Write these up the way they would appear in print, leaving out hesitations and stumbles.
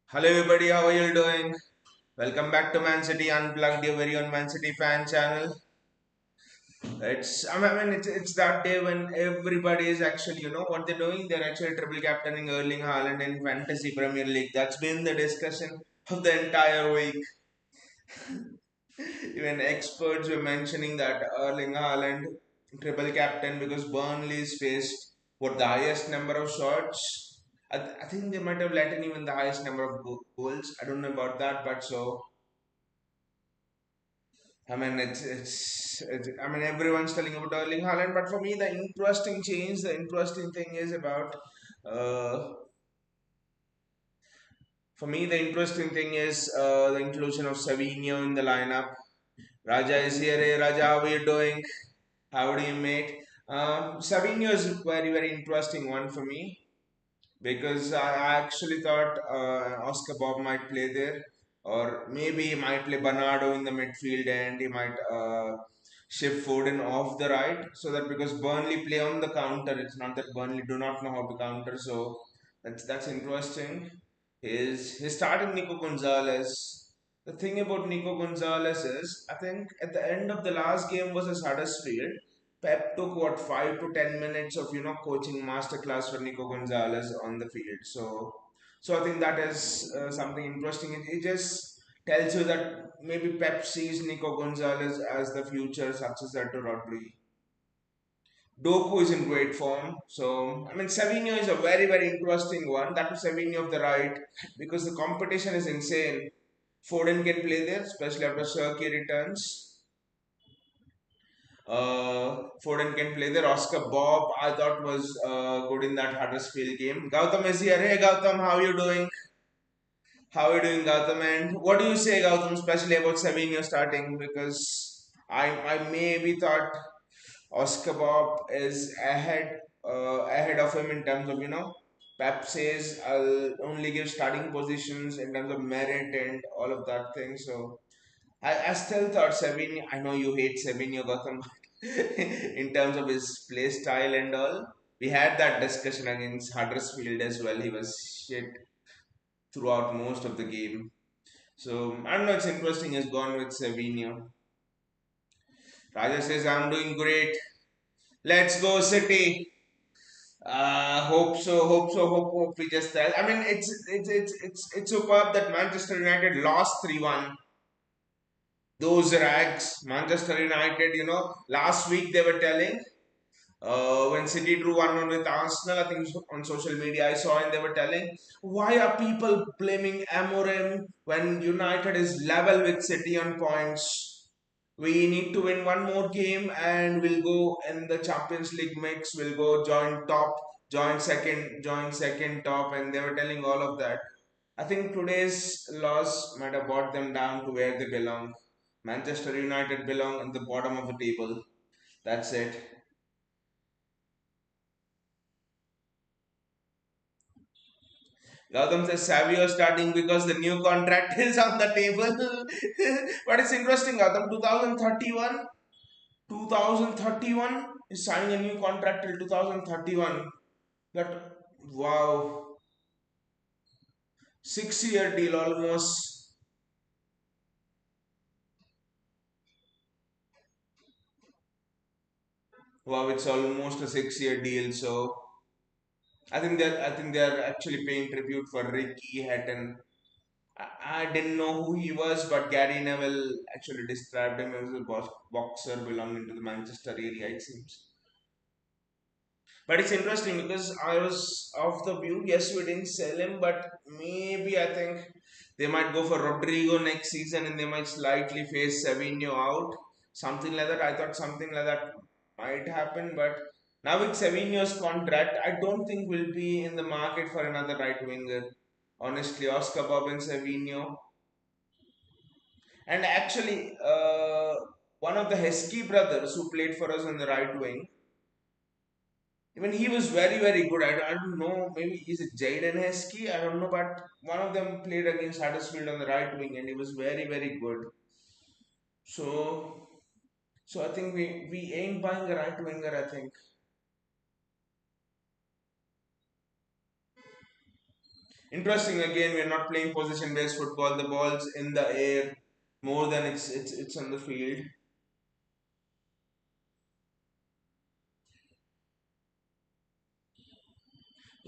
Hello everybody, how are you doing? Welcome back to Man City Unplugged, your very own Man City fan channel. It's that day when everybody is actually, what they're doing? They're actually triple captaining Erling Haaland in Fantasy Premier League. That's been the discussion of the entire week. Even experts were mentioning that Erling Haaland triple captain because Burnley's faced the highest number of shots. I think they might have let in even the highest number of goals. I don't know about that, but so everyone's telling about Erling Haaland, but for me, the interesting thing is about, uh, for me, the interesting thing is the inclusion of Savinho in the lineup. Raja is here. Hey, Raja, how are you doing? How do you, mate? Savinho is a very, very interesting one for me because I actually thought Oscar Bob might play there, or maybe he might play Bernardo in the midfield and he might shift Foden off the right, so that because Burnley play on the counter, it's not that Burnley do not know how to counter, so that's interesting. His starting Nico Gonzalez. The thing about Nico Gonzalez is, I think at the end of the last game versus Huddersfield, Pep took 5 to 10 minutes of coaching masterclass for Nico Gonzalez on the field. So I think that is something interesting. It just tells you that maybe Pep sees Nico Gonzalez as the future successor to Rodri. Doku is in great form. So Savinho is a very very interesting one. That is Savinho of the right because the competition is insane. Foden can play there, especially after Shirky returns. Foden can play there. Oscar Bob, I thought was good in that Huddersfield game. Gautam is here. Hey Gautam, how are you doing? How are you doing, Gautam? And what do you say, Gautam, especially about Savinho starting? Because I maybe thought Oscar Bob is ahead of him in terms of Pep says I'll only give starting positions in terms of merit and all of that thing. So I still thought Savinho. I know you hate Savinho, Gautam, in terms of his play style and all. We had that discussion against Huddersfield as well. He was shit throughout most of the game. So I don't know. It's interesting. He's gone with Savinho. Raja says I'm doing great. Let's go City. Hope so. Hope so. Hope we just tell. It's superb that Manchester United lost 3-1. Those rags, Manchester United. Last week they were telling when City drew 1-1 with Arsenal. I think on social media I saw and they were telling why are people blaming Amorim when United is level with City on points. We need to win one more game and we'll go in the Champions League mix. We'll go join top, join second top, and they were telling all of that. I think today's loss might have brought them down to where they belong. Manchester United belong at the bottom of the table. That's it. Gautam says Savio starting because the new contract is on the table. But it's interesting, Gautam. 2031 is signing a new contract till 2031. That wow, 6 year deal almost. Wow, it's almost a 6 year deal. So I think they're actually paying tribute for Ricky Hatton. I didn't know who he was, but Gary Neville actually described him as a boxer belonging to the Manchester area, it seems. But it's interesting because I was of the view, yes, we didn't sell him, but maybe I think they might go for Rodrigo next season and they might slightly phase Savinho out. Something like that. I thought something like that might happen, but now with Savinho's contract, I don't think we'll be in the market for another right winger. Honestly, Oscar Bob and Savinho. And actually, one of the Heskey brothers who played for us on the right wing, even he was very, very good. I don't know, maybe is it Jaden Heskey? I don't know, but one of them played against Huddersfield on the right wing and he was very, very good. So, so I think we ain't buying a right winger, I think. Interesting. Again, we're not playing possession-based football. The ball's in the air more than it's on the field.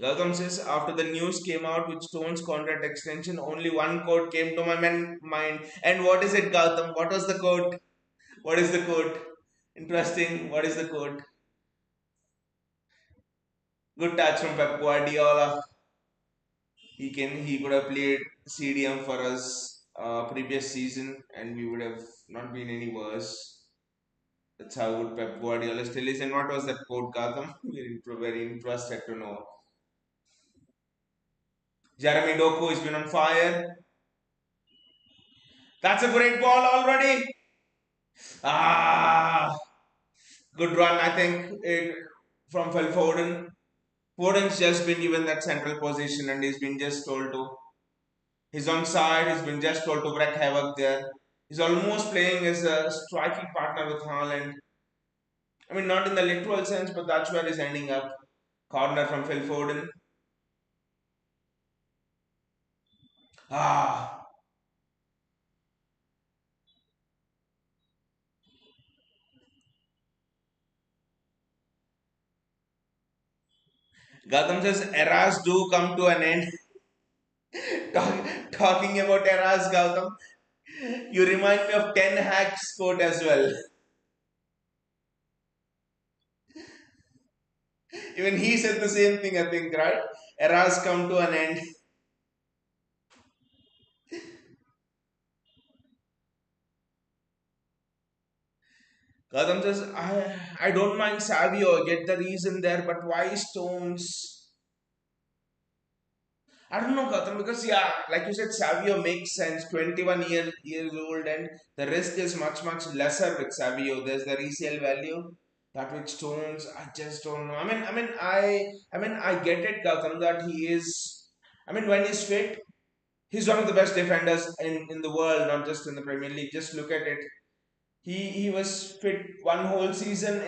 Gautam says, after the news came out with Stone's contract extension, only one quote came to my mind. And what is it, Gautam? What was the quote? What is the quote? Interesting. What is the quote? Good touch from Pep Guardiola. He could have played CDM for us previous season, and we would have not been any worse. That's how good Pep Guardiola still is. And what was that quote, Gautam? Very interested to know. Jeremy Doku has been on fire. That's a great ball already. Ah, good run, I think, from Phil Foden. Foden's just been given that central position and he's been just told to. He's on side, he's been just told to wreak havoc there. He's almost playing as a striking partner with Haaland. I mean, not in the literal sense, but that's where he's ending up. Corner from Phil Foden. Ah, Gautam says eras do come to an end. Talking about eras, Gautam, you remind me of Ten Hag's quote as well. Even he said the same thing, I think, right? Eras come to an end. Gautam says, I don't mind Savio, I get the reason there, but why Stones? I don't know, Gautam, because yeah, like you said, Savio makes sense. 21 years old, and the risk is much lesser with Savio. There's the resale value. That with Stones, I just don't know. I get it, Gautam, that he is. I mean, when he's fit, he's one of the best defenders in the world, not just in the Premier League. Just look at it. He was fit one whole season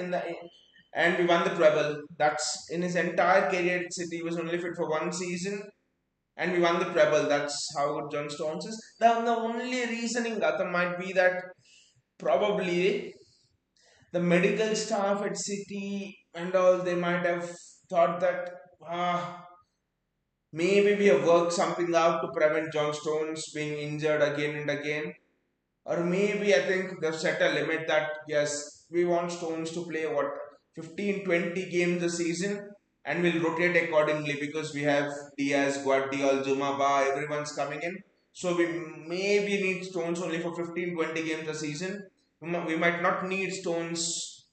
and we won the treble. That's in his entire career at City. He was only fit for one season and we won the treble. That's how good John Stones is. The only reasoning, Gotham, might be that probably the medical staff at City and all, they might have thought that maybe we have worked something out to prevent John Stones being injured again and again. Or maybe I think they've set a limit that yes, we want Stones to play what 15, 20 games a season and we'll rotate accordingly because we have Diaz, Guardiola, Jumaba, everyone's coming in. So we maybe need Stones only for 15, 20 games a season. We might not need Stones,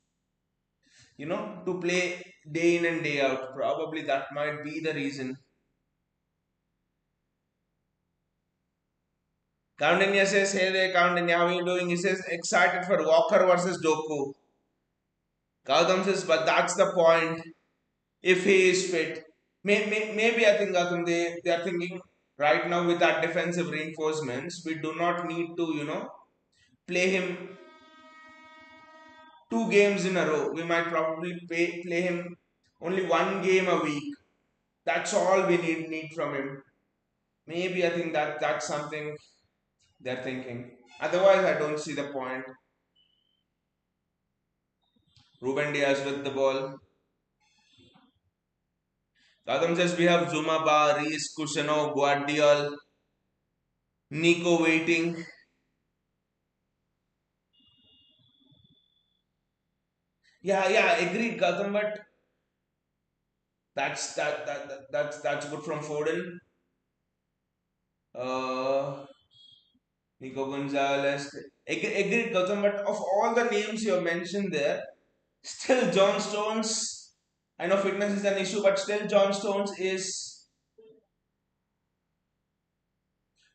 to play day in and day out. Probably that might be the reason. Kaundinya says, hey there, Kaundinya, how are you doing? He says, excited for Walker versus Doku. Gautam says, but that's the point. If he is fit, maybe I think Gautam they are thinking right now with that defensive reinforcements, we do not need to play him 2 games in a row. We might probably play him only 1 game a week. That's all we need from him. Maybe I think that's something they're thinking. Otherwise, I don't see the point. Ruben Diaz with the ball. Gautam says we have Zuma Ba, Reese, Kushano, Guardiol, Nico waiting. Yeah, agreed, Gautam. But that's good from Foden. Uh, Nico Gonzalez. Agreed, Gautam. But of all the names you have mentioned there, still John Stones. I know fitness is an issue, but still John Stones is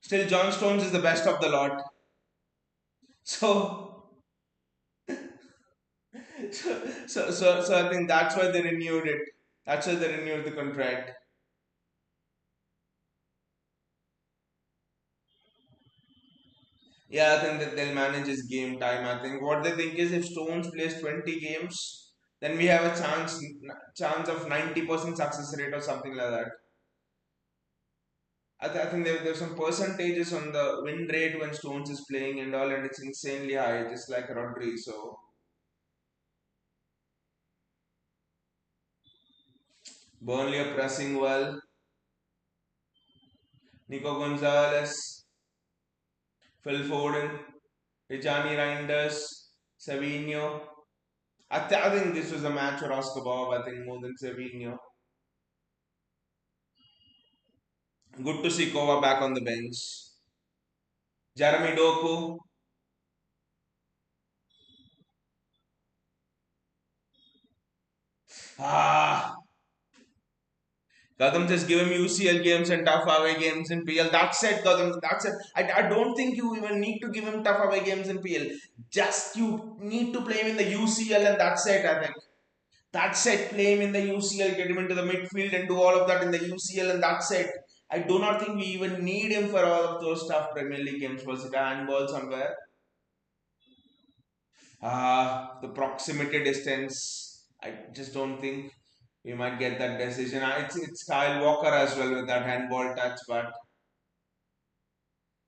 the best of the lot. So so I think that's why they renewed it. That's why they renewed the contract. Yeah, I think that they'll manage his game time. I think what they think is if Stones plays 20 games, then we have a chance of 90% success rate or something like that. I think there's some percentages on the win rate when Stones is playing and all, and it's insanely high, just like Rodri. So Burnley are pressing well. Nico Gonzalez, Phil Foden, Tijani Reinders, Savinho. I think this was a match for Oscar Bob. I think more than Savinho. Good to see Kova back on the bench. Jeremy Doku. Ah, Gautam, just give him UCL games and tough away games in PL. That's it, Gautam. That's it. I don't think you even need to give him tough away games in PL. Just you need to play him in the UCL and that's it, I think. That's it. Play him in the UCL, get him into the midfield and do all of that in the UCL and that's it. I do not think we even need him for all of those tough Premier League games. Was it a handball somewhere? The proximity distance. I just don't think we might get that decision. It's Kyle Walker as well with that handball touch, but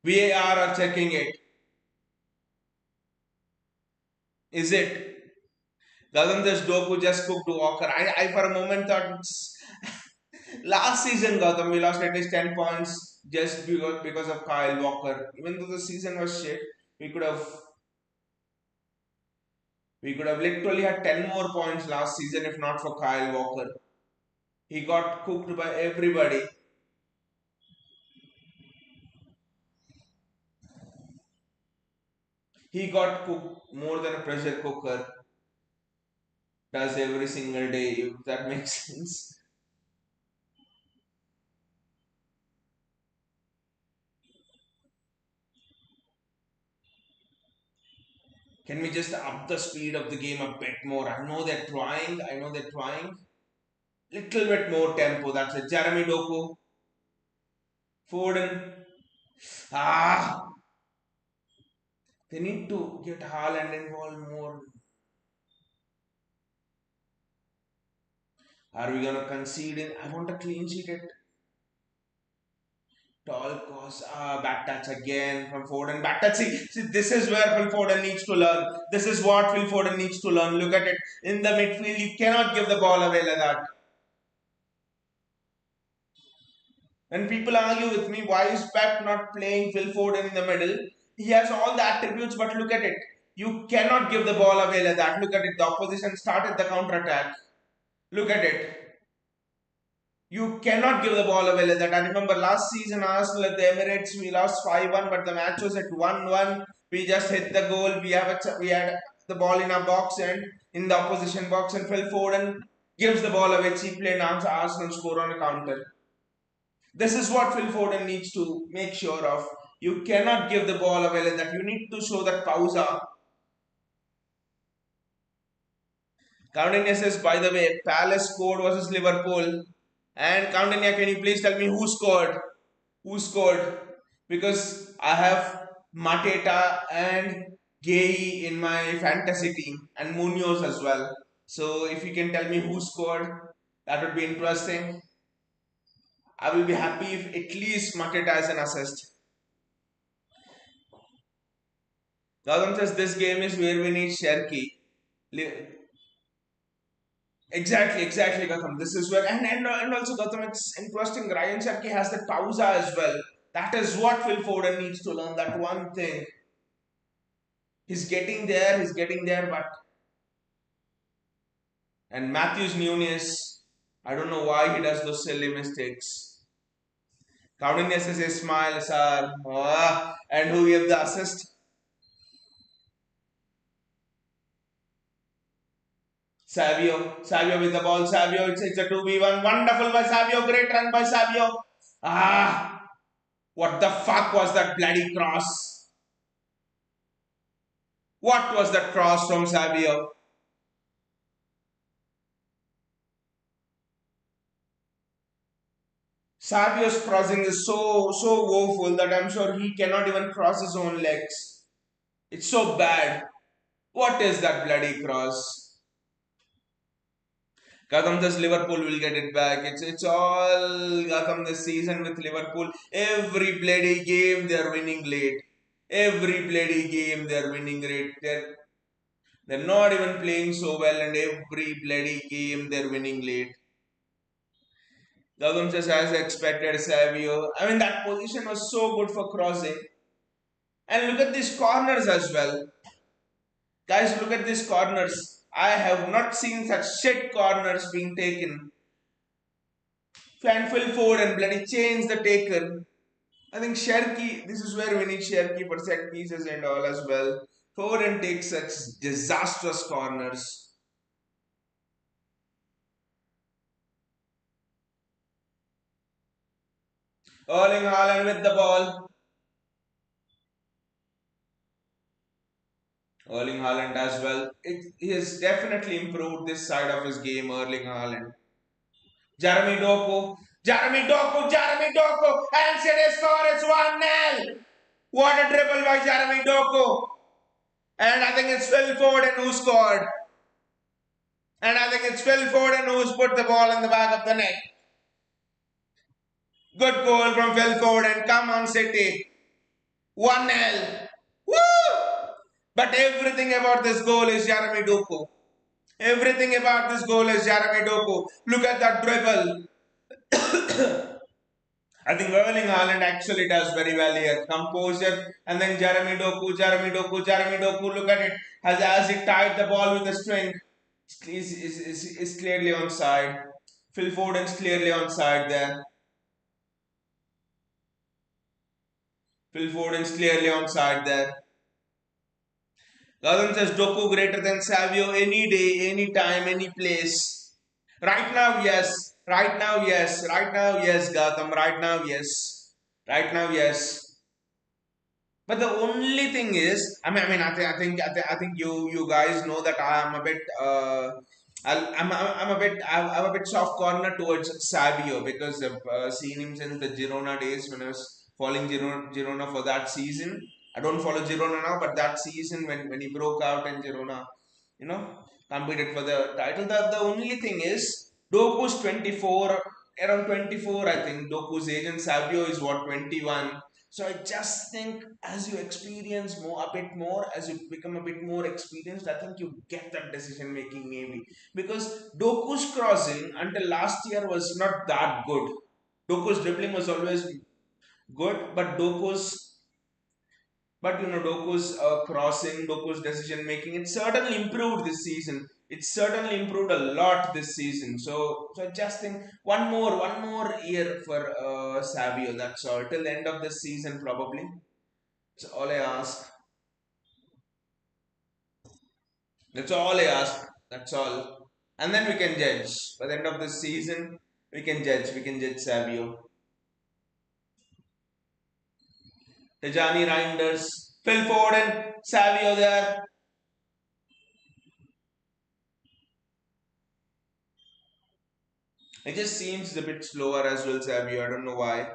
VAR are checking it. Is it? Doesn't this Doku just cooked Walker? I for a moment thought it's last season, Gautam, we lost at least 10 points just because of Kyle Walker. Even though the season was shit, we could have we could have literally had 10 more points last season if not for Kyle Walker. He got cooked by everybody. He got cooked more than a pressure cooker does every single day, if that makes sense. Can we just up the speed of the game a bit more? I know they're trying. I know they're trying. Little bit more tempo. That's it. Jeremy Doku, Foden. Ah, they need to get Haaland involved more. Are we gonna concede in? I want a clean sheet at all costs. Back touch again from Foden. Back touch. See, this is where Phil Foden needs to learn. This is what Phil Foden needs to learn. Look at it. In the midfield, you cannot give the ball away like that. When people argue with me, why is Pep not playing Phil Foden in the middle? He has all the attributes, but look at it. You cannot give the ball away like that. Look at it. The opposition started the counter attack. Look at it. You cannot give the ball away like that. I remember last season, Arsenal at the Emirates, we lost 5-1, but the match was at 1-1. We just hit the goal. We had the ball in our box and in the opposition box, and Phil Foden gives the ball away cheaply, and Arsenal score on a counter. This is what Phil Foden needs to make sure of. You cannot give the ball away like that. You need to show that pausa. Countainia says, by the way, Palace scored versus Liverpool. And Countainia, can you please tell me who scored? Who scored? Because I have Mateta and Gay in my fantasy team and Munoz as well. So if you can tell me who scored, that would be interesting. I will be happy if at least Mateta has an assist. Gautam says this game is where we need Sherky. Exactly, Gautam. This is where, and also Gautam, it's interesting. Ryan Sherky has the pausa as well. That is what Phil Foden needs to learn. That one thing. He's getting there, but and Matthews Nunes, I don't know why he does those silly mistakes. Coutinho says Ismail sir, and who gave the assist? Savio with the ball. Savio, it's a 2v1. Wonderful by Savio. Great run by Savio. Ah, what the fuck was that bloody cross? What was that cross from Savio? Savio's crossing is so woeful that I'm sure he cannot even cross his own legs. It's so bad. What is that bloody cross? Gautam says Liverpool will get it back. It's all Gautam this season with Liverpool. Every bloody game they're winning late. Every bloody game they're winning late. They're not even playing so well, and every bloody game they're winning late. Gautam says as expected, Savio. I mean that position was so good for crossing. And look at these corners as well. Guys, look at these corners. I have not seen such shit corners being taken. Fanful Ford and bloody change the taker. I think Sherky, this is where we need Sherky for set pieces and all as well. Ford and take such disastrous corners. Erling Haaland with the ball. Erling Haaland as well. He has definitely improved this side of his game, Erling Haaland. Jeremy Doku. Jeremy Doku. Jeremy Doku. And City score. It's 1-0. What a dribble by Jeremy Doku. And I think it's Phil Foden who scored. And I think it's Phil Foden who's put the ball in the back of the net. Good goal from Phil Foden. Come on, City. 1-0. Woo! But everything about this goal is Jeremy Doku. Everything about this goal is Jeremy Doku. Look at that dribble. I think Erling Haaland actually does very well here. Composure and then Jeremy Doku, Jeremy Doku, Jeremy Doku. Look at it. As he tied the ball with the string, is clearly on side. Phil Foden's clearly on side there. Phil Foden's clearly on side there. Gautam says Doku greater than Savio any day, any time, any place. Right now, yes. Right now, yes. Right now, yes, Gautam. Right now, yes. Right now, yes. But the only thing is, I think you guys know that I am a bit, I'm a bit soft corner towards Savio because I've seen him since the Girona days when I was following Girona for that season. I don't follow Girona now, but that season when he broke out in Girona, you know, competed for the title. The only thing is, Doku's 24, around 24, I think. Doku's agent Savio is what, 21. So I just think as you experience more, a bit more, as you become a bit more experienced, I think you get that decision making maybe. Because Doku's crossing until last year was not that good. Doku's dribbling was always good, but Doku's crossing, Doku's decision making, it certainly improved this season. It certainly improved a lot this season. So I just think one more year for Savio. That's all till the end of this season probably. That's all I ask. That's all I ask. That's all. And then we can judge. By the end of this season, we can judge. We can judge Savio. Tejani Reinders, Phil Foden, Savio there. It just seems a bit slower as well, Savio. I don't know why.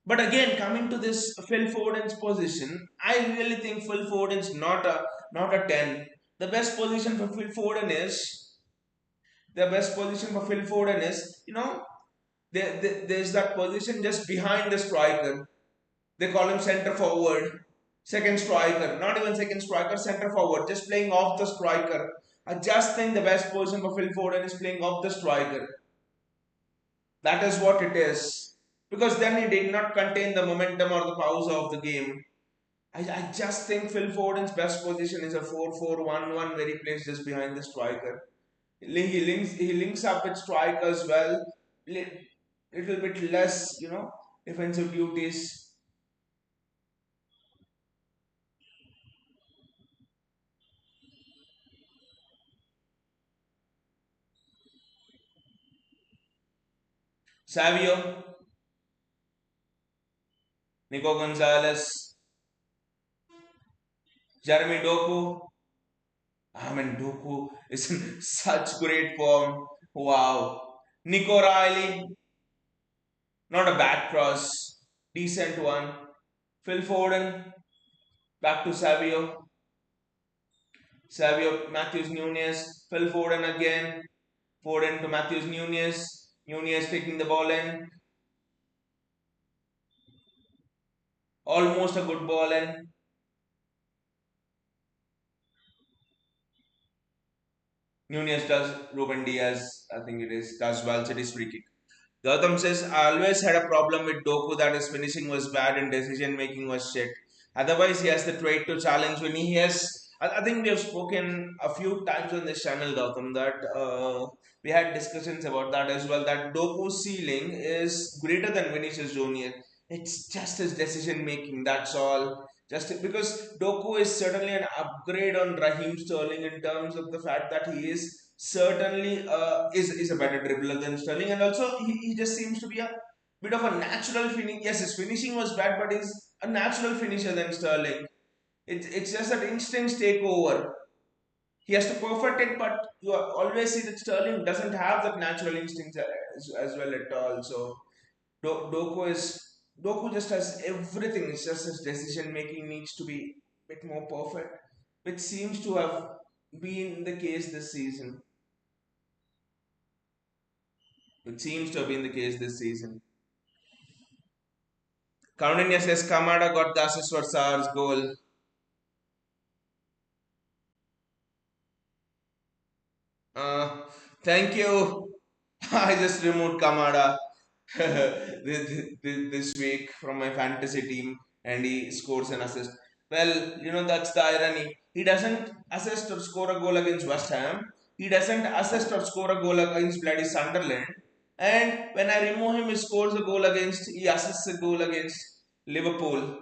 But again, coming to this Phil Foden's position, I really think Phil Foden's not a 10. The best position for Phil Foden is the best position for Phil Foden is, there's that position just behind the striker. They call him center forward, second striker, not even second striker, center forward, just playing off the striker. I just think the best position for Phil Foden is playing off the striker. That is what it is. Because then he did not contain the momentum or the pause of the game. I just think Phil Foden's best position is a 4-4-1-1 where he plays just behind the striker. He links up with strikers well, little bit less, defensive duties. Savio, Nico Gonzalez, Jeremy Doku. I mean, Doku is in such great form. Wow. Nico Riley, not a bad cross, decent one. Phil Foden, back to Savio. Savio Matthews Nunez, Phil Foden again, Foden to Matthews Nunez, Nunez taking the ball in, almost a good ball in. Nunez does, Ruben Diaz, I think it is, does well, City's free kick. Gautam says, I always had a problem with Doku that his finishing was bad and decision making was shit. Otherwise, he has the trait to challenge when he has. I think we have spoken a few times on this channel, Gautam, that we had discussions about that as well. That Doku's ceiling is greater than Vinicius Junior. It's just his decision making, that's all. Just because Doku is certainly an upgrade on Raheem Sterling in terms of the fact that he is certainly is a better dribbler than Sterling, and also he just seems to be a bit of a natural finish. Yes, his finishing was bad, but he's a natural finisher than Sterling. It's just that instincts take over. He has to perfect it, but you always see that Sterling doesn't have that natural instincts as well at all. So Doku just has everything. It's just his decision making needs to be a bit more perfect, which seems to have been the case this season. It seems to have been the case this season. Kaulinya says Kamada got the assist for Sar's goal. Uh, Thank you. I just removed Kamada this week from my fantasy team and he scores an assist. Well, that's the irony. He doesn't assist or score a goal against West Ham. He doesn't assist or score a goal against bloody Sunderland. And when I remove him, he assists a goal against Liverpool.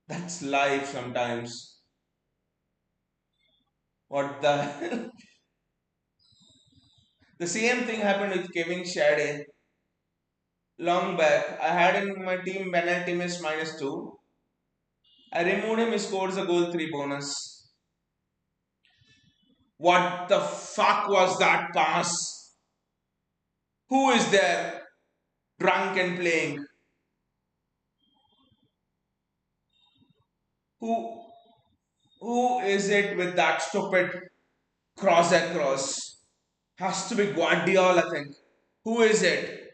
That's life sometimes. What the The same thing happened with Kevin Shade long back. I had in my team penalty miss -2. I removed him, he scores a goal 3 bonus. What the fuck was that pass? Who is there drunk and playing? Who who is it with that stupid cross across? Has to be Guardiola, I think. Who is it?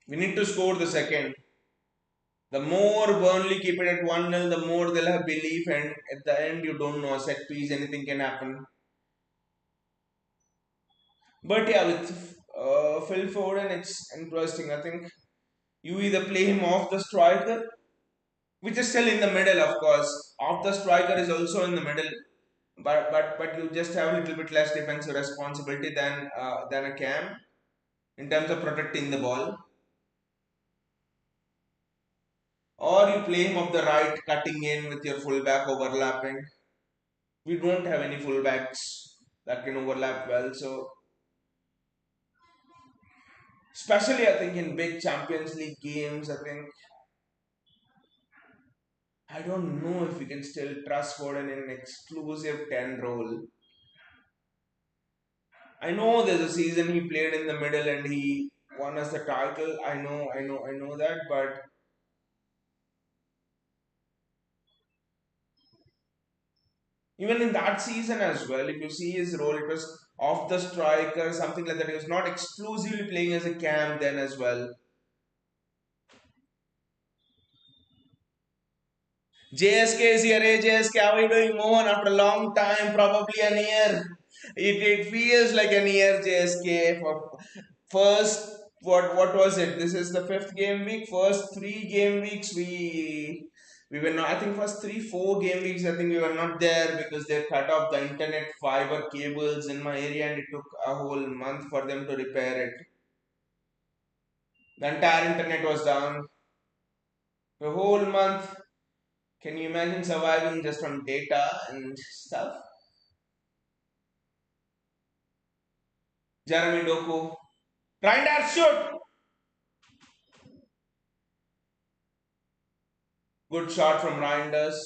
We need to score the second. The more Burnley keep it at 1-0, the more they'll have belief, and at the end, you don't know, a set piece, anything can happen. But yeah, with Phil Foden, it's interesting. I think you either play him off the striker, which is still in the middle, of course. Off the striker is also in the middle, but you just have a little bit less defensive responsibility than a cam in terms of protecting the ball. Or you play him off the right, cutting in with your fullback overlapping. We don't have any fullbacks that can overlap well, so especially I think in big Champions League games, I don't know if we can still trust Foden in an exclusive 10 role. I know there's a season he played in the middle and he won us the title. I know that, but even in that season as well, if you see his role, it was off the striker, something like that. He was not exclusively playing as a cam then as well. JSK is here. Hey JSK, how are you doing, Mohan? After a long time, probably an year. It feels like an year, JSK. For first, what was it? This is the fifth game week. First 3 game weeks, we were not. I think first 3 4 game weeks. I think we were not there because they cut off the internet fiber cables in my area, and it took a whole month for them to repair it. The entire internet was down. The whole month. Can you imagine surviving just on data and stuff? Jeremy Doku. Reinders shoot! Good shot from Reinders.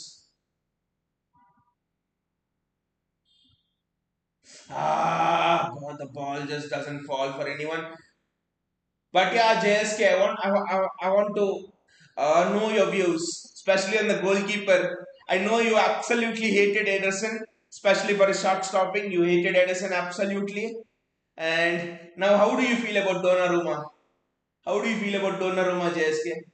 God, the ball just doesn't fall for anyone. But yeah, JSK, I want to know your views, especially on the goalkeeper. I know you absolutely hated Ederson, especially for his shot stopping. You hated Ederson absolutely. And now, how do you feel about Donnarumma? How do you feel about Donnarumma, JSK?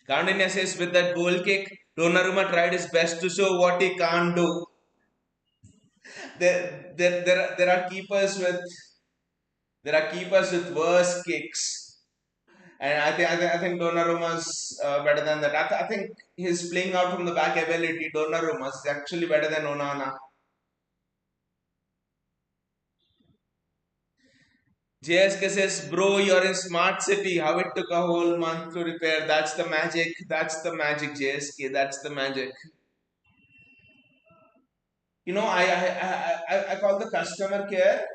Coutinho says with that goal kick, Donnarumma tried his best to show what he can't do. There are keepers with worse kicks, and I think Donnarumma's better than that. I think his playing out from the back ability, Donnarumma's is actually better than Onana. JSK says, bro, you're in smart city. How it took a whole month to repair. That's the magic. That's the magic, JSK. That's the magic. You know, I call the customer care,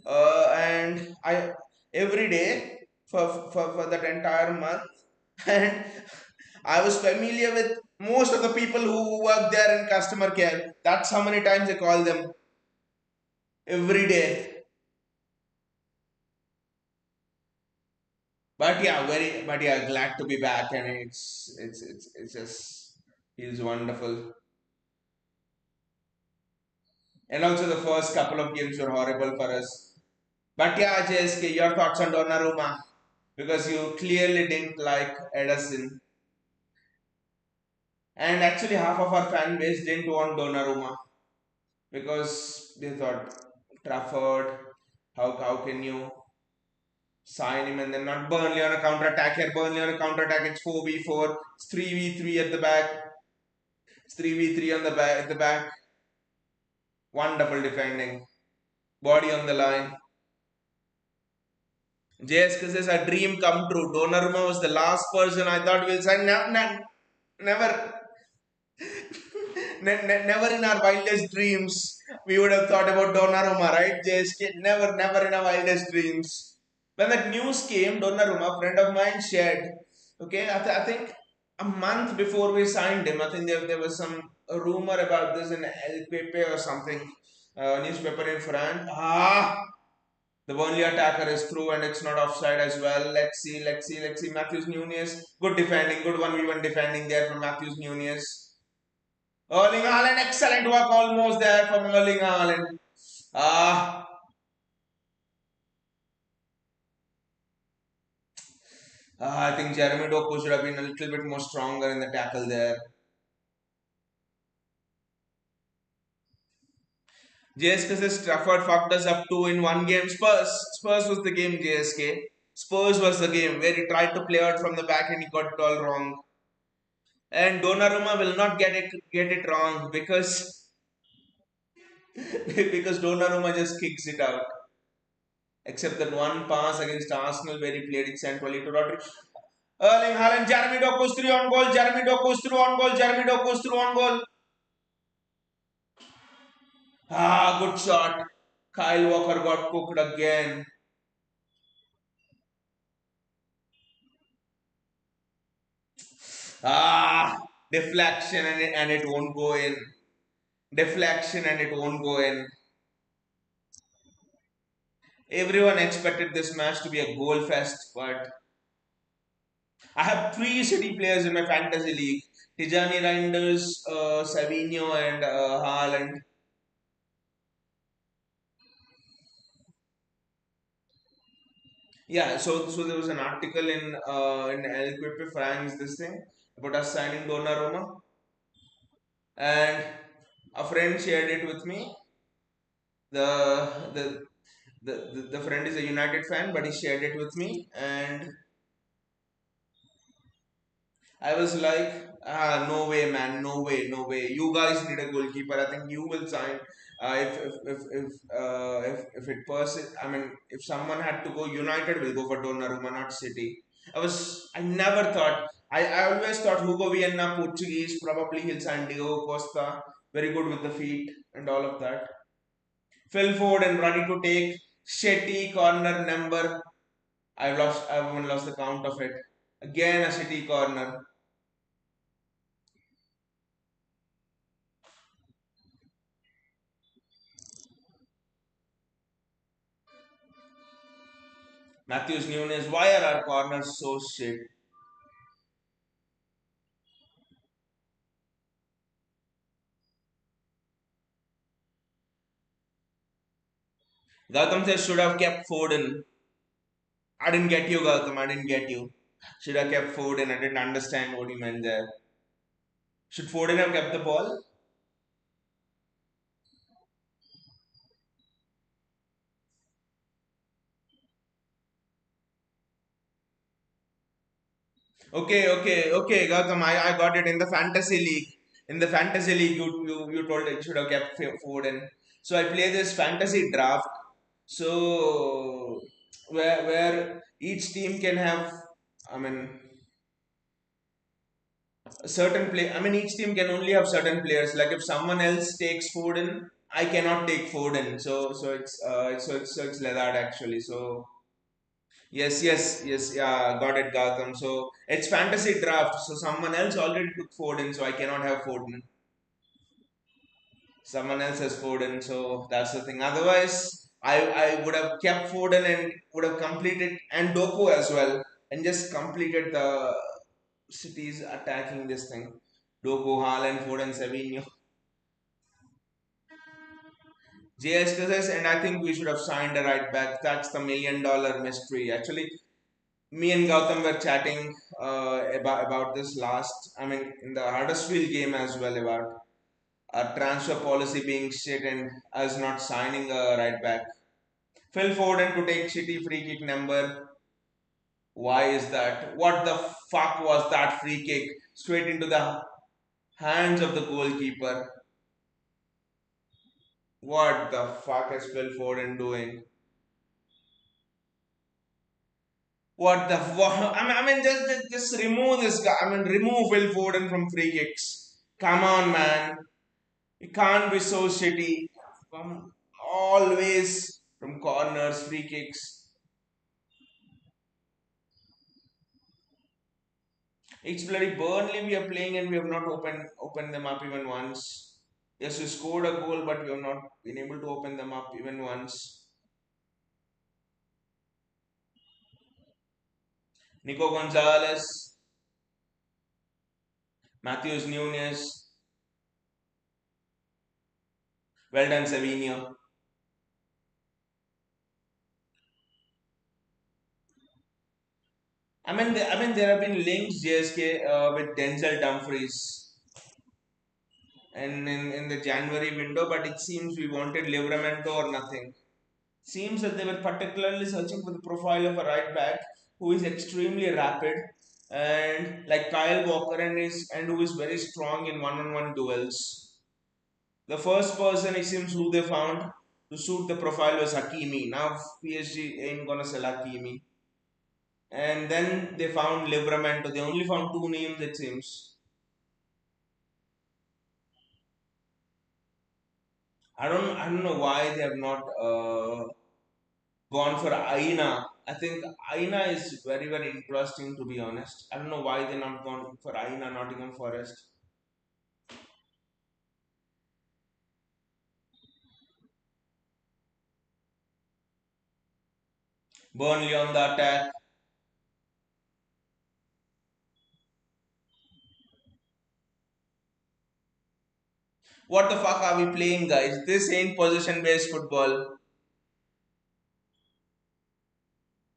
and I every day for that entire month, and I was familiar with most of the people who work there in customer care. That's how many times I call them every day. But yeah, glad to be back, and it's just feels wonderful. And also the first couple of games were horrible for us. But yeah, JSK, your thoughts on Donnarumma, because you clearly didn't like Edison. And actually, half of our fan base didn't want Donnarumma because they thought Trafford, how can you sign him and then not Burnley on a counter attack here? Burnley on a counter attack. It's 4v4. It's 3v3 at the back. It's 3v3 on the back at the back. Wonderful defending. Body on the line. JSK says a dream come true. Donnarumma was the last person I thought will sign. Never. Never in our wildest dreams we would have thought about Donnarumma, right? JSK, never in our wildest dreams. When that news came, Donnarumma, a friend of mine, shared. Okay, I think a month before we signed him, I think there was some rumor about this in El Pepe or something, newspaper in France. The Burnley attacker is through and it's not offside as well. Let's see. Matthews Nunes, good defending, good 1v1 defending there from Matthews Nunes. Erling Haaland, excellent work almost there from Erling Haaland. Ah, I think Jeremy Doku should have been a little bit more stronger in the tackle there. JSK says Trafford fucked us up two in one game. Spurs was the game, JSK. Spurs was the game where he tried to play out from the back and he got it all wrong. And Donnarumma will not get it wrong because because Donnarumma just kicks it out. Except that one pass against Arsenal where he played it centrally to Rodri. Erling Haaland, Jeremy Doku's through on goal, Jeremy Doku's through on goal, Jeremy Doku's through on goal. Good shot. Kyle Walker got cooked again. Ah, deflection and it won't go in. Deflection and it won't go in. Everyone expected this match to be a goal fest, but I have three City players in my fantasy league: Tijani Reinders, Savinho, and Haaland. Yeah, so there was an article in El Quipe France this thing about us signing Donnarumma, and a friend shared it with me. The the the friend is a United fan, but he shared it with me, and I was like, no way, man, no way, no way. You guys need a goalkeeper. I think you will sign. If it persists, I mean, if someone had to go, United will go for Donnarumma, not City. I never thought. I always thought Hugo Vienna, Portuguese, probably he'll sign Diego Costa, very good with the feet and all of that. Phil Ford and ready to take Shetty corner number. I haven't lost the count of it. Again a City corner. Matthews Nunes, why are our corners so shit? Gautam says should have kept Foden. I didn't get you, Gautam. I didn't get you. Should have kept Foden. I didn't understand what he meant there. Should Foden have kept the ball? Okay, Gautam. I got it in the fantasy league. In the fantasy league, you told it should have kept Foden. So I play this fantasy draft. So where each team can have, I mean, a certain play. I mean, each team can only have certain players. Like if someone else takes Foden, I cannot take Foden. So it's like that actually. So yes, yeah, got it, Gotham. So it's fantasy draft. So someone else already took Foden, so I cannot have Foden. Someone else has Foden, so that's the thing. Otherwise, I would have kept Foden and would have completed and Doku as well, and just completed the cities attacking this thing. Doku, Haaland, Foden, Savinho, JSKS, and I think we should have signed a right back. That's the $1 million mystery. Actually, me and Gautam were chatting about this last. I mean, in the Huddersfield game as well about our transfer policy being shit and us not signing a right back. Phil Foden to take shitty free kick number. Why is that? What the fuck was that free kick? Straight into the hands of the goalkeeper. What the fuck is Phil Foden doing? What the fuck? I mean, just remove this guy. I mean, remove Phil Foden from free kicks. Come on, man. You can't be so shitty. From always from corners, free kicks. It's bloody Burnley we are playing and we have not opened them up even once. Yes, we scored a goal, but we have not been able to open them up even once. Nico Gonzalez, Matthews Nunes, well done, Savinho. I mean, there have been links JSK with Denzel Dumfries and in the January window, but it seems we wanted Livramento or nothing. Seems that they were particularly searching for the profile of a right back who is extremely rapid and like Kyle Walker and who is very strong in one-on-one duels. The first person it seems who they found to suit the profile was Hakimi. Now PSG ain't gonna sell Hakimi. And then they found Livramento. They only found two names it seems. I don't know why they have not gone for Aina. I think Aina is very interesting to be honest. I don't know why they not gone for Aina, Nottingham Forest. Burnley on the attack. What the fuck are we playing, guys? This ain't possession based football.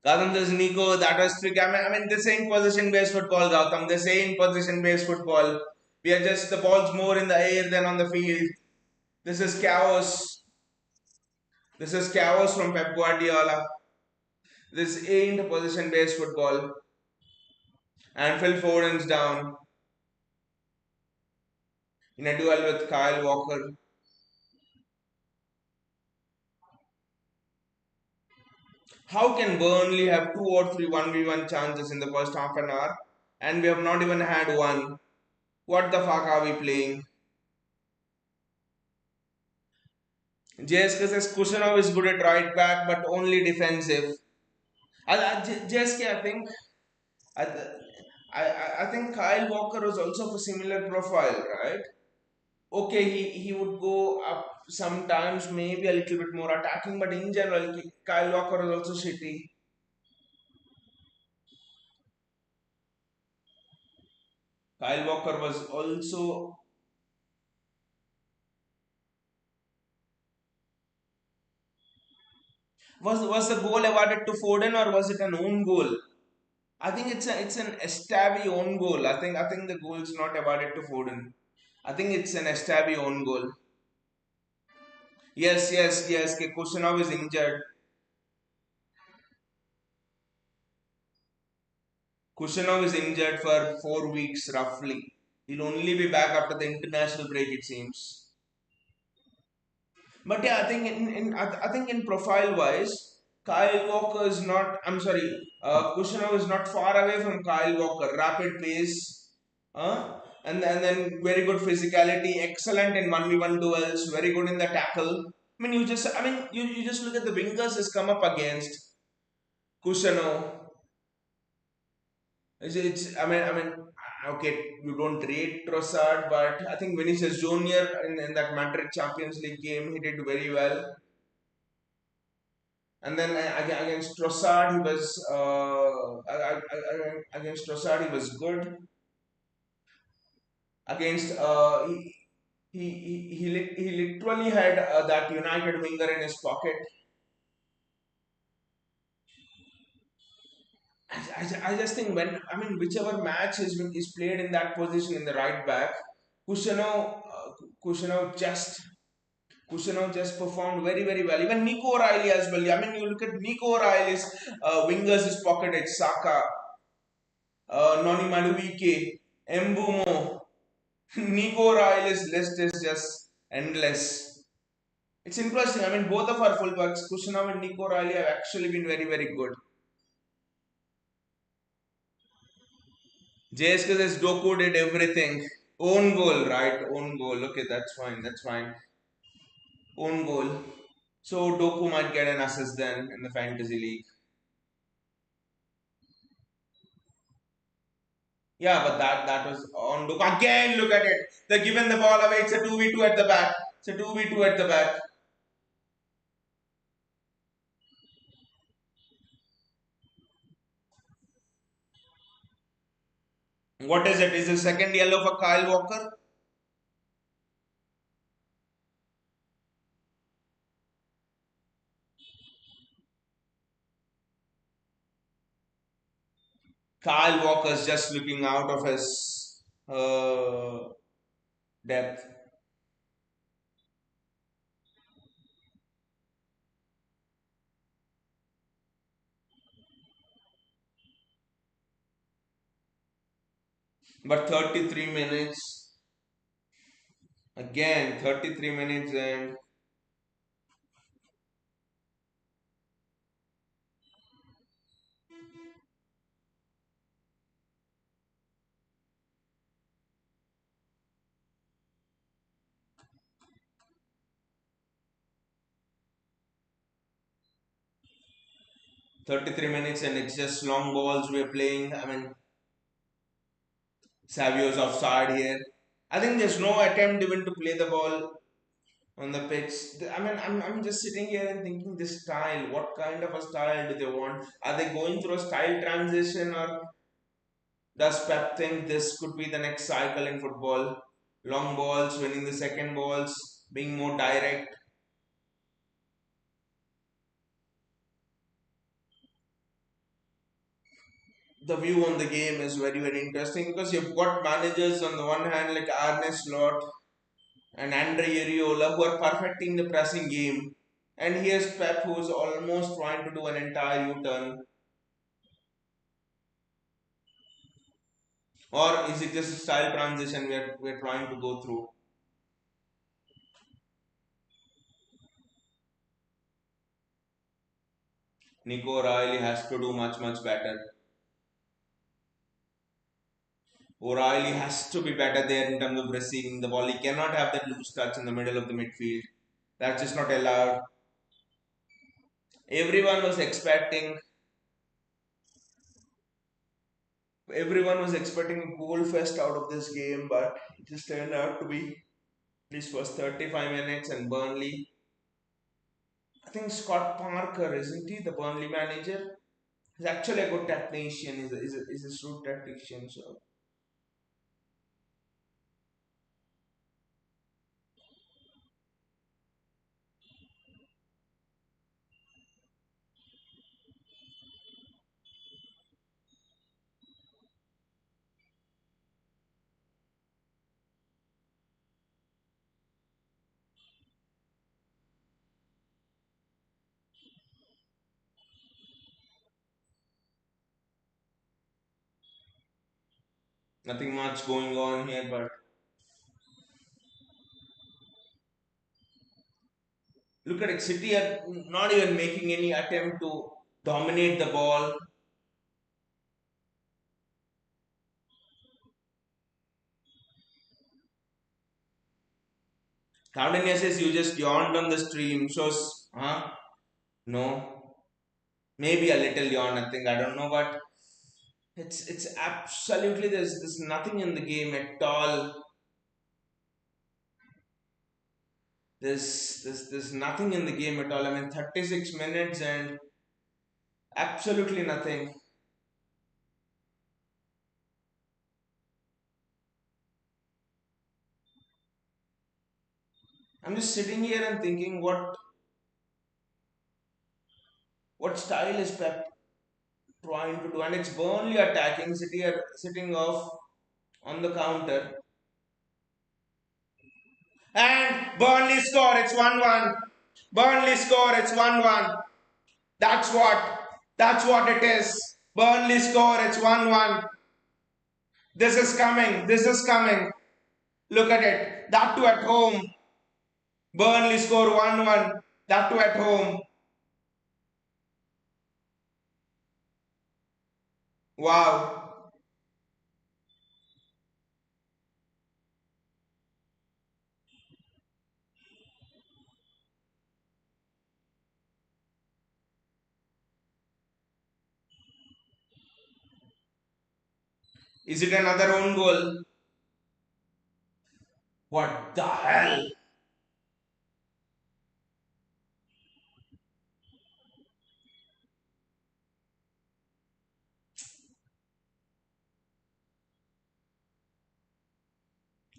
Gautam, this Nico, that was trick. I mean, this ain't possession based football, Gautam. This ain't possession based football. We are just the ball's more in the air than on the field. This is chaos. This is chaos from Pep Guardiola. This ain't possession based football. And Phil Foden's down in a duel with Kyle Walker. How can Burnley have two or three 1v1 chances in the first half an hour and we have not even had one? What the fuck are we playing? JSK says Kusanov is good at right back but only defensive. JSK, I think I, I think Kyle Walker was also of a similar profile, right? Okay, he would go up sometimes, maybe a little bit more attacking, but in general, Kyle Walker was also shitty. Kyle Walker was also was the goal awarded to Foden or was it an own goal? I think it's an Estavi own goal. I think the goal is not awarded to Foden. I think it's an Estavi own goal. Yes. Okay, Kusanov is injured. Kusanov is injured for 4 weeks roughly. He'll only be back after the international break, it seems. But yeah, I think I think in profile wise, Kyle Walker is not. I'm sorry, Kusanov is not far away from Kyle Walker. Rapid pace, and then very good physicality, excellent in 1v1 duels, very good in the tackle. You just look at the wingers he's come up against. Kusanov. Okay, you don't rate Trossard, but I think Vinicius Junior in that Madrid Champions League game, he did very well. And then against Trossard, he was against Trossard, he was good. Against he literally had that United winger in his pocket. I just think whichever match is played in that position in the right back, Kushano Kushano just Kushano just performed very well. Even Nico O'Reilly as well. You look at Nico O'Reilly's wingers is pocketed. Saka, Noni Maduike, Mbumo, Nico O'Reilly's list is just endless. It's interesting. Both of our fullbacks, Kushanav and Nico O'Reilly, have actually been very good. JSK says Doku did everything. Own goal, right? Own goal. Okay, that's fine. That's fine. Own goal. So Doku might get an assist then in the fantasy league. Yeah, but that was on Doku. Again, look at it. They're giving the ball away. It's a 2v2 at the back. It's a 2v2 at the back. What is it? Is the second yellow for Kyle Walker? Kyle Walker's just looking out of his depth. 33 minutes. Again, 33 minutes and 33 minutes and it's just long balls we're playing. Savio's offside here. I think there's no attempt even to play the ball on the pitch. I'm just sitting here and thinking this style. What kind of a style do they want? Are they going through a style transition or does Pep think this could be the next cycle in football? Long balls, winning the second balls, being more direct. The view on the game is very interesting because you've got managers on the one hand like Arne Slot and Andre Iraola who are perfecting the pressing game. And here's Pep who's almost trying to do an entire U-turn. Or is it just a style transition we're trying to go through? Nico O'Reilly has to do much better. O'Reilly has to be better there in terms of receiving the ball. He cannot have that loose touch in the middle of the midfield. That's just not allowed. Everyone was expecting everyone was expecting a goal fest out of this game, but it just turned out to be this was 35 minutes and Burnley. I think Scott Parker, isn't he, the Burnley manager? He's actually a good technician. He's a shrewd tactician. So Nothing much going on here, but look at it. City are not even making any attempt to dominate the ball. Cavani says you just yawned on the stream. Shows, huh? No, maybe a little yawn. I think I don't know, but it's absolutely there's nothing in the game at all. There's nothing in the game at all. I mean, 36 minutes and absolutely nothing. I'm just sitting here and thinking, what style is Pep trying to do? And it's Burnley attacking, City are sitting off on the counter, and Burnley score. It's 1-1. Burnley score. It's 1-1. That's what. That's what it is. Burnley score. It's 1-1. This is coming. This is coming. Look at it. That too at home. Burnley score 1-1. That too at home. Wow. Is it another own goal? What the hell?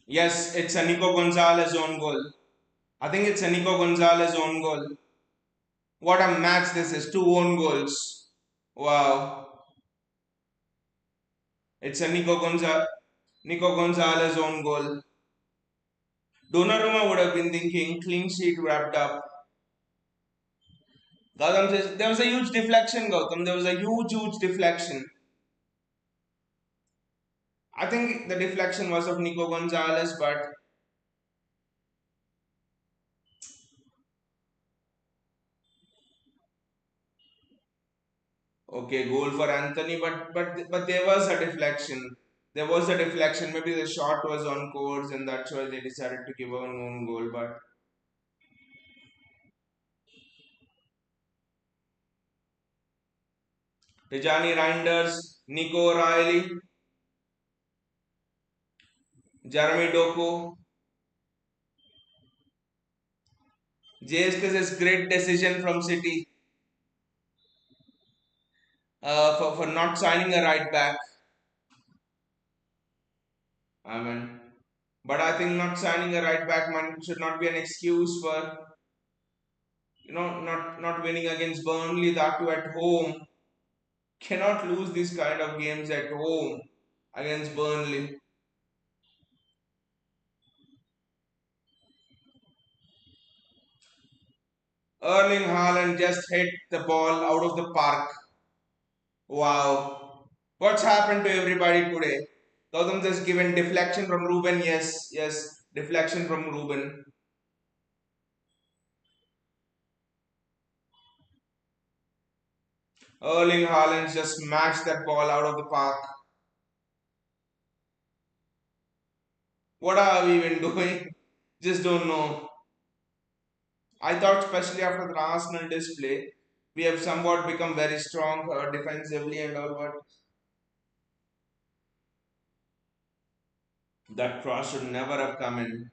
Yes, it's a Nico Gonzalez own goal. I think it's a Nico Gonzalez own goal. What a match this is. Two own goals. Wow. It's a Nico Gonzalez own goal. Donnarumma would have been thinking clean sheet wrapped up. Gautam says there was a huge deflection, Gautam. There was a huge deflection. I think the deflection was of Nico Gonzalez, but okay, goal for Anthony. But there was a deflection. There was a deflection. Maybe the shot was on course, and that's why they decided to give an own goal. But Tijani Reinders, Nico O'Reilly, Jeremy Doku, JSK says great decision from City for not signing a right back. I mean, but I think not signing a right back man should not be an excuse for not winning against Burnley, that too at home. Cannot lose these kind of games at home against Burnley. Erling Haaland just hit the ball out of the park. Wow. What's happened to everybody today? Gautam just given deflection from Ruben. Yes, deflection from Ruben. Erling Haaland just smashed that ball out of the park. What are we even doing? Just don't know. I thought, especially after the Arsenal display, we have somewhat become very strong defensively and all, but that cross should never have come in.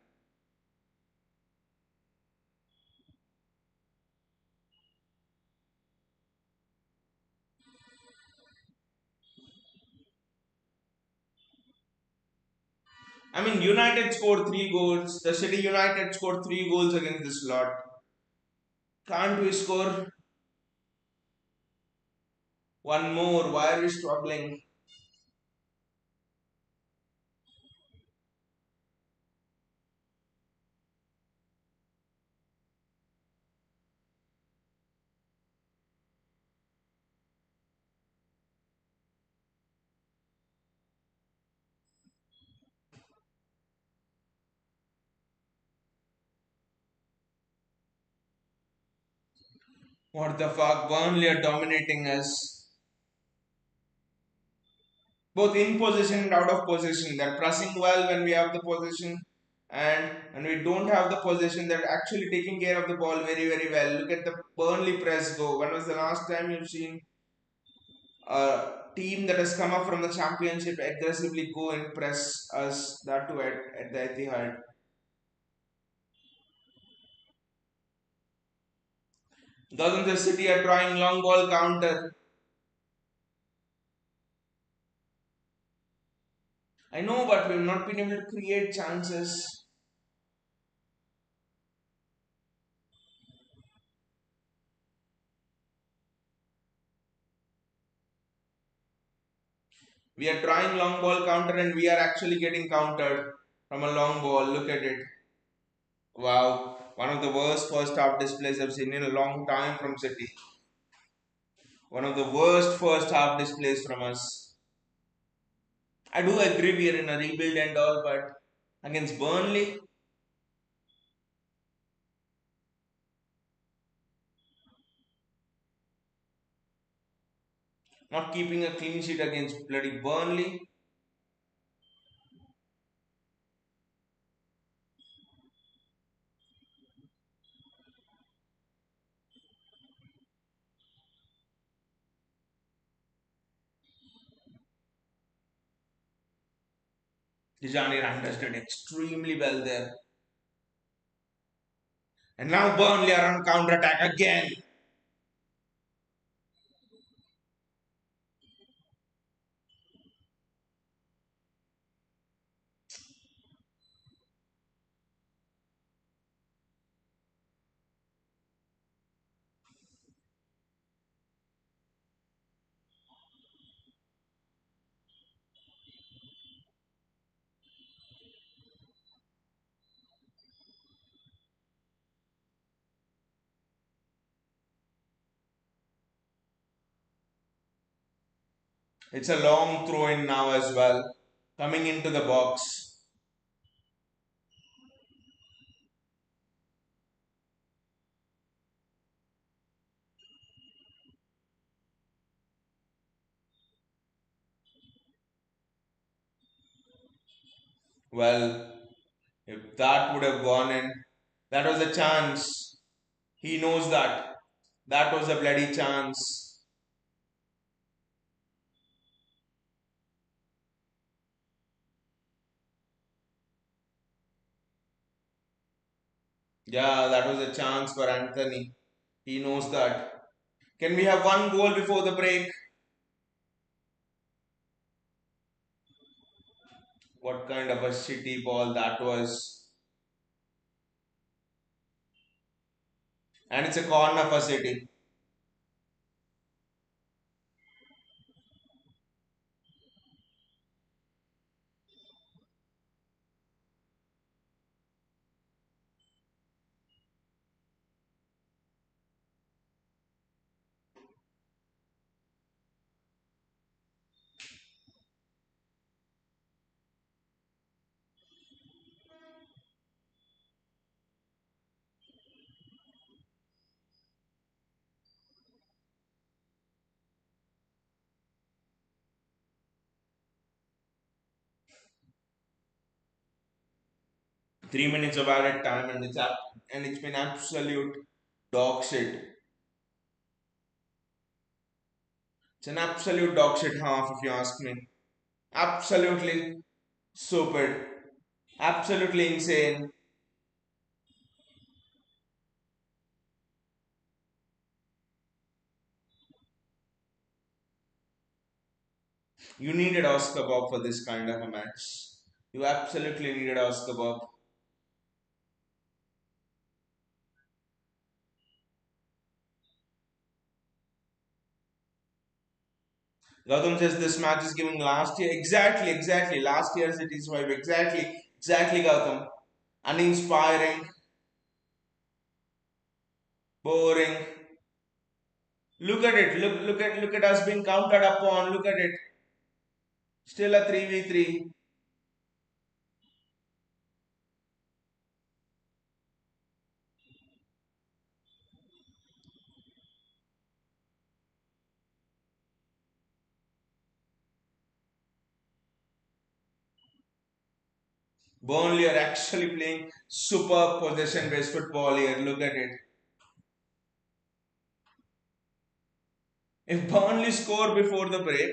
I mean, United scored three goals. The City United scored three goals against this lot. Can't we score one more? Why are we struggling? What the fuck? Burnley are dominating us. Both in position and out of position. They're pressing well when we have the position, and when we don't have the position, they're actually taking care of the ball very, very well. Look at the Burnley press go. When was the last time you've seen a team that has come up from the championship aggressively go and press us, that too at the Etihad? Doesn't the City are trying long ball counter? I know, but we've not been able to create chances. We are trying long ball counter and we are actually getting countered from a long ball. Look at it. Wow. One of the worst first half displays I've seen in a long time from City. One of the worst first half displays from us. I do agree we are in a rebuild and all, but against Burnley, not keeping a clean sheet against bloody Burnley. Tijani Randers did extremely well there. And now Burnley are on counter attack again. It's a long throw in now as well. Coming into the box. Well, if that would have gone in, that was a chance. He knows that. That was a bloody chance. Yeah, that was a chance for Anthony. He knows that. Can we have one goal before the break? What kind of a shitty ball that was. And it's a corner for City. Three minutes of added time and it's been absolute dog shit. It's an absolute dog shit half if you ask me. Absolutely stupid. Absolutely insane. You needed Oscar Bob for this kind of a match. You absolutely needed Oscar Bob. Gautam says this match is giving last year. Exactly, exactly. Last year's City's vibe. Exactly, exactly, Gautam. Uninspiring, boring. Look at it. Look at us being counted upon. Look at it. Still a 3v3. Burnley are actually playing super possession-based football here. Look at it. If Burnley score before the break,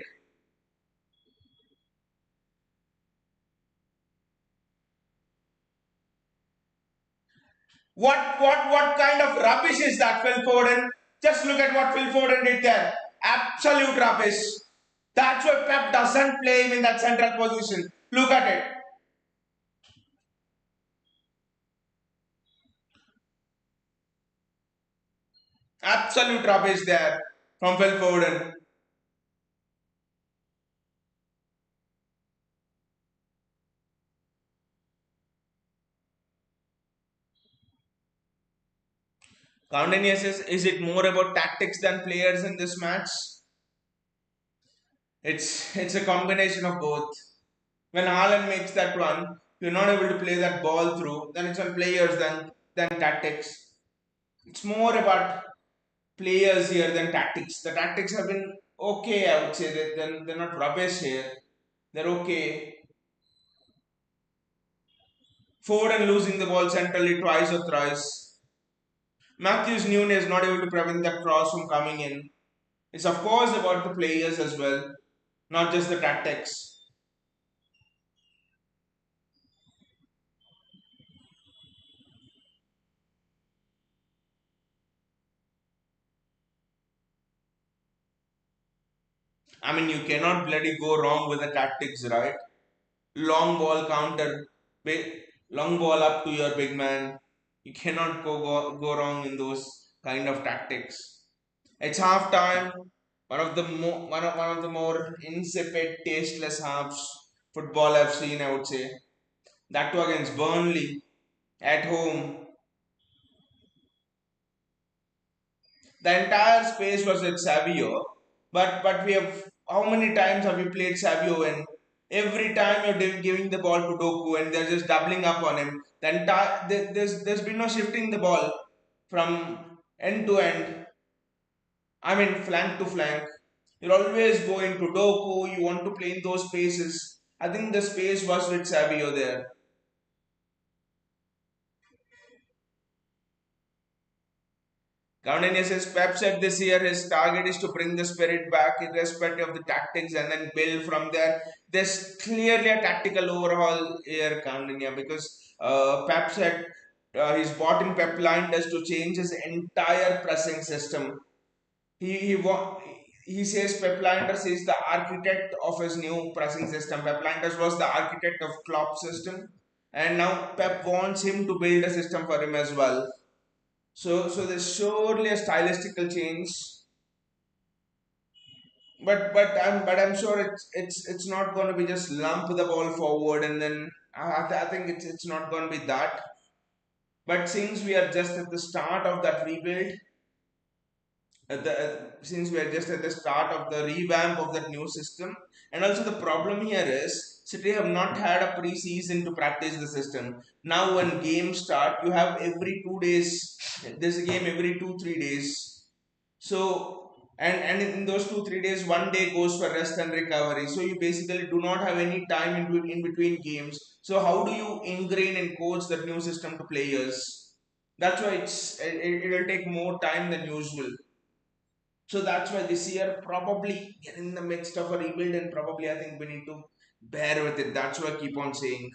what kind of rubbish is that, Phil Foden? Just look at what Phil Foden did there. Absolute rubbish. That's why Pep doesn't play him in that central position. Look at it. Absolute rubbish there from Phil Foden. Countinius is it more about tactics than players in this match? It's a combination of both. When Haaland makes that run, you're not able to play that ball through, then it's on players than tactics. It's more about players here than tactics. The tactics have been okay, I would say. They're not rubbish here. They're okay. Foden losing the ball centrally twice or thrice. Matthews Nunes not able to prevent that cross from coming in. It's of course about the players as well, not just the tactics. I mean, you cannot bloody go wrong with the tactics, right? Long ball counter, big, long ball up to your big man. You cannot go wrong in those kind of tactics. It's half time. One of the more insipid, tasteless halves football I've seen. I would say that too against Burnley at home. The entire space was with Savio, but we have how many times have we played Savio and every time you're giving the ball to Doku and they're just doubling up on him. The entire there's been no shifting the ball from end to end. I mean flank to flank. You're always going to Doku. You want to play in those spaces. I think the space was with Savio there. Gaudinia says Pep said this year his target is to bring the spirit back irrespective of the tactics and then build from there. There's clearly a tactical overhaul here, Gaudinia, because Pep said he's bought in Pep Blinders to change his entire pressing system. He says Pep Blinders is the architect of his new pressing system. Pep Blinders was the architect of Klopp's system, and now Pep wants him to build a system for him as well. So there's surely a stylistical change, but I'm sure it's not going to be just lump the ball forward and then I think it's not going to be that. But since we are just at the start of that rebuild, since we are just at the start of the revamp of that new system, and also the problem here is City have not had a pre-season to practice the system. Now when games start, you have every 2 days. There's a game every 2 3 days. So and in those 2 3 days, one day goes for rest and recovery. So you basically do not have any time in between games. So how do you ingrain and coach that new system to players? That's why it will take more time than usual. So that's why this year probably get in the midst of a rebuild and probably I think we need to bear with it. That's why I keep on saying.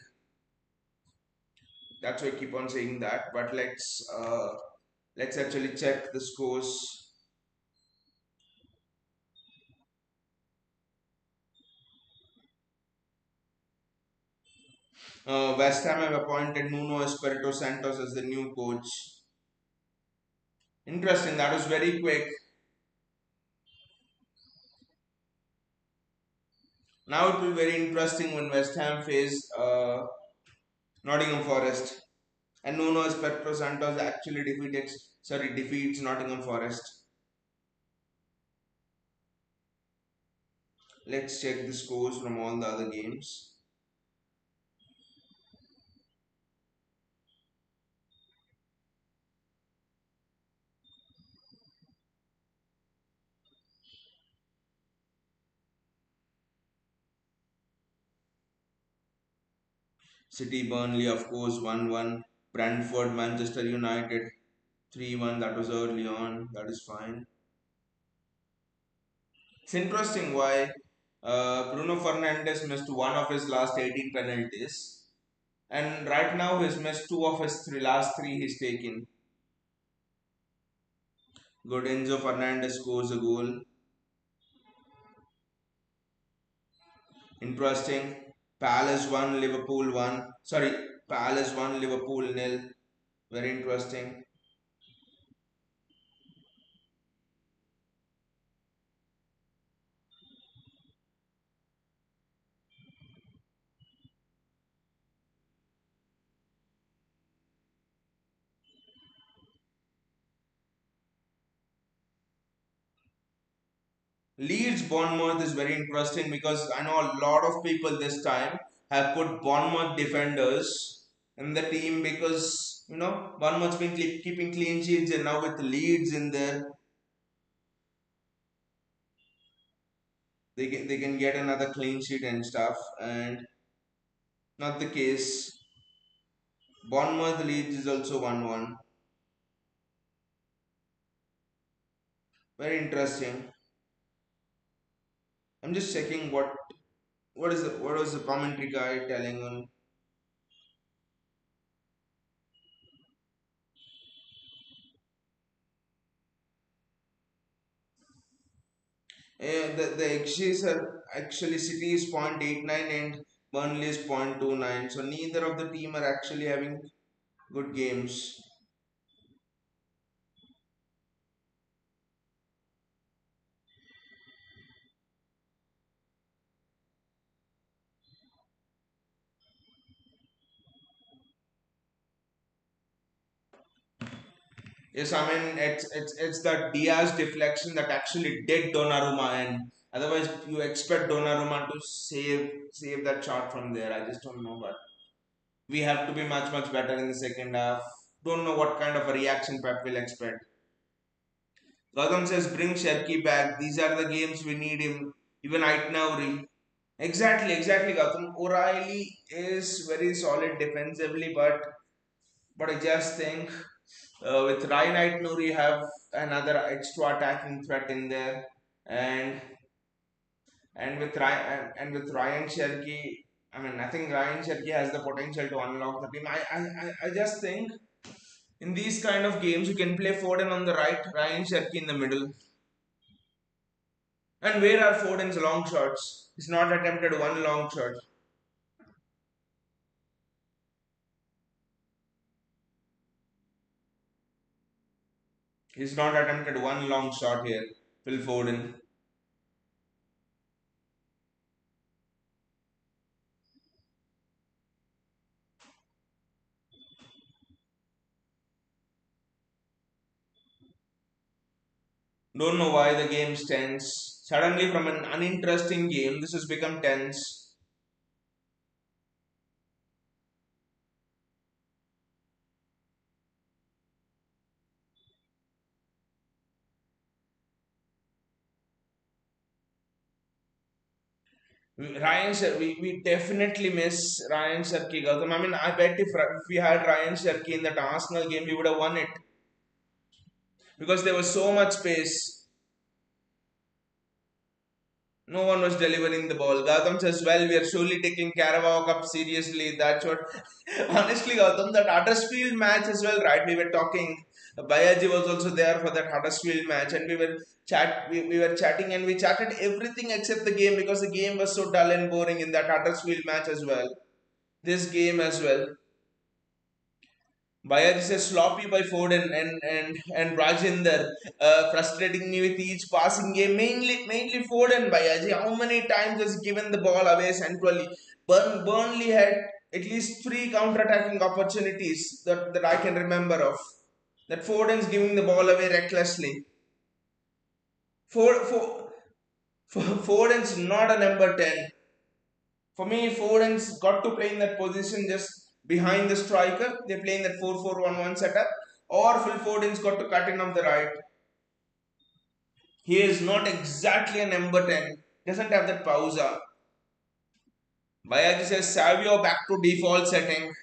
That's why I keep on saying that. But let's actually check the scores. West Ham have appointed Nuno Espirito Santos as the new coach. Interesting. That was very quick. Now it will be very interesting when West Ham face Nottingham Forest and Nuno Espirito Santos actually defeats Nottingham Forest. Let's check the scores from all the other games. City, Burnley, of course, 1-1. Brentford, Manchester United, 3-1. That was early on. That is fine. It's interesting why Bruno Fernandes missed one of his last 18 penalties, and right now he's missed two of his last three he's taken. Good, Enzo Fernandez scores a goal. Interesting. Palace 1, Liverpool 1. Sorry, Palace 1, Liverpool nil. Very interesting. Leeds Bournemouth is very interesting because I know a lot of people this time have put Bournemouth defenders in the team because Bournemouth's been keeping clean sheets, and now with Leeds in there, they can get another clean sheet and stuff, and not the case. Bournemouth Leeds is also 1-1. Very interesting. I'm just checking what was the commentary guy telling on. The XGs are actually City is 0.89 and Burnley is 0.29. So neither of the team are actually having good games. Yes, I mean it's that Diaz deflection that actually did Donnarumma, and otherwise you expect Donnarumma to save that shot from there. I just don't know, but we have to be much better in the second half. Don't know what kind of a reaction Pep will expect. Gautam says bring Sherky back. These are the games we need him. Even right now, exactly, Gautam. O'Reilly is very solid defensively, but I just think with Ryan Aitnouri you have another extra attacking threat in there, and and with Ryan Cherky, I mean I think Ryan Cherky has the potential to unlock the team. I just think in these kind of games you can play Foden on the right, Ryan Cherky in the middle, and where are Foden's long shots? He's not attempted one long shot. He's not attempted one long shot here. Phil Foden. Don't know why the game's tense. Suddenly, from an uninteresting game, this has become tense. We definitely miss Ryan Sharkey, Gautam. I mean, I bet if we had Ryan Sharkey in that Arsenal game, we would have won it because there was so much space. No one was delivering the ball. Gautam says, well, we are surely taking Carabao Cup seriously. That's what. Honestly, Gautam, that Huddersfield match as well, right? We were talking. Bayaji was also there for that Huddersfield match, and we were chatting, and we chatted everything except the game because the game was so dull and boring in that Huddersfield match as well. This game as well. Bayaj says sloppy by Foden and Rajinder, frustrating me with each passing game. Mainly Foden, Bayaji. How many times has he given the ball away centrally? Burnley had at least three counter-attacking opportunities that I can remember of. That Foden's giving the ball away recklessly. Foden's not a number 10. For me, Foden's got to play in that position just behind the striker. They play in that 4-4-1-1 setup. Or Phil Foden's got to cut in on the right. He is not exactly a number 10. Doesn't have that pausa. Bayaji says Savio back to default setting.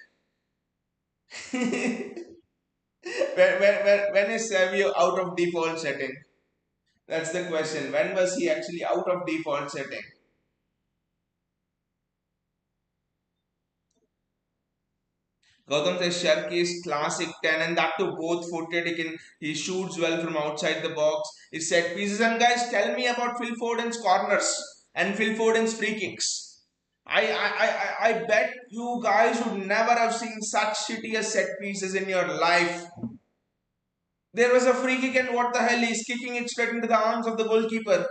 When is Savio out of default setting? That's the question. When was he actually out of default setting? Gautam says Sharky is classic 10 and that too both footed. He shoots well from outside the box. He set pieces. And guys, tell me about Phil Foden's corners and Phil Foden's free kicks. I bet you guys would never have seen such shitty set pieces in your life. There was a free kick and what the hell, he's kicking it straight into the arms of the goalkeeper.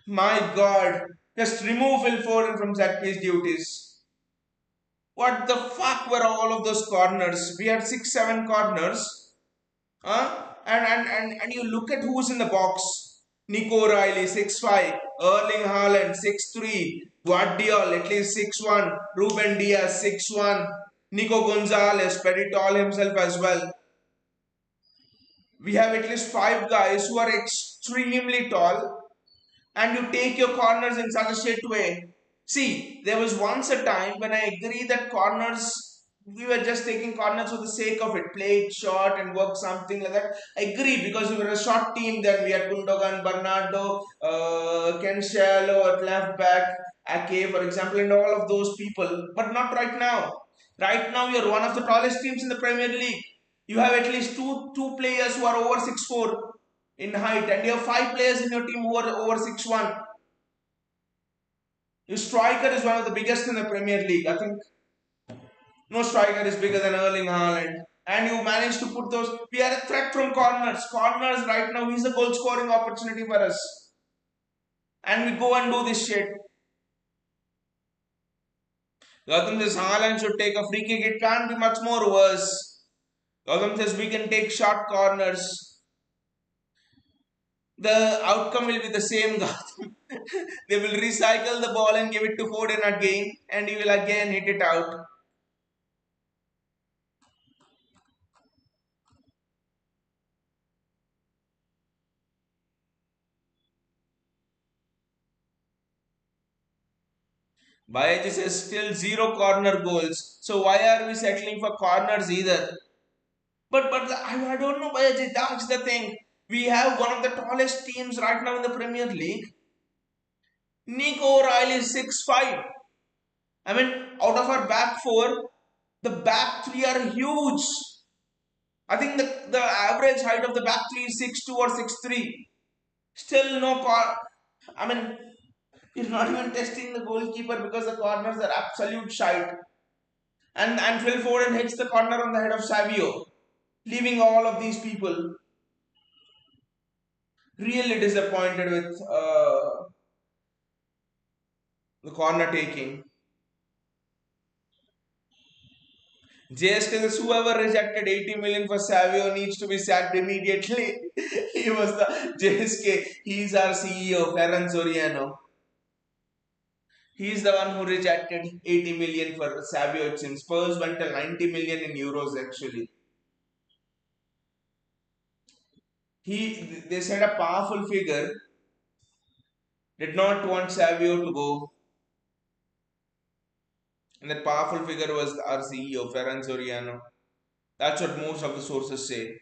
My god. Just remove Phil Foden from set piece duties. What the fuck were all of those corners? We had 6, 7 corners. Huh? And you look at who's in the box. Nico Riley 6'5", Erling Haaland 6'3", Guardiola at least 6'1", Ruben Diaz 6'1", Nico Gonzalez pretty tall himself as well. We have at least 5 guys who are extremely tall and you take your corners in such a shit way. See, there was once a time when I agree that we were just taking corners for the sake of it, play it short and work something like that. I agree because we were a short team then. We had Gundogan, Bernardo, Ken Shallow at left back, Ake for example, and all of those people. But not right now. Right now, you're one of the tallest teams in the Premier League. You have at least two players who are over 6'4" in height, and you have 5 players in your team who are over 6'1". Your striker is one of the biggest in the Premier League. I think no striker is bigger than Erling Haaland. And you managed to put those. We are a threat from corners. Corners right now, he's a goal scoring opportunity for us. And we go and do this shit. Gautam says Haaland should take a free kick. It can't be much more worse. Gautam says we can take short corners. The outcome will be the same, Gautam. They will recycle the ball and give it to Foden again, and he will again hit it out. Bayaji says still zero corner goals. So why are we settling for corners either? I don't know, Bayaji. That's the thing. We have one of the tallest teams right now in the Premier League. Nico O'Reilly is 6'5". I mean, out of our back four, the back three are huge. I think the average height of the back three is 6'2" or 6'3". Still no I mean, you're not even testing the goalkeeper because the corners are absolute shite. And Phil Foden hits the corner on the head of Savio, leaving all of these people really disappointed with the corner taking. JSK says whoever rejected 80 million for Savio needs to be sacked immediately. He was the JSK. He's our CEO, Ferran Soriano. He's the one who rejected 80 million for Savio. It seems Spurs went to 90 million in euros actually. They said a powerful figure did not want Savio to go, and that powerful figure was our CEO, Ferran Soriano. That's what most of the sources say.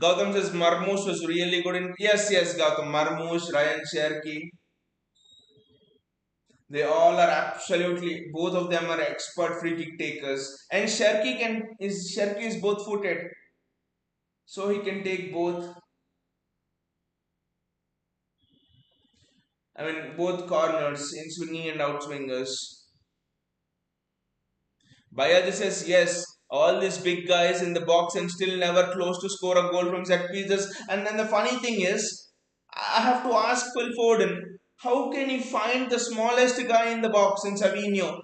Gautam says Marmoush was really good in. Yes, Gautam. Marmoush, Ryan Cherky. They all are absolutely. Both of them are expert free kick takers. And Cherky is both footed, so he can take both. I mean, both corners in swinging and out swingers. Bayaji says yes. All these big guys in the box and still never close to score a goal from set pieces. And then the funny thing is, I have to ask Phil Foden, how can he find the smallest guy in the box in Savinho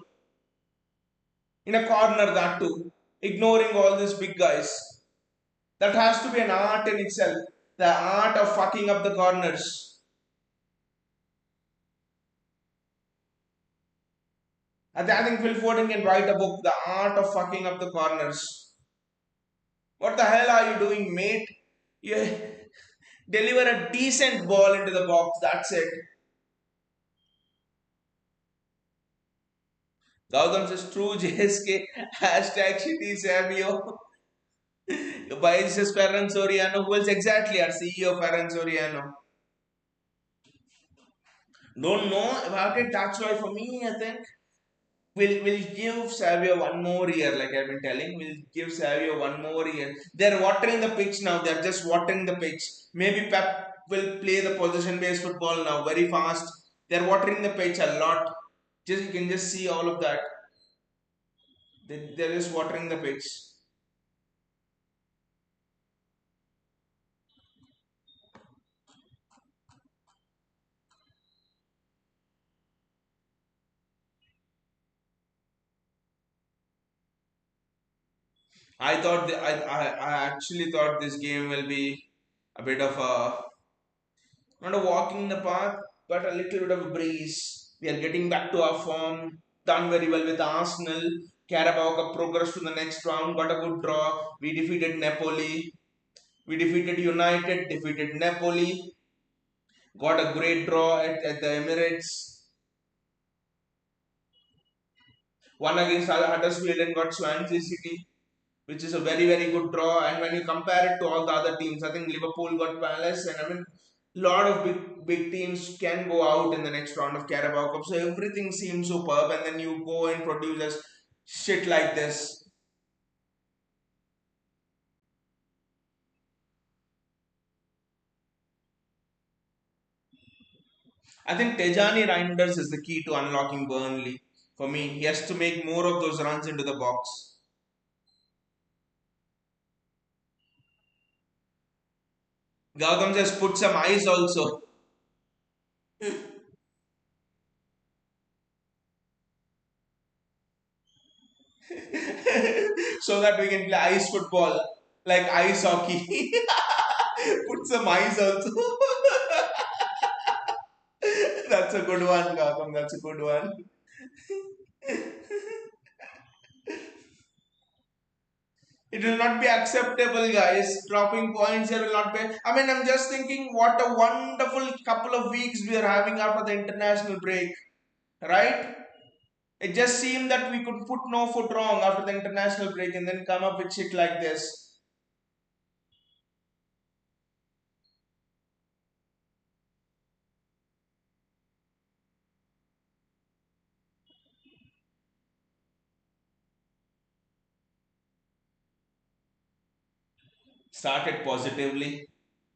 in a corner that too, ignoring all these big guys? That has to be an art in itself. The art of fucking up the corners. I think Phil Foden can write a book, The Art of Fucking Up the Corners. What the hell are you doing, mate? You deliver a decent ball into the box, that's it. Gautam says true JSK. Hashtag shitty Savio. Why is this Ferran Soriano? Who is exactly our CEO Ferran Soriano? Don't know about it. That's why for me, I think we'll give Savio one more year. Like I've been telling, we'll give Savio one more year. They're watering the pitch now. They're just watering the pitch. Maybe Pep will play the possession-based football now very fast. They're watering the pitch a lot. Just you can just see all of that. They're just watering the pitch. I actually thought this game will be a bit of a not a walking in the park, but a little bit of a breeze. We are getting back to our form. Done very well with Arsenal. Carabao Cup progressed to the next round. Got a good draw. We defeated Napoli. We defeated United. Defeated Napoli. Got a great draw at the Emirates. Won against Huddersfield and got Swansea City, which is a very very good draw. And when you compare it to all the other teams, I think Liverpool got Palace, and I mean, lot of big teams can go out in the next round of Carabao Cup. So everything seems superb, and then you go and produce us shit like this. I think Tejani Reinders is the key to unlocking Burnley. For me, he has to make more of those runs into the box. Gautam just put some eyes also. So that we can play ice football like ice hockey. Put some ice also. That's a good one, Gautam. That's a good one. It will not be acceptable, guys. Dropping points here will not be. I mean, I'm just thinking what a wonderful couple of weeks we are having after the international break, right? It just seemed that we could put no foot wrong after the international break and then come up with shit like this. Started positively.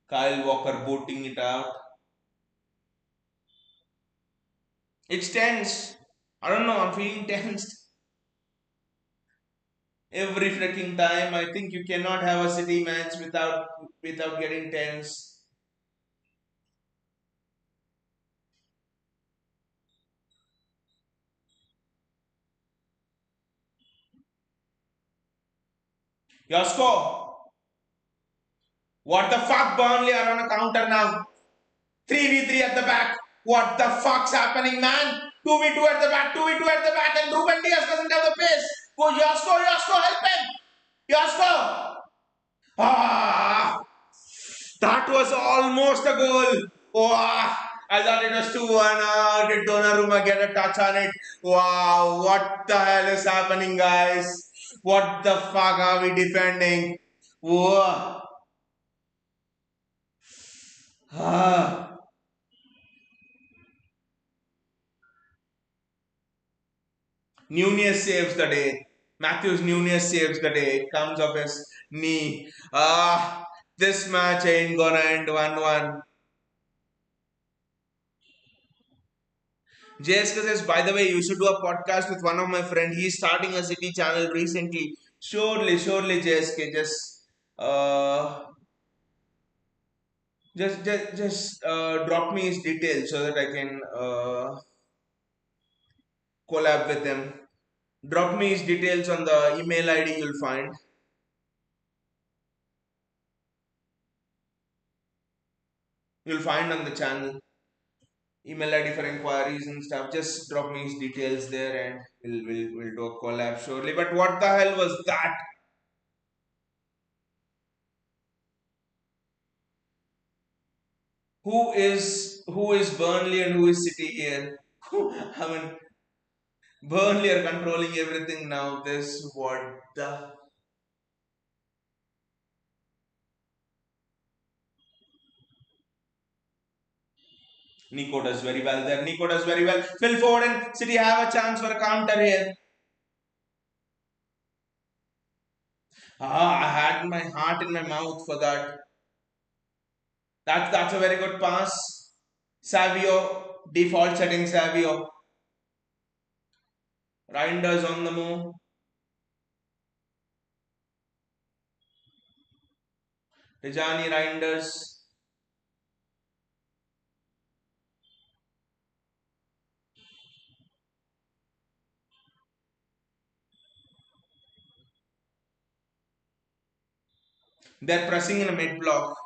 Kyle Walker booting it out. It's tense. I don't know. I'm feeling tensed every freaking time. I think you cannot have a city match without getting tense. Yosko, what the fuck? Burnley are on a counter now. 3v3 at the back. What the fuck's happening, man? 2v2 at the back, 2v2 at the back, and Ruben Diaz doesn't have the pace. Go, Yosko, Yosko, help him! Yosko! Ah! That was almost a goal. Wow! I thought it was 2-1. Did Donnarumma get a touch on it? Wow! What the hell is happening, guys? What the fuck are we defending? Whoa! Ah! Nunez saves the day. Matthews Nunez saves the day. It comes off his knee. Ah, this match ain't gonna end 1-1. JSK says, by the way, you should do a podcast with one of my friend. He's starting a city channel recently. Surely, JSK, uh, just drop me his details so that I can collab with him. Drop me his details on the email ID you'll find on the channel. Email ID for inquiries and stuff. Just drop me his details there and we'll do a collab shortly. But what the hell was that? Who is Burnley and who is City here? I mean, Burnley are controlling everything now. This what the Nico does very well there. Nico does very well. Phil Ford and City have a chance for a counter here. I had my heart in my mouth for that. That's a very good pass. Savio, default setting Savio. Reinders on the move. Tijani Reinders. They're pressing in a mid block.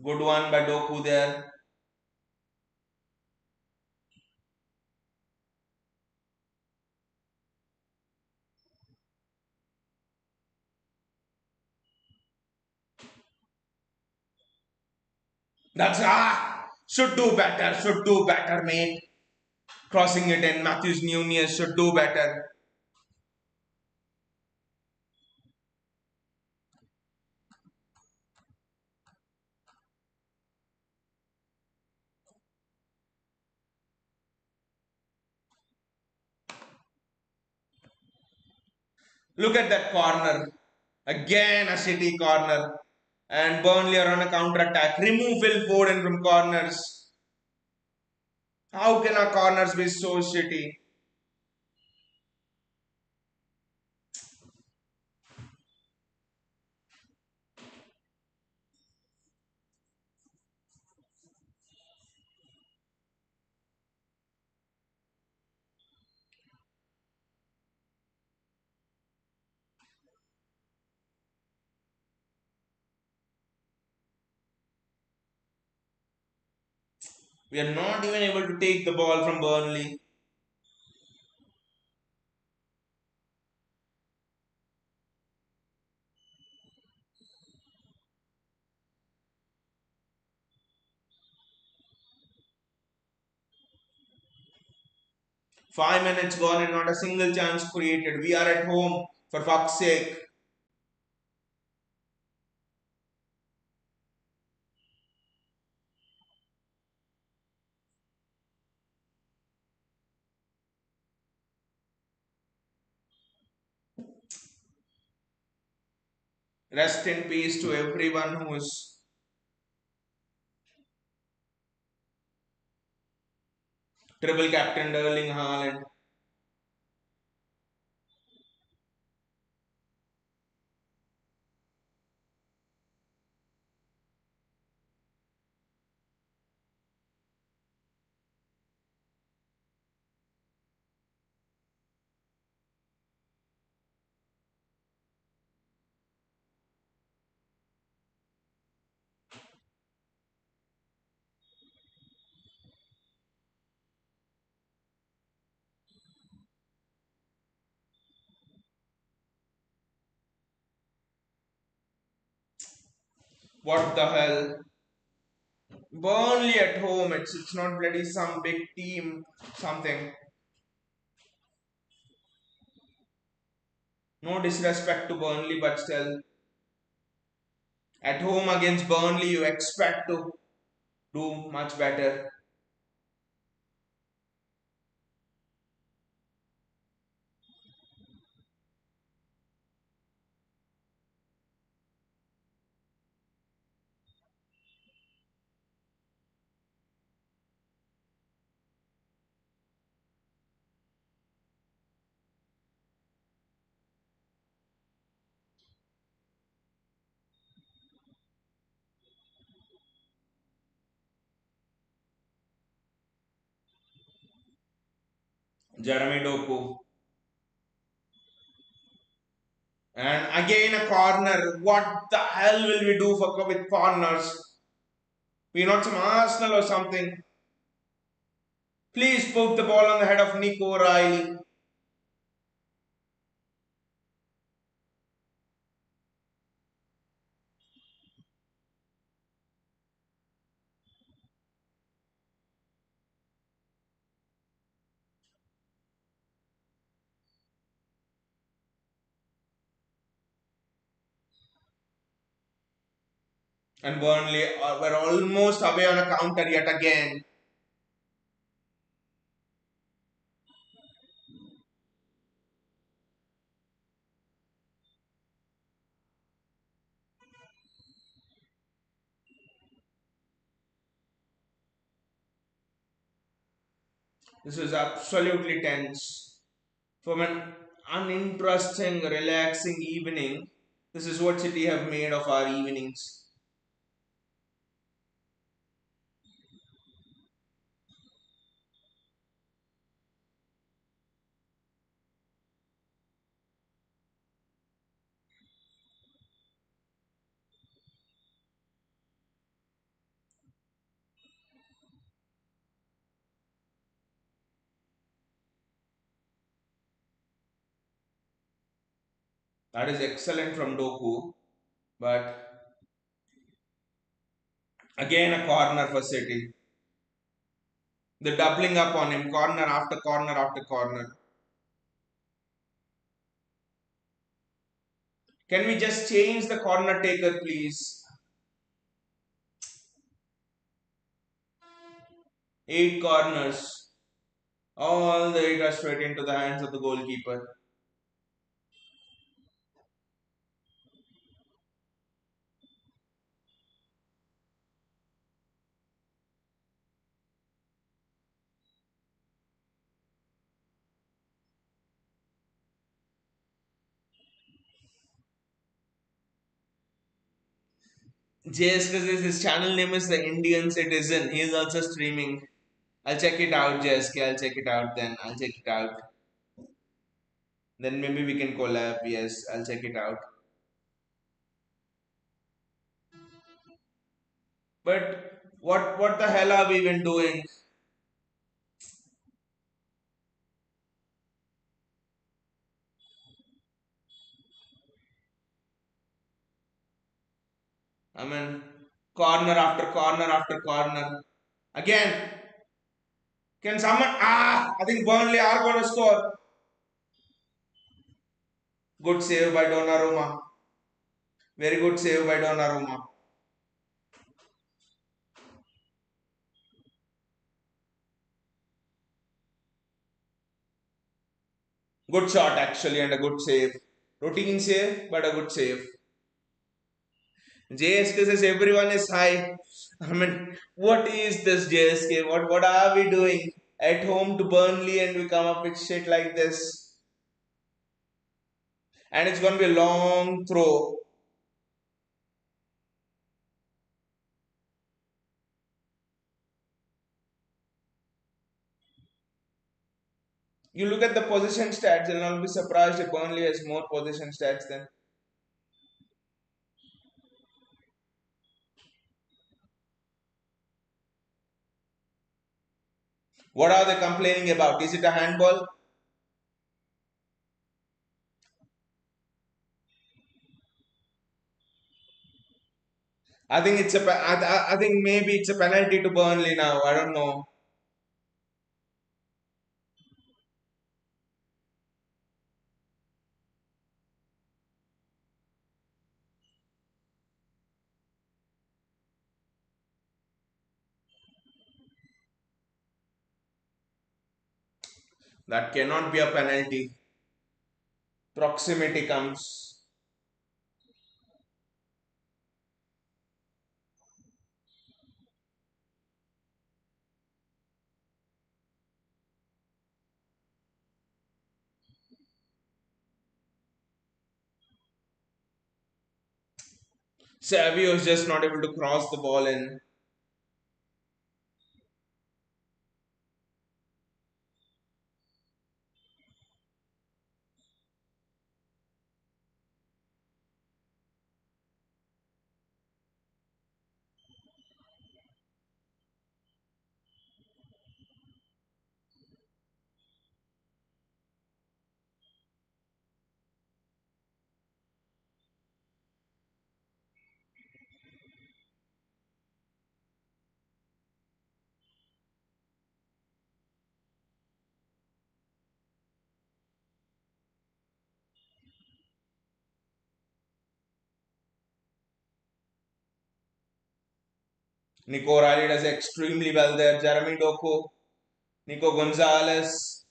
Good one by Doku there. That's should do better, mate. Crossing it in. Matthews Nunez should do better. Look at that corner. Again a City corner. And Burnley are on a counter attack. Remove Phil Foden from corners. How can our corners be so shitty? We are not even able to take the ball from Burnley. 5 minutes gone and not a single chance created. We are at home, for fuck's sake. Rest in peace to everyone who is triple captain Erling Haaland. What the hell? Burnley at home. It's not bloody some big team. Something. No disrespect to Burnley, but still, at home against Burnley, you expect to do much better. Jeremy Doku. And again a corner. What the hell will we do for with corners? We're not some Arsenal or something. Please put the ball on the head of Nico Riley. And Burnley were almost away on a counter yet again. This was absolutely tense. From an uninteresting, relaxing evening, this is what City have made of our evenings. That is excellent from Doku, but again a corner for City. The doubling up on him, corner after corner after corner. Can we just change the corner taker, please? 8 corners. All the 8 are straight into the hands of the goalkeeper. JS because his channel name is the Indian Citizen. He is also streaming. I'll check it out, JSK. I'll check it out then. I'll check it out. Then maybe we can collab. Yes, I'll check it out. But what the hell are we even doing? I mean, corner after corner after corner. Again, can someone? I think Burnley are going to score. Good save by Donnarumma. Very good save by Donnarumma. Good shot actually and a good save. Routine save, but a good save. JSK says everyone is high. I mean, what is this JSK? What are we doing at home to Burnley and we come up with shit like this? And it's gonna be a long throw. You look at the position stats, and I'll be surprised if Burnley has more position stats than. What are they complaining about? Is it a handball? I think it's a. I think maybe it's a penalty to Burnley now. I don't know. That cannot be a penalty. Proximity comes. Savio is just not able to cross the ball in. Nico Riley does extremely well there. Jeremy Doku, Nico Gonzalez.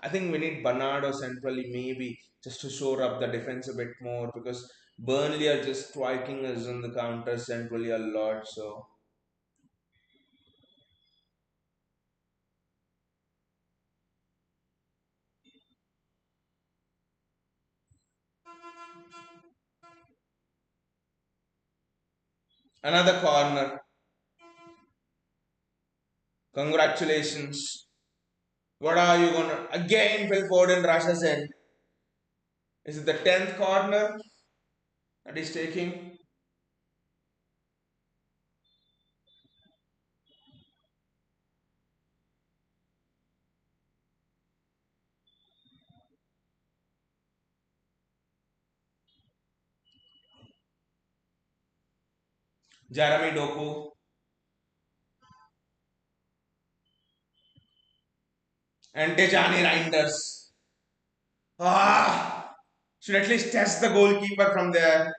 I think we need Bernardo centrally, maybe just to shore up the defense a bit more because Burnley are just striking us on the counter centrally a lot. So another corner. Congratulations. What are you gonna again? Phil Foden rushes in. Is it the 10th corner that he's taking? Jeremy Doku and Dejani Reinders. Ah, should at least test the goalkeeper from there.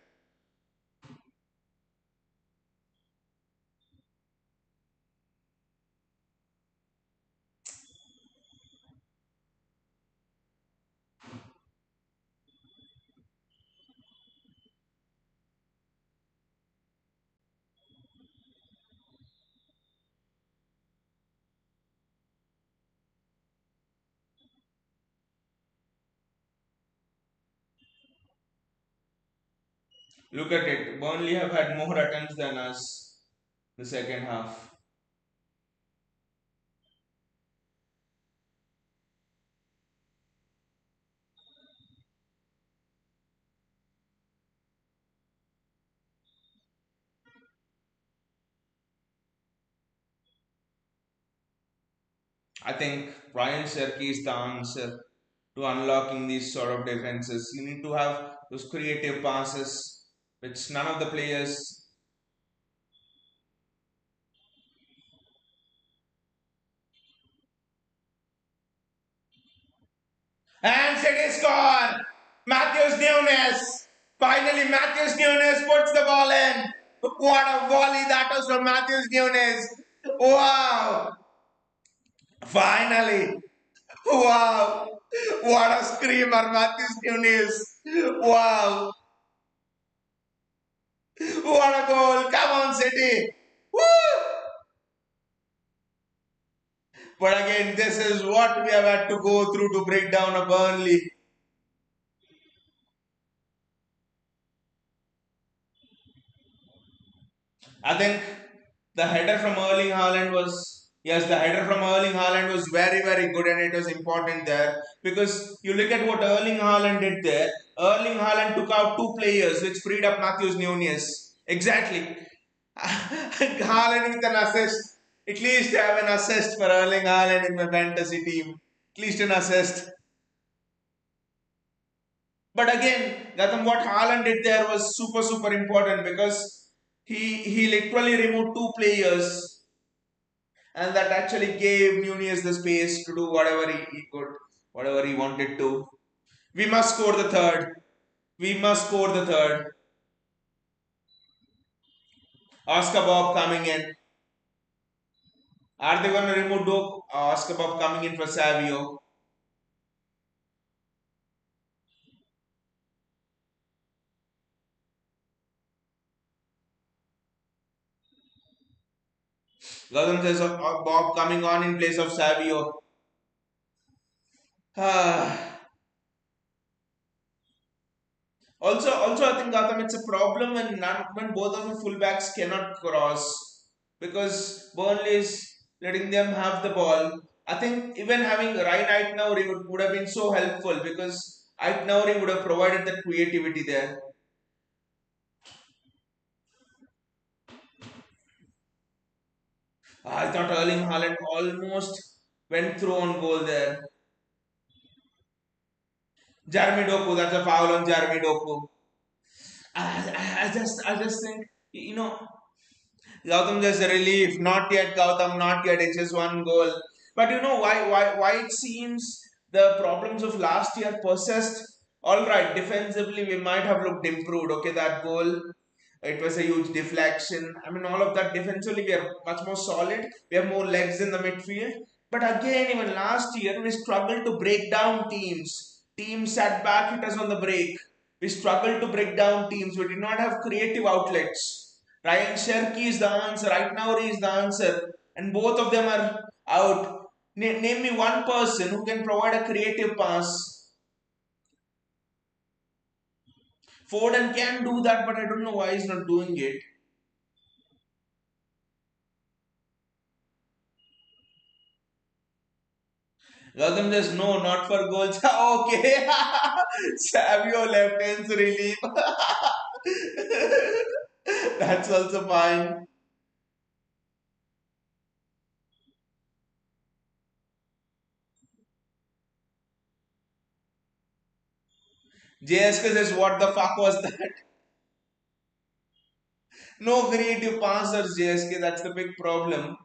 Look at it. Burnley have had more attempts than us the second half. I think Ryan Sherky is the answer to unlocking these sort of defenses. You need to have those creative passes, which none of the players. And City score! Matthews Nunes! Finally, Matthews Nunes puts the ball in. What a volley that was from Matthews Nunes! Wow! Finally! Wow! What a screamer, Matthews Nunes! Wow! What a goal! Come on, City! Woo! But again, this is what we have had to go through to break down a Burnley. I think the header from Erling Haaland was yes, the header from Erling Haaland was very very good and it was important there because you look at what Erling Haaland did there. Erling Haaland took out two players which freed up Matthews Nunes. Exactly. Haaland with an assist. At least I have an assist for Erling Haaland in my fantasy team. At least an assist. But again, Gatam, what Haaland did there was super, super important because he literally removed two players and that actually gave Nunez the space to do whatever he could, whatever he wanted to. We must score the third. We must score the third. Oscar Bob coming in. Are they going to remove Doak? Oscar Bob coming in for Savio. Gautam says Bob coming on in place of Savio. Also, I think Gotham it's a problem when both of the fullbacks cannot cross because Burnley is letting them have the ball. I think even having Ryan Aitnouri would have been so helpful because Aitnouri would have provided that creativity there. I thought Erling Haaland almost went through on goal there. Jeremy Doku, that's a foul on Jeremy Doku. I just think Gautam just a relief. Not yet, Gautam. Not yet. It's just one goal. But you know why it seems the problems of last year persist. All right, defensively we might have looked improved. Okay, that goal. It was a huge deflection. I mean, all of that defensively, we are much more solid. We have more legs in the midfield. But again, even last year, we struggled to break down teams. Teams sat back, hit us on the break. We struggled to break down teams. We did not have creative outlets. Ryan Sherky is the answer. Right now, he is the answer. And both of them are out. Name me one person who can provide a creative pass. Foden can do that, but I don't know why he's not doing it. Gautam just no, not for goals. Okay. Savio left hands relief. That's also fine. JSK says, what the fuck was that? No creative passers, JSK. That's the big problem.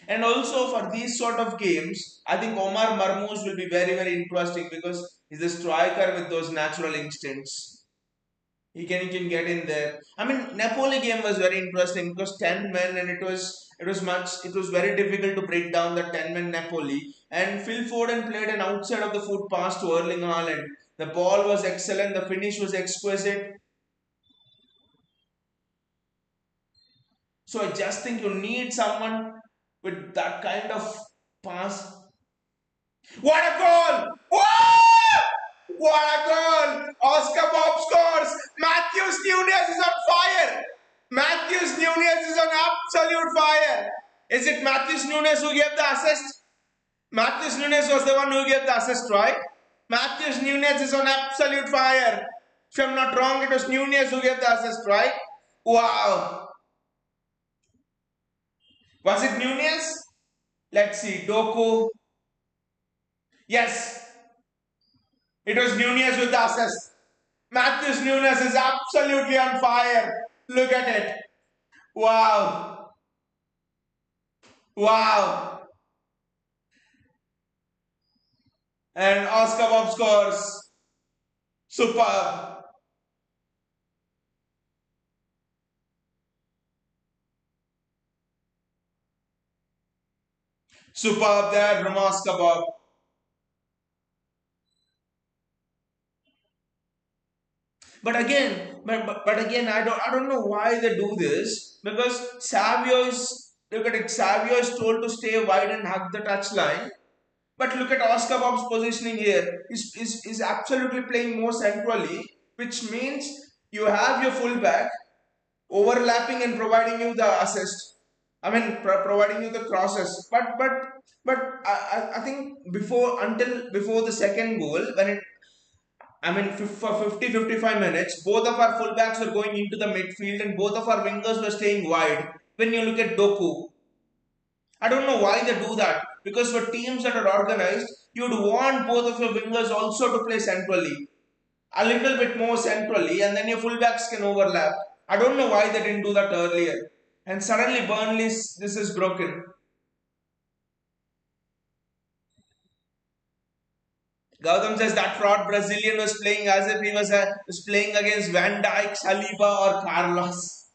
And also for these sort of games, I think Omar Marmoush will be very, very interesting because he's a striker with those natural instincts. He can get in there. I mean, Napoli game was very interesting because 10 men and it was very difficult to break down the 10 men Napoli. And Phil Foden played an outside of the foot pass to Erling Haaland. The ball was excellent. The finish was exquisite. So I just think you need someone with that kind of pass. What a goal! Whoa! What a goal! Oscar Bob scores! Matthews Nunes is on fire! Matthews Nunes is on absolute fire! Is it Matthews Nunes who gave the assist? Matthews Nunes was the one who gave the assist, right? Matthews Nunes is on absolute fire. If I'm not wrong, it was Nunes who gave the assist, right? Wow! Was it Nunes? Let's see. Doku. Yes, it was Nunez with the assist. Matthews Nunes is absolutely on fire. Look at it. Wow. Wow. And Oscar Bob scores. Superb. Superb there from Oscar Bob. But again, I don't know why they do this because Savio is look at it. Savio is told to stay wide and hug the touchline. But look at Oscar Bob's positioning here. He's absolutely playing more centrally, which means you have your fullback overlapping and providing you the assist. I mean, providing you the crosses. But I think before the second goal, when it I mean, for 50-55 minutes, both of our fullbacks were going into the midfield and both of our wingers were staying wide. When you look at Doku, I don't know why they do that. Because for teams that are organized, you'd want both of your wingers also to play centrally. A little bit more centrally, and then your fullbacks can overlap. I don't know why they didn't do that earlier. And suddenly Burnley's this is broken. Gautam says that fraud Brazilian was playing as if he was playing against Van Dijk, Saliba, or Carlos.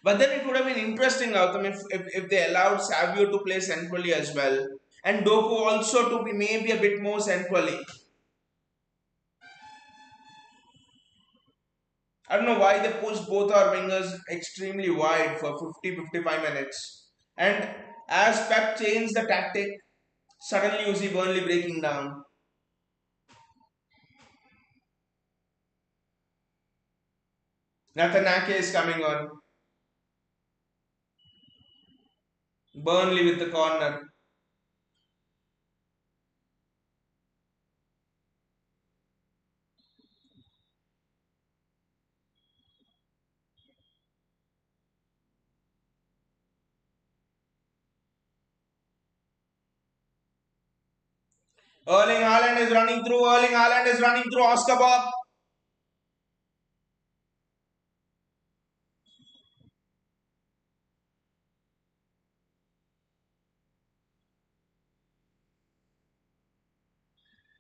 But then it would have been interesting, Gautam, if they allowed Savio to play centrally as well. And Doku also to be maybe a bit more centrally. I don't know why they pushed both our wingers extremely wide for 50-55 minutes. And as Pep changed the tactic, suddenly you see Burnley breaking down. Nathanake is coming on. Burnley with the corner. Erling Haaland is running through. Erling Haaland is running through Oscar Bob.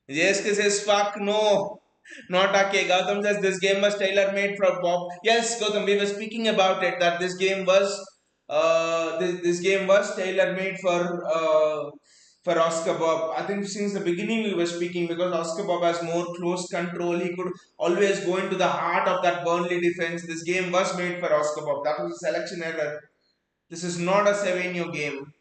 JSK says, fuck no. Not Ake. Gautam says this game was tailor made for Bob. Yes, Gautam, we were speaking about it that this game was tailor made for Oscar Bob. I think since the beginning we were speaking because Oscar Bob has more close control. He could always go into the heart of that Burnley defense. This game was made for Oscar Bob. That was a selection error. This is not a Savinio game.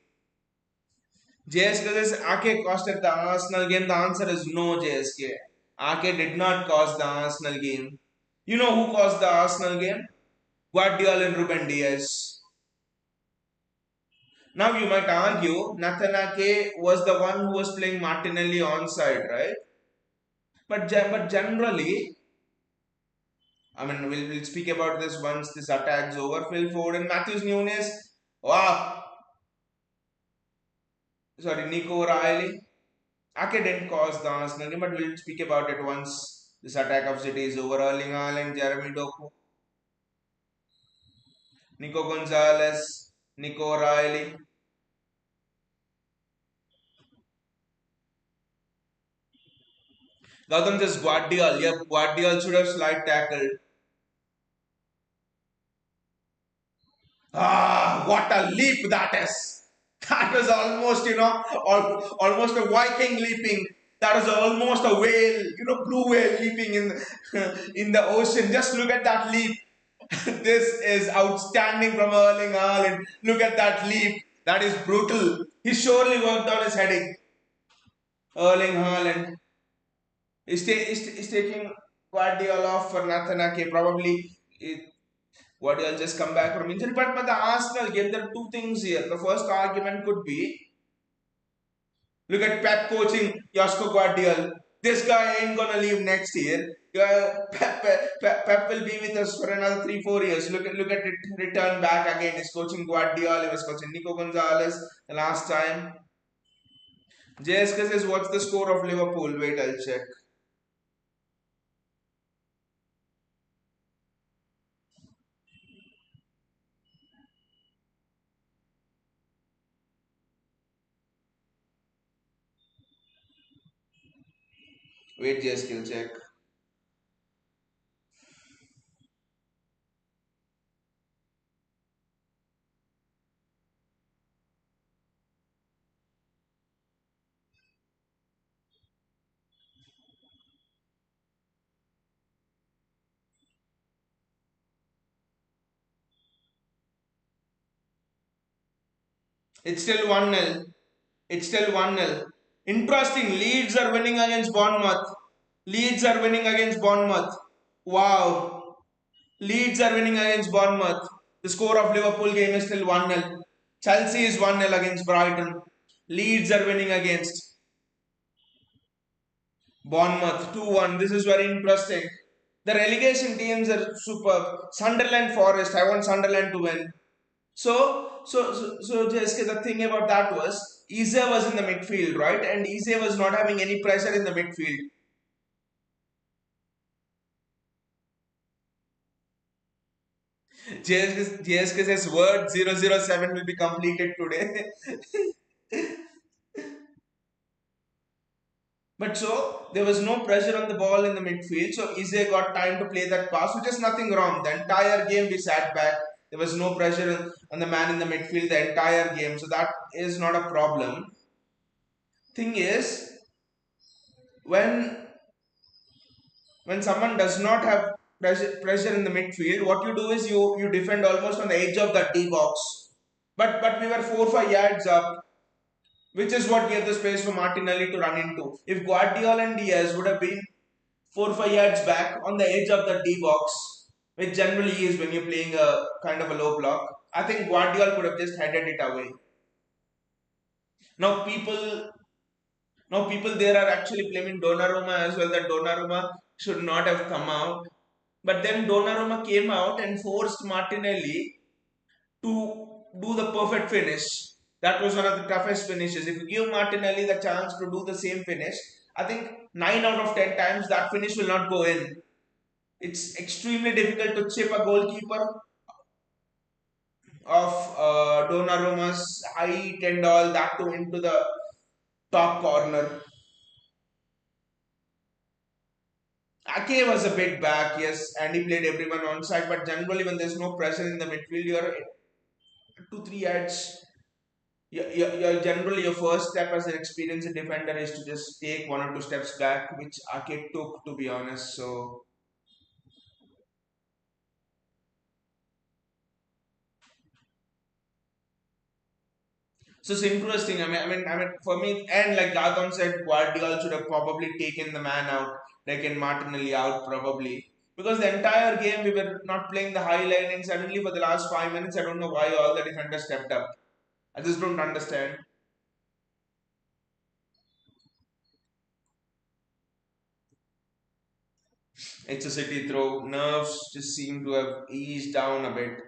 JSK says Ake costed the Arsenal game. The answer is no, JSK. Ake did not cost the Arsenal game. You know who caused the Arsenal game? Guardiola and Ruben Diaz. Now you might argue Nathan Ake was the one who was playing Martinelli onside, right? But generally, I mean, we'll speak about this once this attack's over. Phil Foden, Matthews Nunes, wow, sorry, Nico Riley. Ake didn't cause the Arsenal game, but we'll speak about it once this attack of City is over. Erling Haaland, Jeremy Doku, Nico Gonzalez, Nico Riley. Gautam just Guardiola. Yep, Guardiola should have slide tackled. Ah, what a leap that is! That was almost, almost a Viking leaping. That was almost a whale, blue whale leaping in in the ocean. Just look at that leap. This is outstanding from Erling Haaland. Look at that leap. That is brutal. He surely worked on his heading. Erling Haaland is taking Guardiola off for Nathan Ake. Probably Guardiola just come back from injury. But the Arsenal game, there are two things here. The first argument could be look at Pep coaching Josko Guardiola. This guy ain't gonna leave next year. Pep will be with us for another 3 4 years. Look at it return back again. He's coaching Guardiola. He was coaching Nico Gonzalez the last time. JSK says, what's the score of Liverpool? Wait, I'll check. Wait, JSK will check. It's still 1-0. It's still 1-0. Interesting. Leeds are winning against Bournemouth. Leeds are winning against Bournemouth. Wow. Leeds are winning against Bournemouth. The score of Liverpool game is still 1-0. Chelsea is 1-0 against Brighton. Leeds are winning against Bournemouth 2-1. This is very interesting. The relegation teams are superb. Sunderland Forest. I want Sunderland to win. So, JSK, the thing about that was Eze was in the midfield, right? And Eze was not having any pressure in the midfield. JSK says word 007 will be completed today. But so there was no pressure on the ball in the midfield. So Eze got time to play that pass, which is nothing wrong. The entire game we sat back. There was no pressure on the man in the midfield the entire game. So that is not a problem. Thing is, when when someone does not have pressure in the midfield, what you do is you defend almost on the edge of the D box. But we were 4 5 yards up, which is what gave the space for Martinelli to run into. If Guardiola and Diaz would have been 4 5 yards back on the edge of the D box, which generally is when you're playing a kind of a low block, I think Guardiola could have just headed it away. Now people there are actually blaming Donnarumma as well that Donnarumma should not have come out. But then Donnarumma came out and forced Martinelli to do the perfect finish. That was one of the toughest finishes. If you give Martinelli the chance to do the same finish, I think 9 out of 10 times that finish will not go in. It's extremely difficult to chip a goalkeeper of Donnarumma's height and all that to into the top corner. Ake was a bit back, yes, and he played everyone on side. But generally, when there's no pressure in the midfield, you're 2 3 yards. Generally your first step as an experienced defender is to just take 1 or 2 steps back, which Ake took, to be honest. So it's interesting. For me, and like Gautam said, Guardiola should have probably taken the man out, taken Martinelli out probably. Because the entire game we were not playing the high line, and suddenly for the last 5 minutes, I don't know why all the defenders stepped up. I just don't understand. It's a City throw. Nerves just seem to have eased down a bit.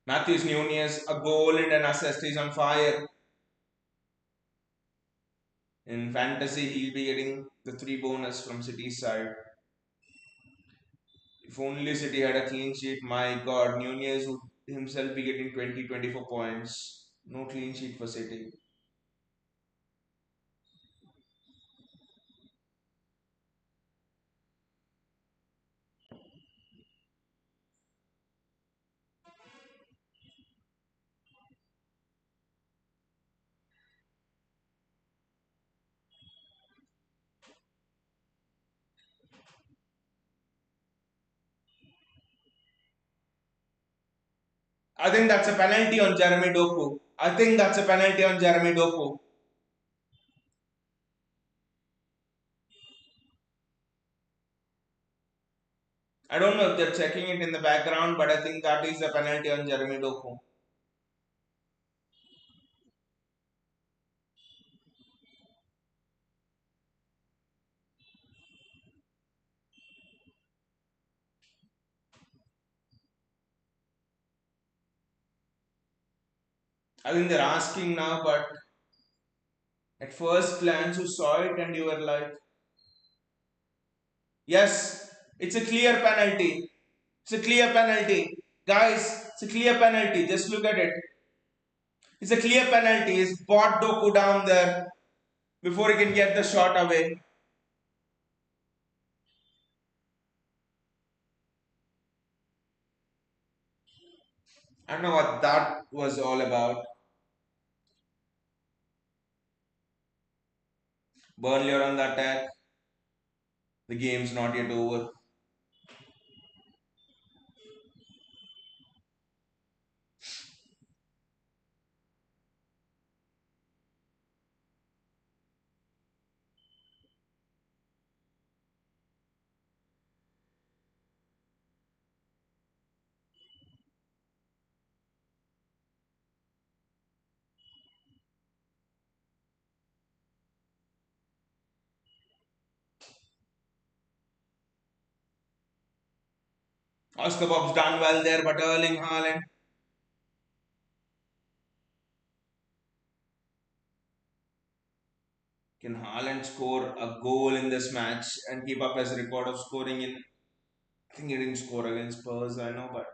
Matthews Nunez, a goal and an assist. He's on fire. In fantasy, he'll be getting the 3 bonus from City's side. If only City had a clean sheet, my god, Nunez would himself be getting 20 24 points. No clean sheet for City. I think that's a penalty on Jeremy Doku. I think that's a penalty on Jeremy Doku. I don't know if they're checking it in the background, but I think that is a penalty on Jeremy Doku. I think they're asking now, but at first glance you saw it and you were like, yes, it's a clear penalty. It's a clear penalty. Guys, it's a clear penalty. Just look at it. It's a clear penalty. He's brought Doku down there before he can get the shot away. I don't know what that was all about. Burnley are on the attack. The game's not yet over. Oscar Bob's done well there, but Erling Haaland. Can Haaland score a goal in this match and keep up his record of scoring in? I think he didn't score against Spurs, I know, but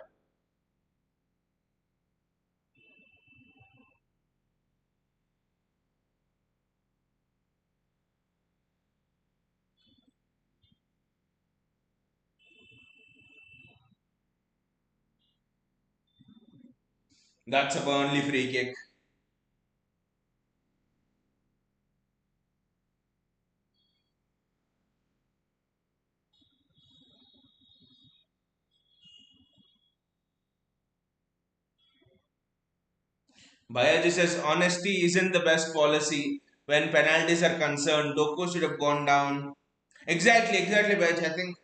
that's a Burnley free kick. Bayaji says honesty isn't the best policy when penalties are concerned. Doku should have gone down. Exactly, Bayaji. I think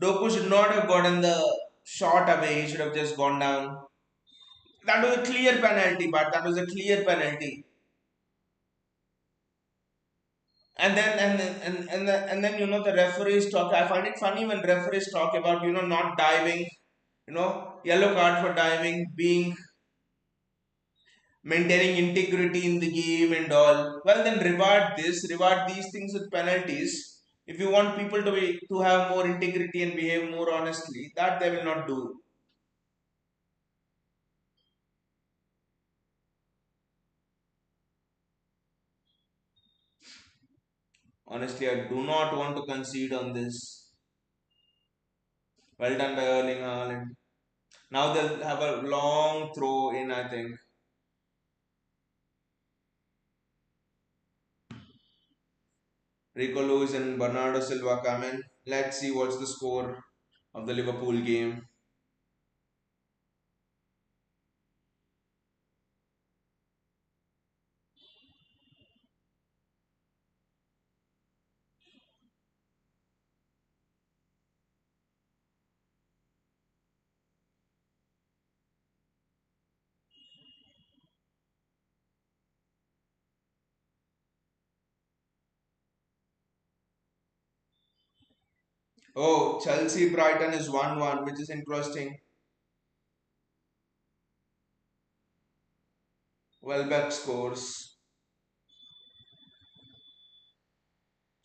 Doku should not have gotten the shot away. He should have just gone down. That was a clear penalty, but that was a clear penalty. And then the referees talk. I find it funny when referees talk about not diving, yellow card for diving being maintaining integrity in the game and all. Well, then reward these things with penalties. If you want people to have more integrity and behave more honestly, that they will not do. Honestly, I do not want to concede on this. Well done by Erling Haaland. Now they'll have a long throw in, I think. Rico Lewis and Bernardo Silva come in. Let's see what's the score of the Liverpool game. Oh, Chelsea Brighton is 1-1, which is interesting. Welbeck scores.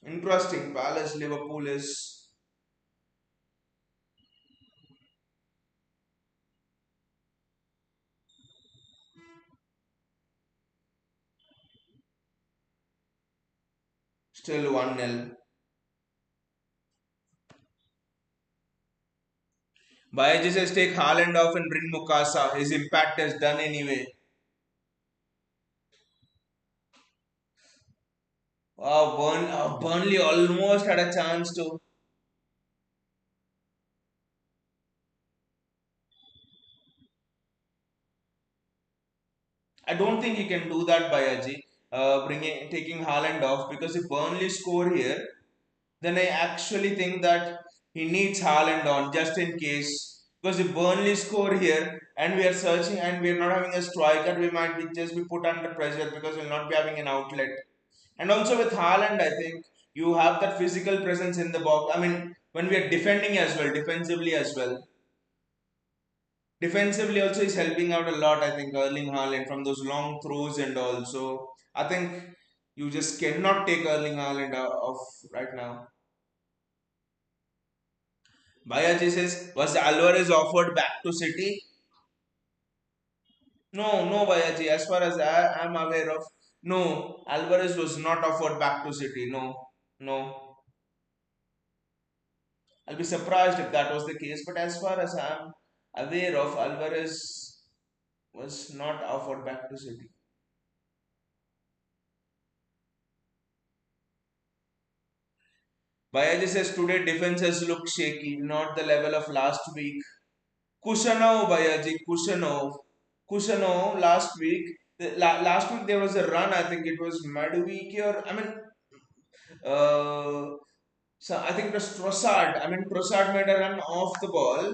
Interesting. Palace Liverpool is still 1-0. Bayaji says take Haaland off and bring Mukasa. His impact is done anyway. Wow, Burnley almost had a chance to. I don't think he can do that, Bayaji. Taking Haaland off, because if Burnley score here, then I actually think that he needs Haaland on just in case. Because if Burnley score here and we are searching and we are not having a striker, we might just be put under pressure because we'll not be having an outlet. And also with Haaland, I think you have that physical presence in the box. I mean, when we are defending as well, defensively as well. Defensively also is helping out a lot, I think, Erling Haaland from those long throws and all. So I think you just cannot take Erling Haaland off right now. Bayaji says, was Alvarez offered back to City? No, no, Bayaji. As far as I am aware of, no, Alvarez was not offered back to City. No, no. I'll be surprised if that was the case. But as far as I'm aware of, Alvarez was not offered back to City. Bayaji says today defenses look shaky, not the level of last week. Kushanov, Bayaji, Kushanov. Kushanov last week. Last week there was a run, I think it was midweek or I mean uh, so I think it was Trossard. I mean Trossard made a run off the ball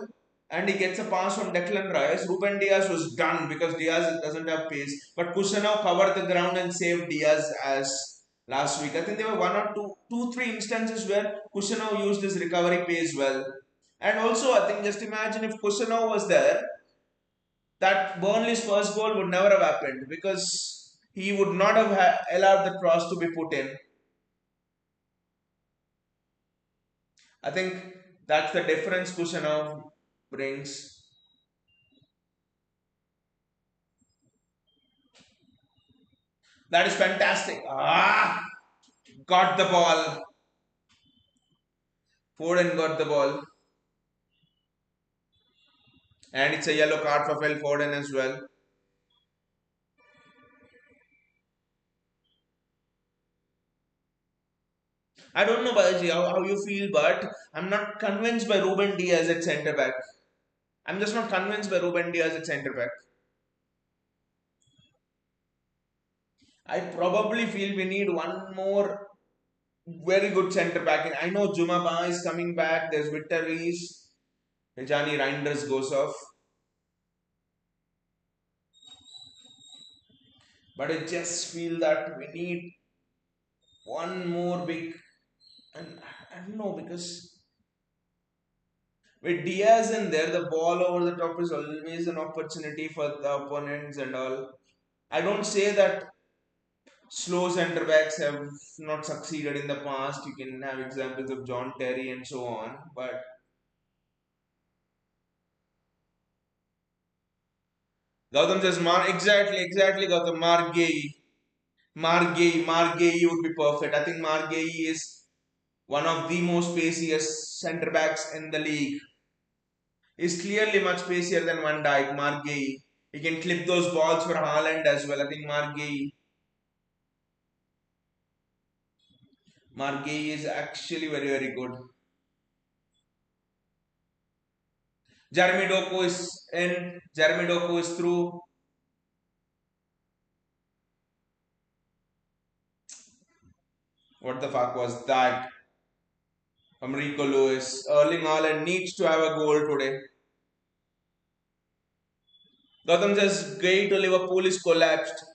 and he gets a pass from Declan Rice. Ruben Diaz was done because Diaz doesn't have pace. But Kushanov covered the ground and saved Diaz as last week. I think there were one or three instances where Kushanov used his recovery pace well. And also, I think just imagine if Kushanov was there, that Burnley's first goal would never have happened because he would not have allowed the cross to be put in. I think that's the difference Kushanov brings. That is fantastic. Got the ball. Foden got the ball. And it's a yellow card for Phil Foden as well. I don't know, Balaji, how you feel, but I'm not convinced by Ruben Diaz at centre back. I'm just not convinced by Ruben Diaz at centre back. I probably feel we need one more very good centre back. I know Jumaba is coming back. There's Victor Rees. Johnny Reinders goes off. But I just feel that we need one more big. And I don't know because with Diaz in there, the ball over the top is always an opportunity for the opponents and all. I don't say that slow centre backs have not succeeded in the past. You can have examples of John Terry and so on. But Gautam says, exactly, Gautam. Margay would be perfect. I think Margay is one of the most paciest centre backs in the league. He's clearly much pacier than Van Dijk, Margay. He can clip those balls for Haaland as well. I think Margay is actually very good. Jeremy Doku is in. Jeremy Doku is through. What the fuck was that? Amrico Lewis. Erling Haaland needs to have a goal today. Gotham says Gay to Liverpool is collapsed.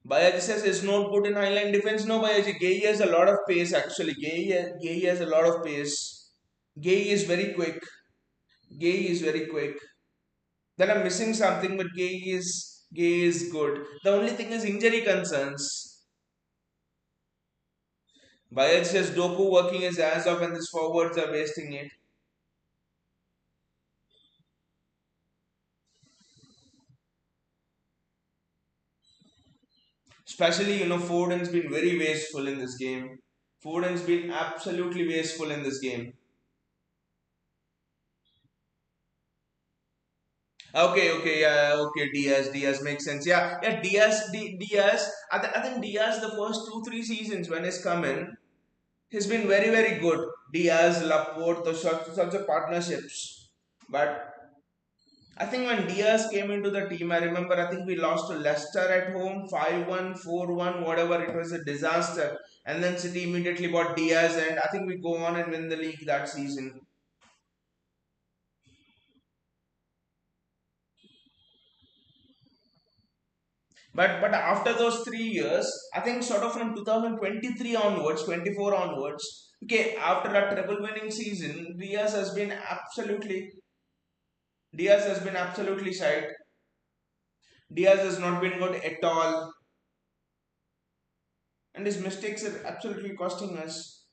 Bayaji says is not good in Highline defense. No, Bayaji. Gay has a lot of pace actually. Gay has a lot of pace. Gay is very quick. Gay is very quick. Then I'm missing something, but Gay is good. The only thing is injury concerns. Bayard says Doku working his ass off and his forwards are wasting it. Especially, Foden's been very wasteful in this game. Foden's been absolutely wasteful in this game. Okay, Diaz makes sense. Yeah, Diaz. I think Diaz the first 2 3 seasons when he's come in, he's been very good. Diaz, Laporte, those such a partnerships. But I think when Diaz came into the team, I remember I think we lost to Leicester at home 5-1, 4-1, whatever. It was a disaster. And then City immediately bought Diaz, and I think we go on and win the league that season. But after those 3 years, I think sort of from 2023 onwards, 24 onwards, okay, after that treble winning season, Diaz has been absolutely shite. Diaz has not been good at all, and his mistakes are absolutely costing us.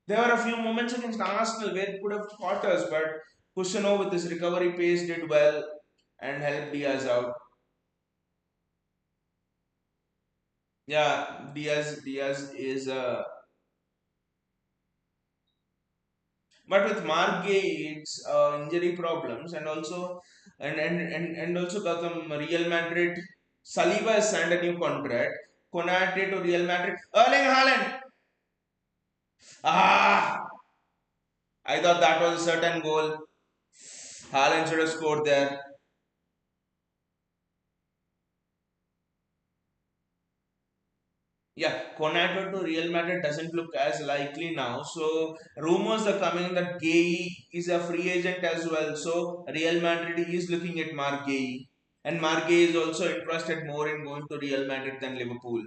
There were a few moments against Arsenal where it could have caught us, but Kusano with his recovery pace did well and helped Diaz out. Yeah, Diaz is but with Mark Gay, it's injury problems and also Gotham Real Madrid. Saliba has signed a new contract. Konate to Real Madrid. Erling Haaland. Ah, I thought that was a certain goal. Haaland should have scored there. Yeah, Konate to Real Madrid doesn't look as likely now. So rumors are coming that Gay is a free agent as well. So Real Madrid is looking at Mark Gay. And Mark Gay is also interested more in going to Real Madrid than Liverpool.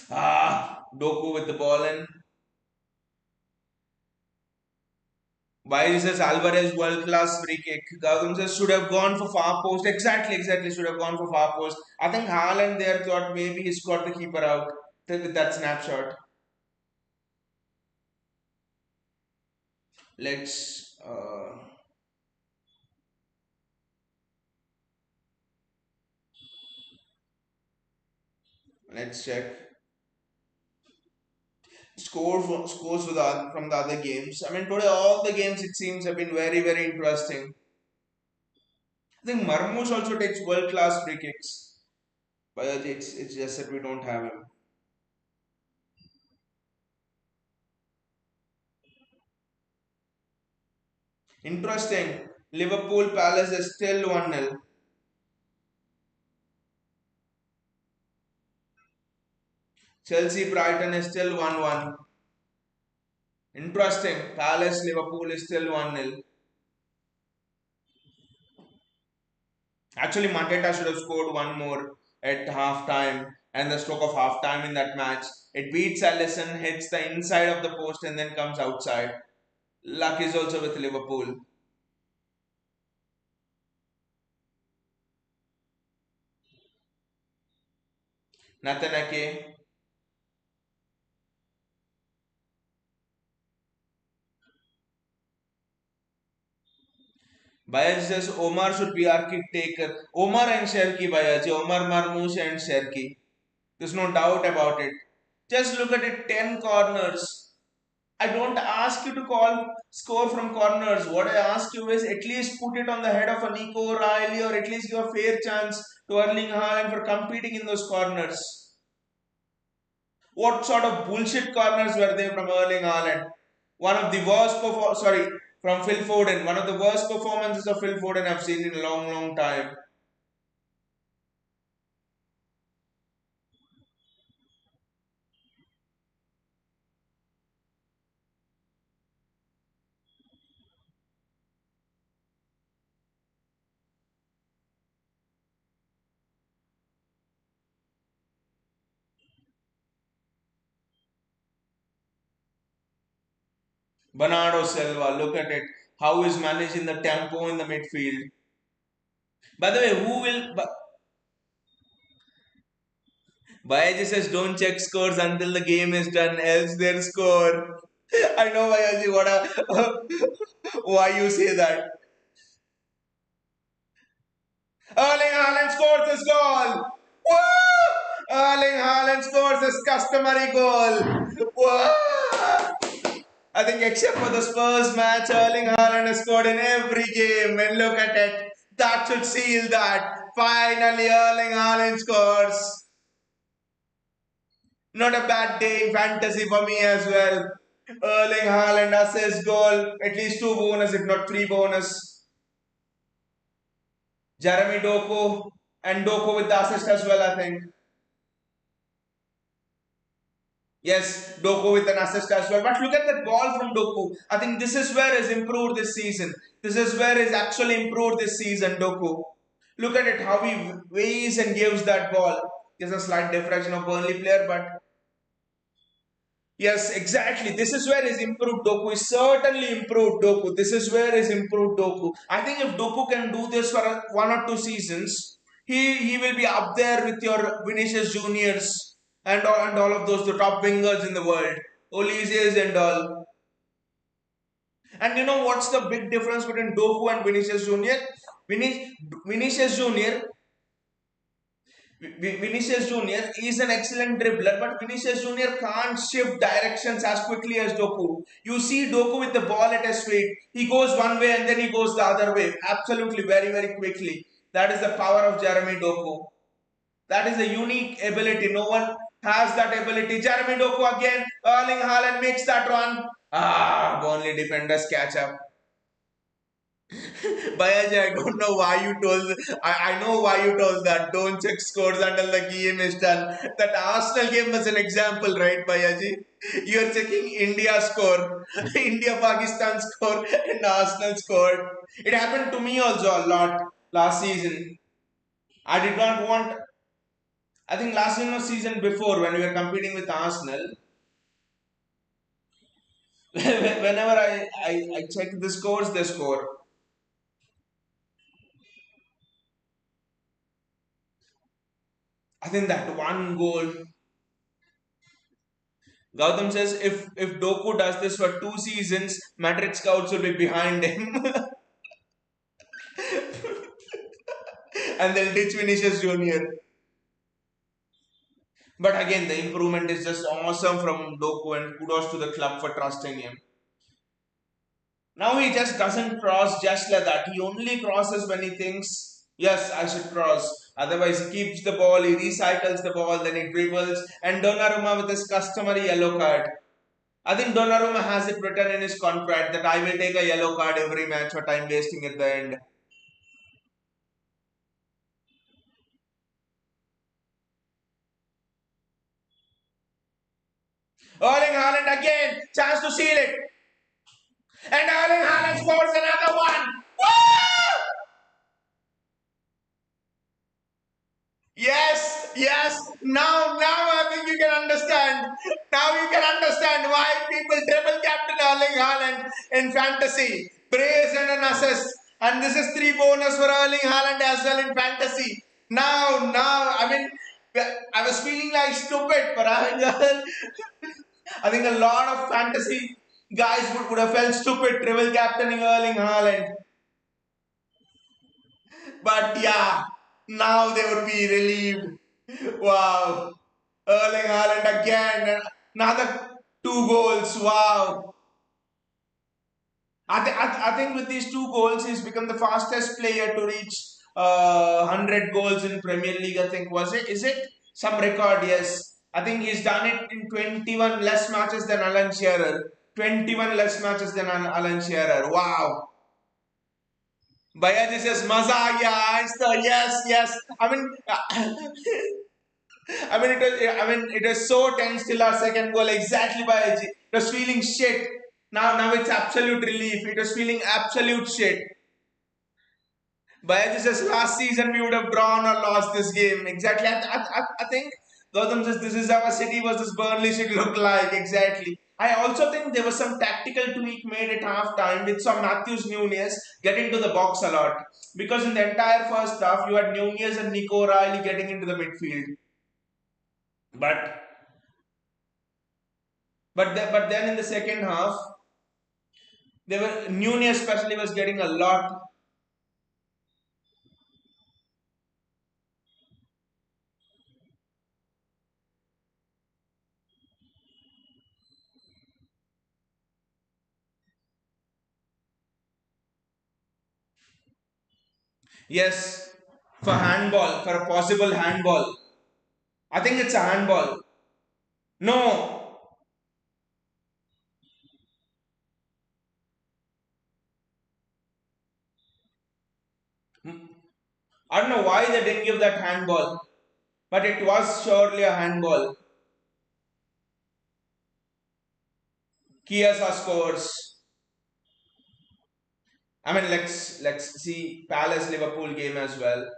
Doku with the ball in. Why says Alvarez world class free kick? Gautam says should have gone for far post. Exactly. Should have gone for far post. I think Haaland there thought maybe he's got the keeper out with that snapshot. Let's let's check scores from the other games. I mean today all the games it seems have been very interesting. I think Marmoush also takes world class free kicks, but it's just that we don't have him. Interesting. Liverpool Palace is still 1-0. Chelsea Brighton is still 1-1. Interesting. Palace Liverpool is still 1-0. Actually, Mateta should have scored one more at half time, and the stroke of half time in that match. It beats Allison, hits the inside of the post, and then comes outside. Luck is also with Liverpool. Nathan Ake. Bayaj says Omar should be our kick taker. Omar and Sherky Bayaji, Omar Marmoush and Sherky. There's no doubt about it. Just look at it, 10 corners. I don't ask you to call score from corners. What I ask you is at least put it on the head of a Nico O'Reilly or at least give a fair chance to Erling Haaland for competing in those corners. What sort of bullshit corners were they from Erling Haaland? One of the worst from Phil Foden. One of the worst performances of Phil Foden I've seen in a long, long time. Bernardo Silva, look at it. How he's managing the tempo in the midfield. By the way, who will? Bayaji says don't check scores until the game is done, else they'll score. I know Bayaji, why you say that. Erling Haaland scores his goal. Woo! Erling Haaland scores his customary goal. Woo! I think except for the Spurs match, Erling Haaland has scored in every game. And look at it. That should seal that. Finally, Erling Haaland scores. Not a bad day in fantasy for me as well. Erling Haaland assist goal, at least two bonus, if not three bonus. Jeremy Doku and Doku with the assist as well, I think. Yes, Doku with an assist as well. But look at that ball from Doku. I think this is where he's improved this season. This is where he's actually improved this season, Doku. Look at it, how he weighs and gives that ball. There's a slight diffraction of Burnley player, but yes, exactly. This is where he's improved Doku. He's certainly improved Doku. This is where he's improved Doku. I think if Doku can do this for one or two seasons, he will be up there with your Vinicius Juniors and all of those the top wingers in the world, Olises and all. And you know what's the big difference between Doku and Vinicius Junior? Vinicius Junior Vinicius Junior is an excellent dribbler, but Vinicius Junior can't shift directions as quickly as Doku. You see Doku with the ball at his feet, he goes one way and then he goes the other way. Absolutely, very, very quickly. That is the power of Jeremy Doku. That is a unique ability. No one has that ability. Jeremy Doku again. Erling Haaland makes that run. Burnley defenders catch up. Bayaji, I don't know why you told. I know why you told that. Don't check scores until the game is done. That Arsenal game was an example, right, Bayaji? You are checking India score, India Pakistan score, and Arsenal scored. It happened to me also a lot last season. I did not want. I think last season or season before when we were competing with Arsenal. Whenever I check the scores, they score. I think that one goal. Gautam says if Doku does this for two seasons, Madrid scouts will be behind him and they'll ditch Vinicius Junior. But again, the improvement is just awesome from Doku and kudos to the club for trusting him. Now he just doesn't cross just like that. He only crosses when he thinks, yes, I should cross. Otherwise, he keeps the ball, he recycles the ball, then he dribbles. And Donnarumma with his customary yellow card. I think Donnarumma has it written in his contract that I will take a yellow card every match for time wasting at the end. Erling Haaland again, chance to seal it. And Erling Haaland scores another one. Woo! Yes, yes. Now I think you can understand. Now you can understand why people triple captain Erling Haaland in fantasy. Brace and an assist. And this is three bonus for Erling Haaland as well in fantasy. I mean, I was feeling like stupid for having I think a lot of fantasy guys would have felt stupid triple captaining Erling Haaland. But yeah, now they would be relieved. Wow. Erling Haaland again. Another two goals. Wow. I think with these two goals, he's become the fastest player to reach 100 goals in Premier League. I think was it? Is it some record? Yes. I think he's done it in 21 less matches than Alan Shearer. 21 less matches than Alan Shearer. Wow. Bayaji says, Maza aa gaya, yes, yes. It was so tense till our second goal. Exactly, Bayaji. It was feeling shit. Now it's absolute relief. It was feeling absolute shit. Bayaji says last season we would have drawn or lost this game. Exactly. I think Gautam says this is how a City versus Burnley should look like. Exactly. I also think there was some tactical tweak made at half time with some Matthews Nunez getting to the box a lot. Because in the entire first half, you had Nunez and Nico Riley getting into the midfield. But but then in the second half, they were Nunez especially was getting a lot. Yes, for handball, for a possible handball. I think it's a handball. No, I don't know why they didn't give that handball, but it was surely a handball. Chiesa scores. I mean, let's see Palace Liverpool game as well.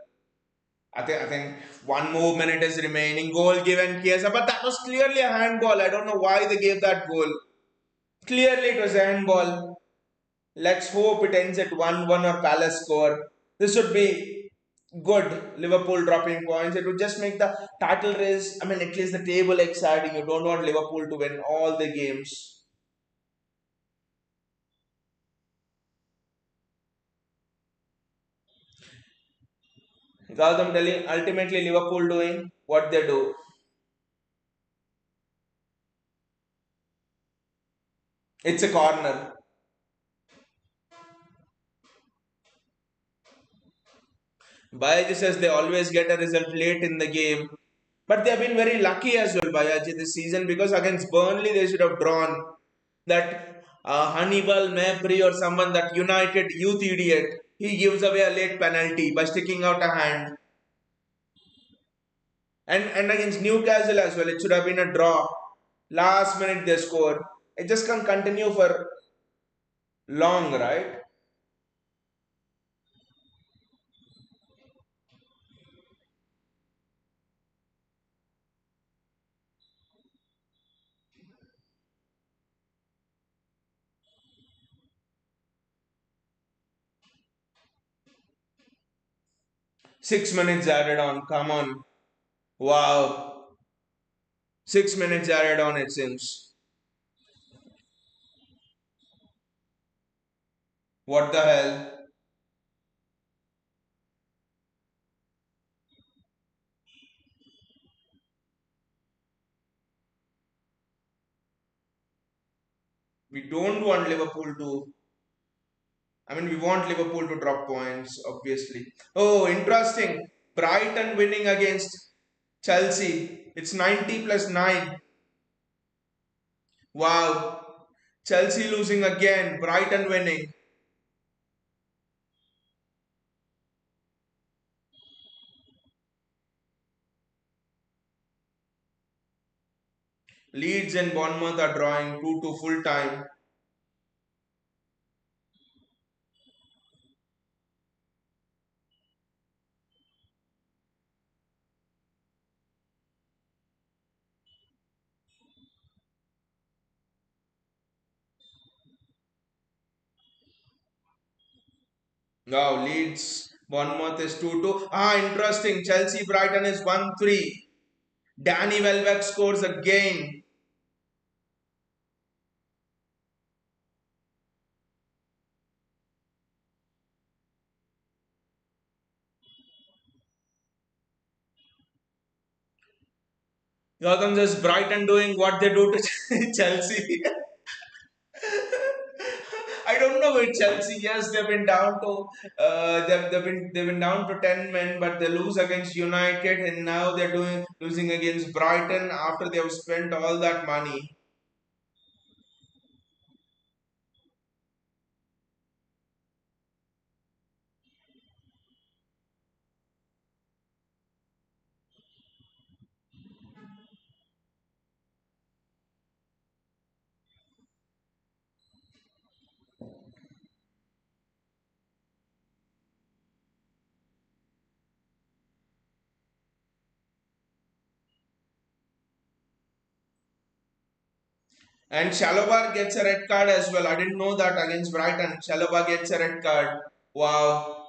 I think one more minute is remaining. Goal given Chiesa, but that was clearly a handball. I don't know why they gave that goal. Clearly, it was a handball. Let's hope it ends at 1-1 or Palace score. This would be good. Liverpool dropping points. It would just make the title race, I mean, at least the table exciting. You don't want Liverpool to win all the games. Gautam telling ultimately Liverpool doing what they do. It's a corner. Bayaji says they always get a result late in the game. But they have been very lucky as well, Bayaji, this season because against Burnley they should have drawn. That Hannibal Mabry or someone, that United youth idiot, he gives away a late penalty by sticking out a hand. And against Newcastle as well, it should have been a draw. Last minute they score. It just can't continue for long, right? 6 minutes added on. Come on. Wow. 6 minutes added on, it seems. What the hell? We don't want Liverpool to. I mean, we want Liverpool to drop points, obviously. Oh, interesting. Brighton winning against Chelsea. It's 90 plus 9. Wow. Chelsea losing again. Brighton winning. Leeds and Bournemouth are drawing 2 to full time. Wow, Leeds, Bournemouth is 2-2. Ah, interesting. Chelsea Brighton is 1-3. Danny Welbeck scores again. Here comes this Brighton doing what they do to Chelsea. I don't know with Chelsea. Yes, they've been down to they've been down to 10 men, but they lose against United, and now they're doing losing against Brighton after they have spent all that money. And Shalobar gets a red card as well. I didn't know that against Brighton. Shalobar gets a red card. Wow.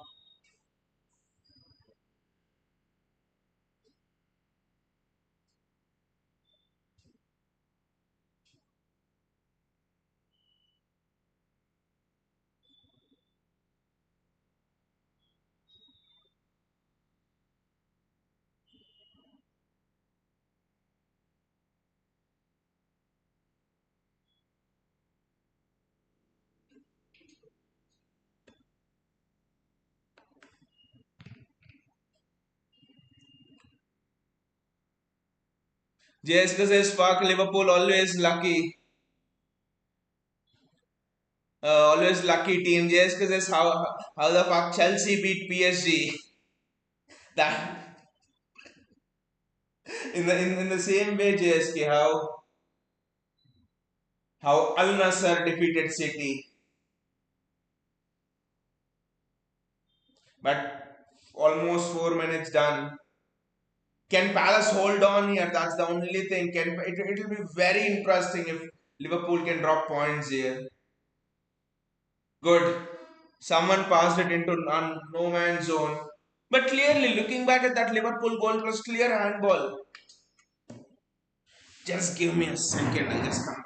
JSK says fuck Liverpool, always lucky. Always lucky team. JSK says how the fuck Chelsea beat PSG. That in the same way JSK how Al Nassr defeated City, but almost 4 minutes done. Can Palace hold on here? That's the only thing. It'll be very interesting if Liverpool can drop points here. Good. Someone passed it into no man's zone. But clearly, looking back at that Liverpool goal, it was clear handball. Just give me a second, I'll just come back.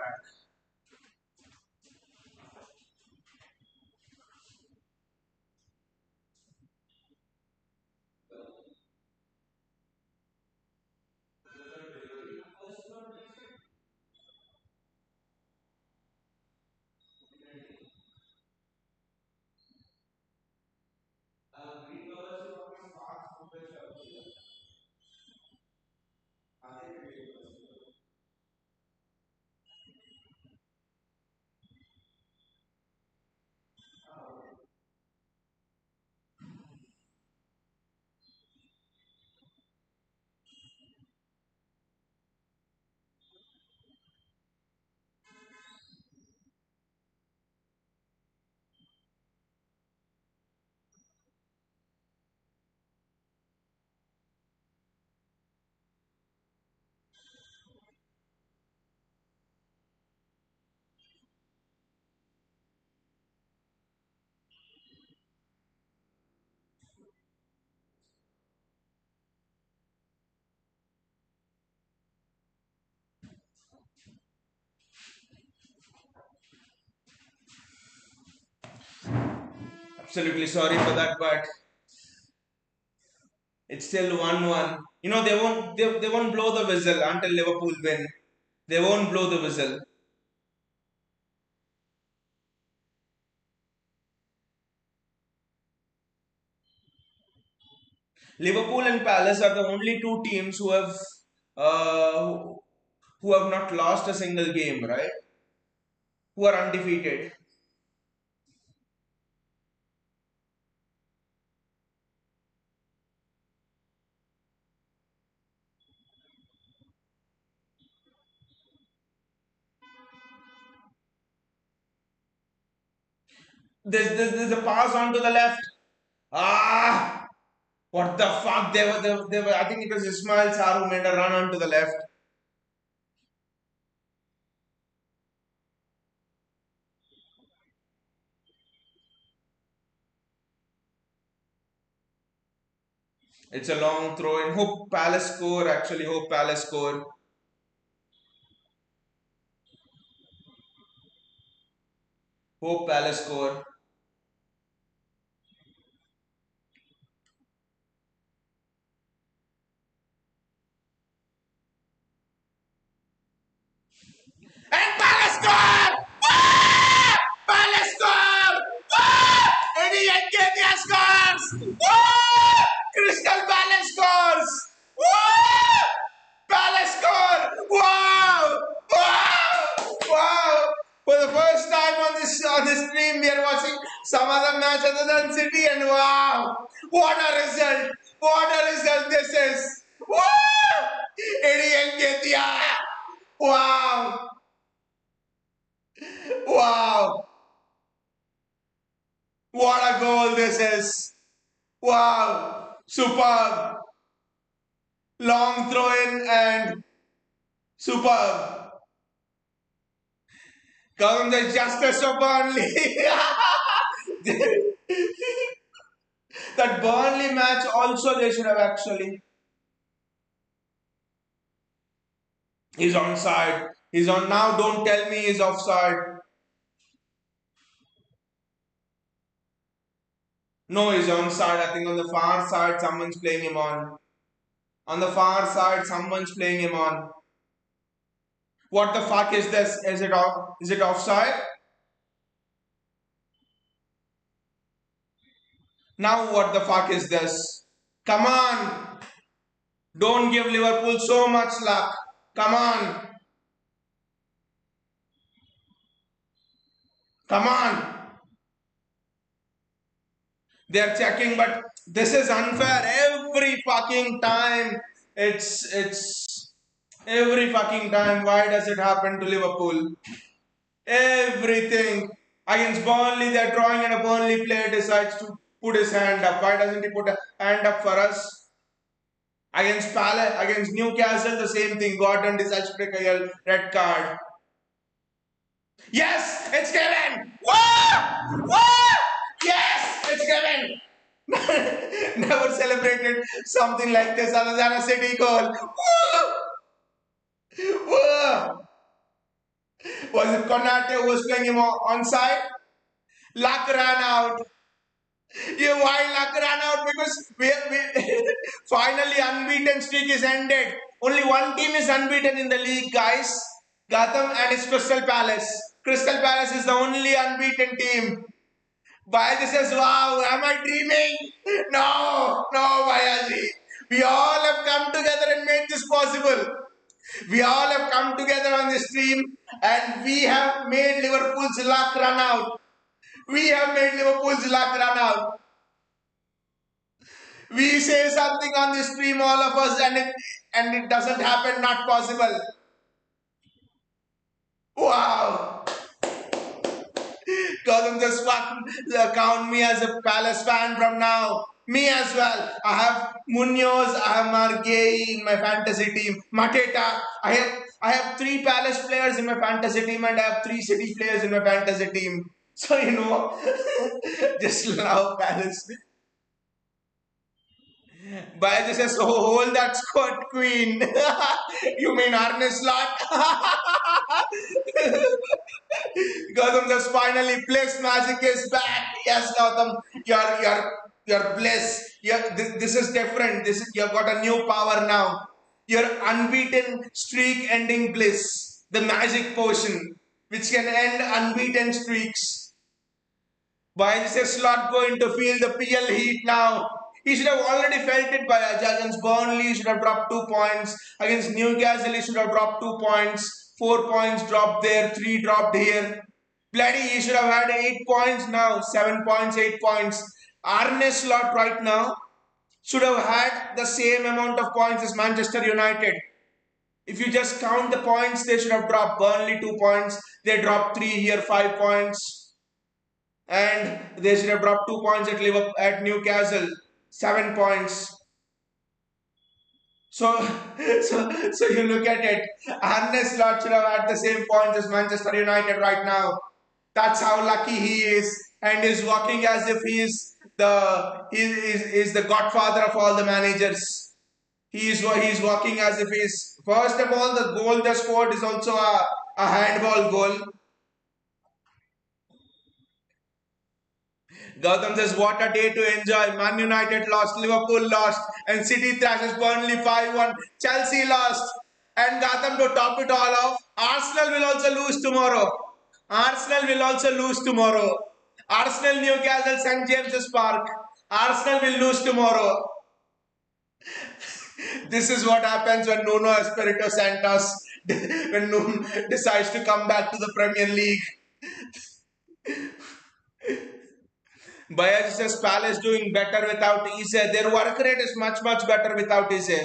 Absolutely sorry for that, but it's still 1-1. They won't blow the whistle until Liverpool win. They won't blow the whistle. Liverpool and Palace are the only two teams uh, who have not lost a single game, right? Who are undefeated. There's a pass on to the left. Ah! What the fuck? They were, I think it was Ismail Sarr who made a run onto the left. It's a long throw in. Hope Palace score. Actually, hope Palace score. Hope Palace score. And Palace score! Ah! Palace score! Ah! Eddie Nketiah scores! Ah! Crystal Palace scores! Ah! Palace score! Wow! Wow! Wow! For the first time on this stream, we are watching some other match other than City, and wow! What a result! What a result this is! Wow! Eddie Nketiah! Wow! Wow! What a goal this is! Wow! Superb! Long throw in and superb! Comes the justice of Burnley! That Burnley match also they should have actually. He's onside. He's on now. Don't tell me he's offside. No, he's onside. I think on the far side someone's playing him on. On the far side someone's playing him on. What the fuck is this? Is it off? Is it offside? Now what the fuck is this? Come on! Don't give Liverpool so much luck. Come on! Come on! They're checking, but this is unfair. Every fucking time. It's every fucking time. Why does it happen to Liverpool? Everything. Against Burnley, they're drawing and a Burnley player decides to put his hand up. Why doesn't he put a hand up for us? Against Palace, against Newcastle, the same thing. Gordon decides to take a red card. Yes, it's given! Whoa! Whoa! Yes, it's given! Never celebrated something like this other than a City goal. Whoa! Whoa! Was it Konate who was playing him onside? Luck ran out. Yeah, why luck ran out? Because we finally unbeaten streak is ended. Only one team is unbeaten in the league, guys. Gotham and it's Crystal Palace. Crystal Palace is the only unbeaten team. Bayaji says, wow, am I dreaming? No, no, Bayaji. We all have come together and made this possible. We all have come together on this stream and we have made Liverpool's luck run out. We have made Liverpool's luck run out. We say something on this stream, all of us, and it doesn't happen, not possible. Wow. Gautam just count me as a Palace fan from now. Me as well. I have Munoz, I have Margay in my fantasy team. Mateta. I have three Palace players in my fantasy team and I have three City players in my fantasy team. So just love Palace. By this says, oh, hold that squad, Queen. You mean Arne Slot? Gautam just finally bliss magic is back. Yes, Gautam, you're bliss. This is different. You've got a new power now. Your unbeaten streak ending bliss. The magic potion, which can end unbeaten streaks. Why is a slot going to feel the PL heat now? He should have already felt it by against Burnley. He should have dropped 2 points. Against Newcastle, he should have dropped 2 points. 4 points dropped there, three dropped here. Bloody, he should have had 8 points now. 7 points, 8 points. Arne Slot right now should have had the same amount of points as Manchester United. If you just count the points, they should have dropped Burnley 2 points. They dropped three here, 5 points. And they should have dropped 2 points at Liverpool, at Newcastle, 7 points. So, so you look at it. Arne Slot should have had the same points as Manchester United right now. That's how lucky he is, and is walking as if he is He's the godfather of all the managers. He's walking as if he's first of all the goal they scored is also a handball goal. Gautam says, what a day to enjoy. Man United lost, Liverpool lost, and City thrashes Burnley 5-1. Chelsea lost. And Gautam, to top it all off, Arsenal will also lose tomorrow. Arsenal will also lose tomorrow. Arsenal Newcastle St James's Park. Arsenal will lose tomorrow. This is what happens when Nuno Espirito Santos when Nuno decides to come back to the Premier League. Bayaj says Palace doing better without Ise. Their work rate is much better without Ise.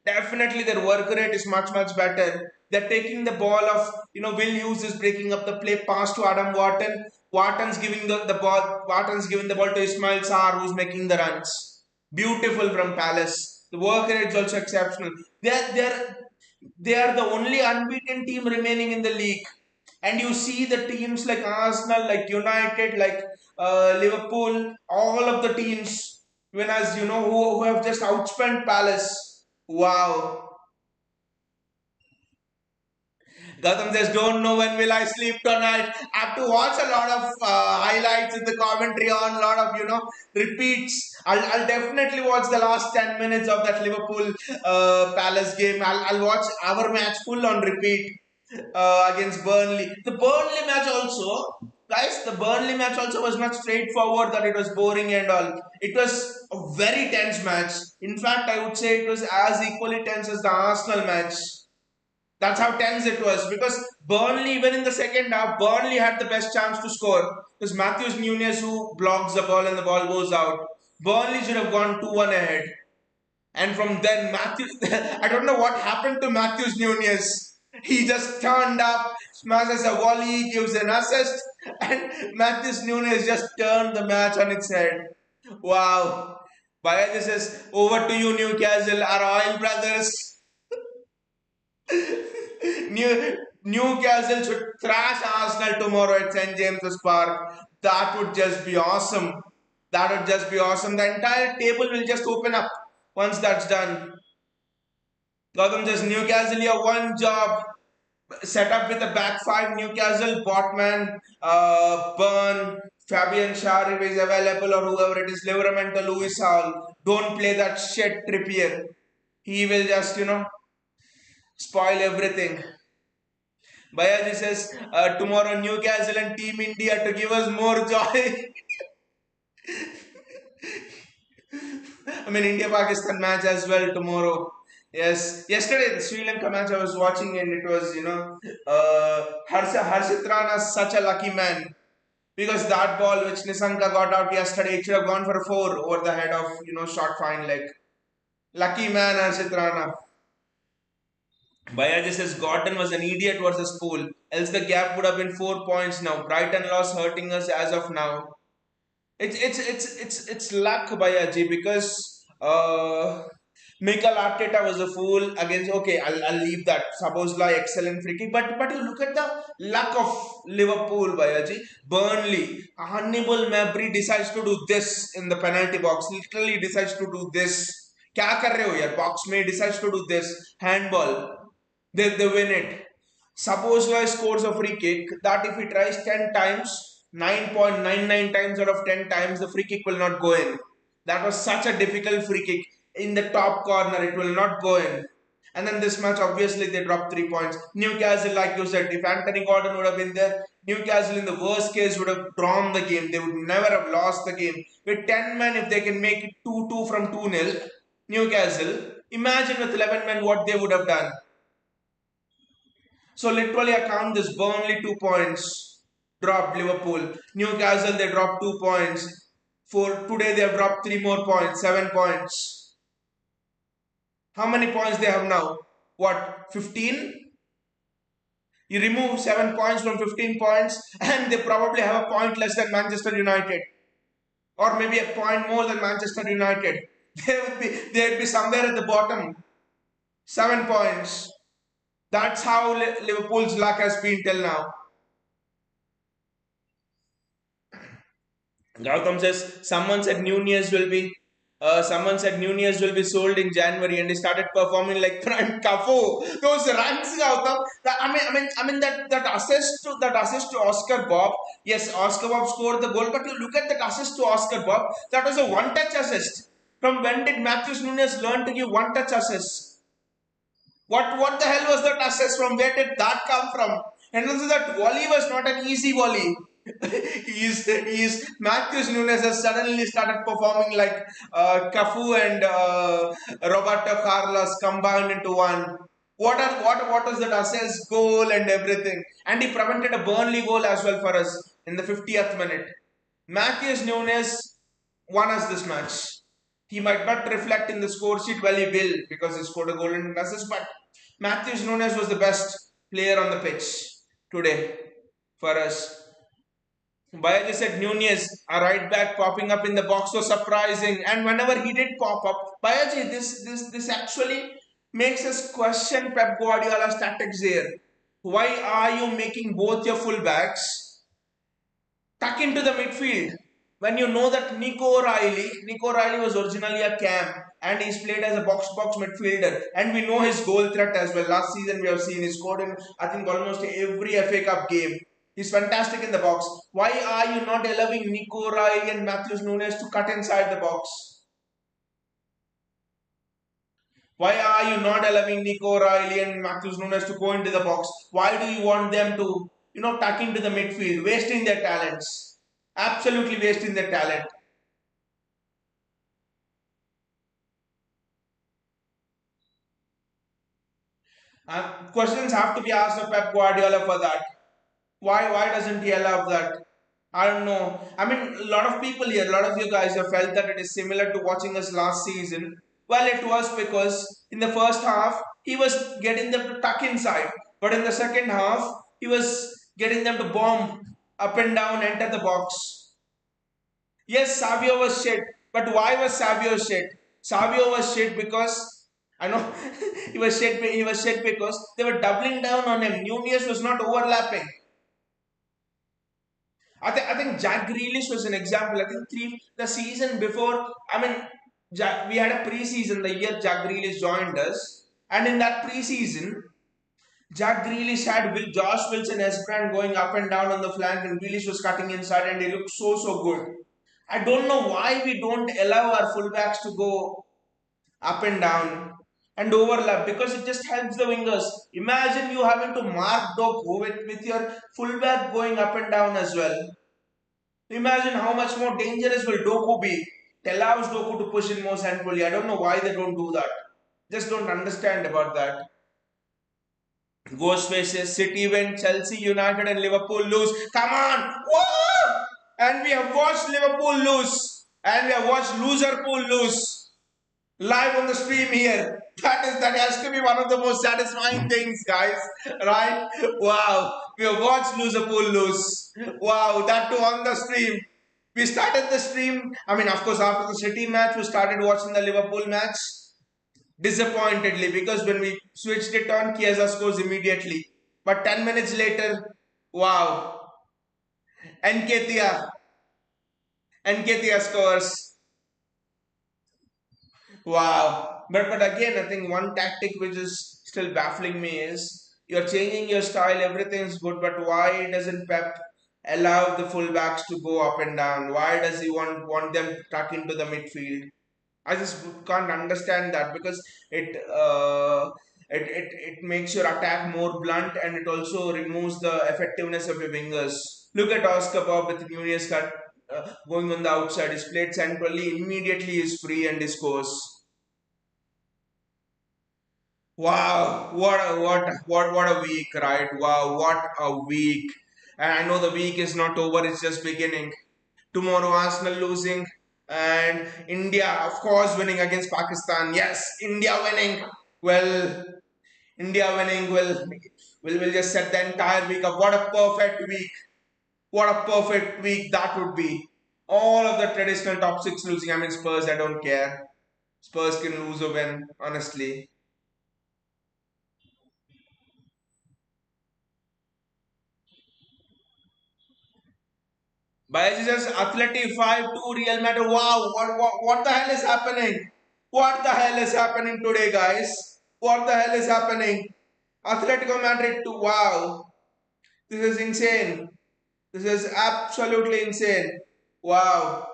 Definitely their work rate is much better. They're taking the ball of, Will Hughes is breaking up the play pass to Adam Wharton. Wharton's giving the ball. Wharton's giving the ball to Ismail Sarr, who's making the runs. Beautiful from Palace. The work rate is also exceptional. They are the only unbeaten team remaining in the league. And you see the teams like Arsenal, like United, like Liverpool, all of the teams, even as who have just outspent Palace. Wow. Gautam says, don't know when will I sleep tonight. I have to watch a lot of highlights in the commentary on, a lot of, repeats. I'll definitely watch the last 10 minutes of that Liverpool Palace game. I'll watch our match full on repeat against Burnley. The Burnley match also, guys, the Burnley match also was not straightforward that it was boring and all. It was a very tense match. In fact, I would say it was as equally tense as the Arsenal match. That's how tense it was because Burnley, even in the second half, Burnley had the best chance to score. It was Matthews Nunes who blocks the ball and the ball goes out. Burnley should have gone 2-1 ahead. And from then, Matthews, I don't know what happened to Matthews Nunes. He just turned up, smashes a volley, gives an assist, and Matthews Nunes just turned the match on its head. Wow. Bayaj says, over to you, Newcastle, our oil brothers. Newcastle should thrash Arsenal tomorrow at St James's Park. That would just be awesome. That would just be awesome. The entire table will just open up once that's done. Gautam says Newcastle, you have one job. Set up with a back five. Newcastle, Botman, Burn, Fabian Schär if is available or whoever it is, Livermore, Lewis Hall. Don't play that shit Trippier. He will just, spoil everything. Bayaji says, tomorrow Newcastle and Team India to give us more joy. I mean, India-Pakistan match as well tomorrow. Yes, yesterday the Sri Lanka match I was watching and it was, Harshit Rana is such a lucky man. Because that ball which Nisanka got out yesterday, it should have gone for a 4 over the head of, short fine leg. Lucky man, Harshit Rana. Bayaji says Gordon was an idiot versus Poole, else the gap would have been 4 points now. Brighton loss hurting us as of now. It's luck, Bayaji, because Mikel Arteta was a fool against. Okay, I'll leave that. Supposedly excellent free kick, but you look at the luck of Liverpool, Bayaji. Burnley, Hannibal Mabry decides to do this in the penalty box. Literally decides to do this. क्या कर रहे हो यार box में decides to do this handball. They win it. Suppose Guy scores a free kick that if he tries 10 times, 9.99 times out of 10 times, the free kick will not go in. That was such a difficult free kick. In the top corner, it will not go in. And then this match, obviously, they dropped 3 points. Newcastle, like you said, if Anthony Gordon would have been there, Newcastle in the worst case would have drawn the game. They would never have lost the game. With 10 men, if they can make it 2-2 from 2-0, Newcastle, imagine with 11 men what they would have done. So literally I count this Burnley 2 points dropped Liverpool. Newcastle they dropped 2 points. For today they have dropped 3 more points, 7 points. How many points they have now? What 15? You remove 7 points from 15 points and they probably have a point less than Manchester United. Or maybe a point more than Manchester United. They would be somewhere at the bottom. 7 points. That's how Liverpool's luck has been till now. Gautam says someone said Nunez will be sold in January, and he started performing like prime Cafu. Those runs, Gautam. That assist to Oscar Bob. Yes, Oscar Bob scored the goal, but you look at that assist to Oscar Bob. That was a one-touch assist. From when did Matthews Nunes learn to give one-touch assists? What the hell was that assist? From where did that come from? And also that volley was not an easy volley. He's Matthews Nunes has suddenly started performing like Cafu and Roberto Carlos combined into one. What was that assist, goal and everything? And he prevented a Burnley goal as well for us in the 50th minute. Matthews Nunes won us this match. He might not reflect in the score sheet, well, he will because he scored a goal and an assist. But Matthews Nunes was the best player on the pitch today for us. Bayaji said Nunez, a right back popping up in the box was surprising. And whenever he did pop up, Bayaji, this actually makes us question Pep Guardiola's tactics here. Why are you making both your fullbacks tuck into the midfield when you know that Nico Riley was originally a cam and he's played as a box midfielder, and we know his goal threat as well. Last season we have seen he scored in I think almost every FA Cup game. He's fantastic in the box. Why are you not allowing Nico Riley and Matthews Nunes to cut inside the box? Why are you not allowing Nico Riley and Matthews Nunes to go into the box? Why do you want them to, tuck into the midfield, wasting their talents? Absolutely wasting their talent. Questions have to be asked of Pep Guardiola for that. Why doesn't he allow that? I don't know. I mean, a lot of people here, a lot of you guys have felt that it is similar to watching us last season. Well, it was because in the first half he was getting them to tuck inside, but in the second half he was getting them to bomb up and down, enter the box. Yes, Savio was shit, but why was Savio shit? Savio was shit because I know he was shit. He was shit because they were doubling down on him. Nunez was not overlapping. I think Jack Grealish was an example. I think the season before. I mean, we had a preseason the year Jack Grealish joined us, and in that preseason, Jack Grealish had Josh Wilson Esperan going up and down on the flank, and Grealish was cutting inside, and he looked so good. I don't know why we don't allow our fullbacks to go up and down and overlap because it just helps the wingers. Imagine you having to mark Doku with your fullback going up and down as well. Imagine how much more dangerous will Doku be. It allows Doku to push in more centrally. I don't know why they don't do that. Just don't understand about that. Ghost faces, City win, Chelsea, United, and Liverpool lose. Come on! Woo! And we have watched Liverpool lose. And we have watched Loserpool lose. Live on the stream here. That has to be one of the most satisfying things, guys. Right? Wow. We have watched Loserpool lose. Wow, that too on the stream. We started the stream. I mean, of course, after the City match, we started watching the Liverpool match disappointedly because when we switched it on, Chiesa scores immediately. But 10 minutes later, wow, Enketia, Enketia scores. Wow. But again, I think one tactic which is still baffling me is you're changing your style, everything's good, but why doesn't Pep allow the fullbacks to go up and down? Why does he want them tuck into the midfield? I just can't understand that because it makes your attack more blunt and it also removes the effectiveness of your wingers. Look at Oscar Bob with Nunez cut going on the outside. He's played centrally. Immediately he's free and he scores. Wow, what a week, right? Wow, what a week. And I know the week is not over, it's just beginning. Tomorrow Arsenal losing and India of course winning against Pakistan. Yes, India winning. Well, India winning will just set the entire week up. What a perfect week. What a perfect week that would be. All of the traditional top six losing. I mean Spurs, I don't care. Spurs can lose or win, honestly. Bias says Athletic 5-2 Real Madrid. Wow, what the hell is happening? What the hell is happening today, guys? What the hell is happening? Atletico Madrid 2. Wow, this is insane. This is absolutely insane. Wow.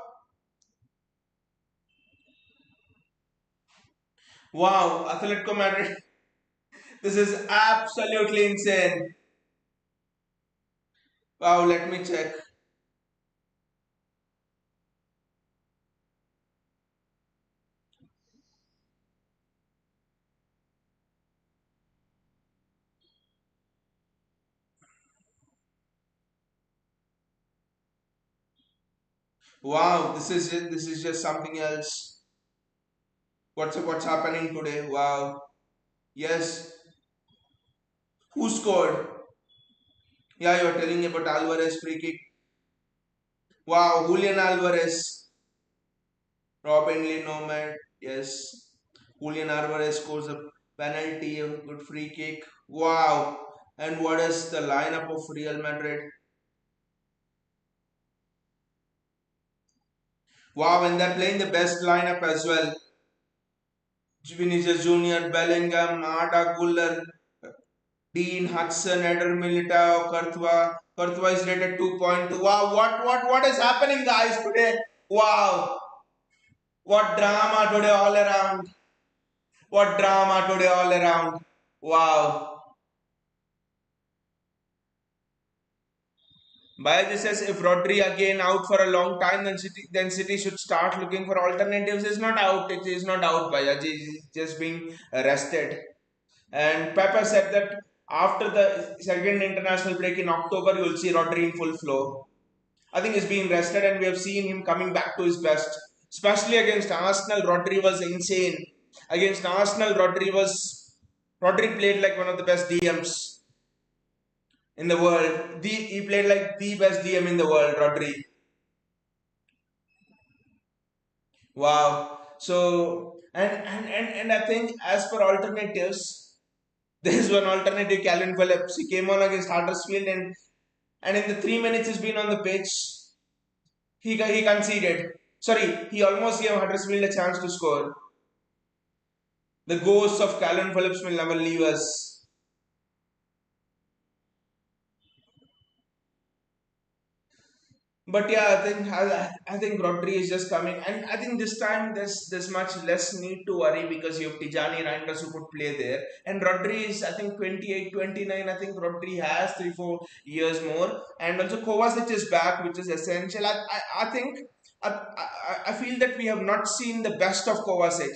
Wow, Atletico Madrid. This is absolutely insane. Wow, let me check. Wow, this is just something else. What's happening today? Wow. Yes. Who scored? Yeah, you're telling about Alvarez free kick. Wow, Julian Alvarez. Robin Lee Nomad. Yes. Julian Alvarez scores a penalty, a good free kick. Wow. And what is the lineup of Real Madrid? Wow, and they're playing the best lineup as well. Vinicius Junior, Bellingham, Arda Guller, Dean, Hudson, Eder Militao, Courtois. Courtois is rated 2.2. Wow, what is happening, guys, today? Wow, what drama today all around. What drama today all around. Wow. Bayaji says if Rodri again out for a long time, then City should start looking for alternatives. It's not out. It is not out. Bayaji is just being rested. And Pepper said that after the second international break in October, you will see Rodri in full flow. I think he's being rested, and we have seen him coming back to his best. Especially against Arsenal, Rodri was insane. Against Arsenal, Rodri played like one of the best DMs in the world. He played like the best DM in the world, Rodri. Wow. So and I think as for alternatives, there is one alternative. Calvin Phillips. He came on against Huddersfield, and in the 3 minutes he's been on the pitch, he conceded. Sorry, he almost gave Huddersfield a chance to score. The ghost of Calvin Phillips will never leave us. But yeah, I think Rodri is just coming, and I think this time there's much less need to worry because you have Tijani Reinders who could play there, and Rodri is I think 28, 29. I think Rodri has 3 4 years more, and also Kovacic is back, which is essential. I think I feel that we have not seen the best of Kovacic.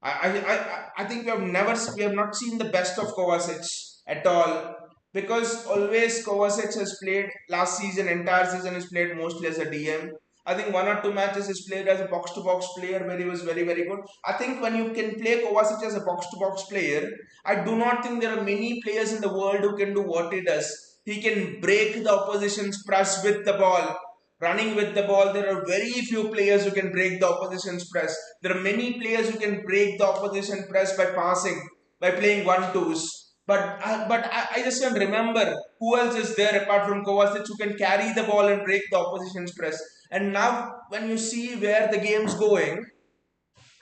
I think we have not seen the best of Kovacic at all because always Kovacic has played last season, entire season he's played mostly as a DM. I think 1 or 2 matches he's played as a box to box player where he was very very good. I think when you can play Kovacic as a box to box player, I do not think there are many players in the world who can do what he does. He can break the opposition's press with the ball. Running with the ball, there are very few players who can break the opposition's press. There are many players who can break the opposition press by passing, by playing one-twos. But I just can't remember who else is there apart from Kovacic who can carry the ball and break the opposition's press. And now, when you see where the game's going,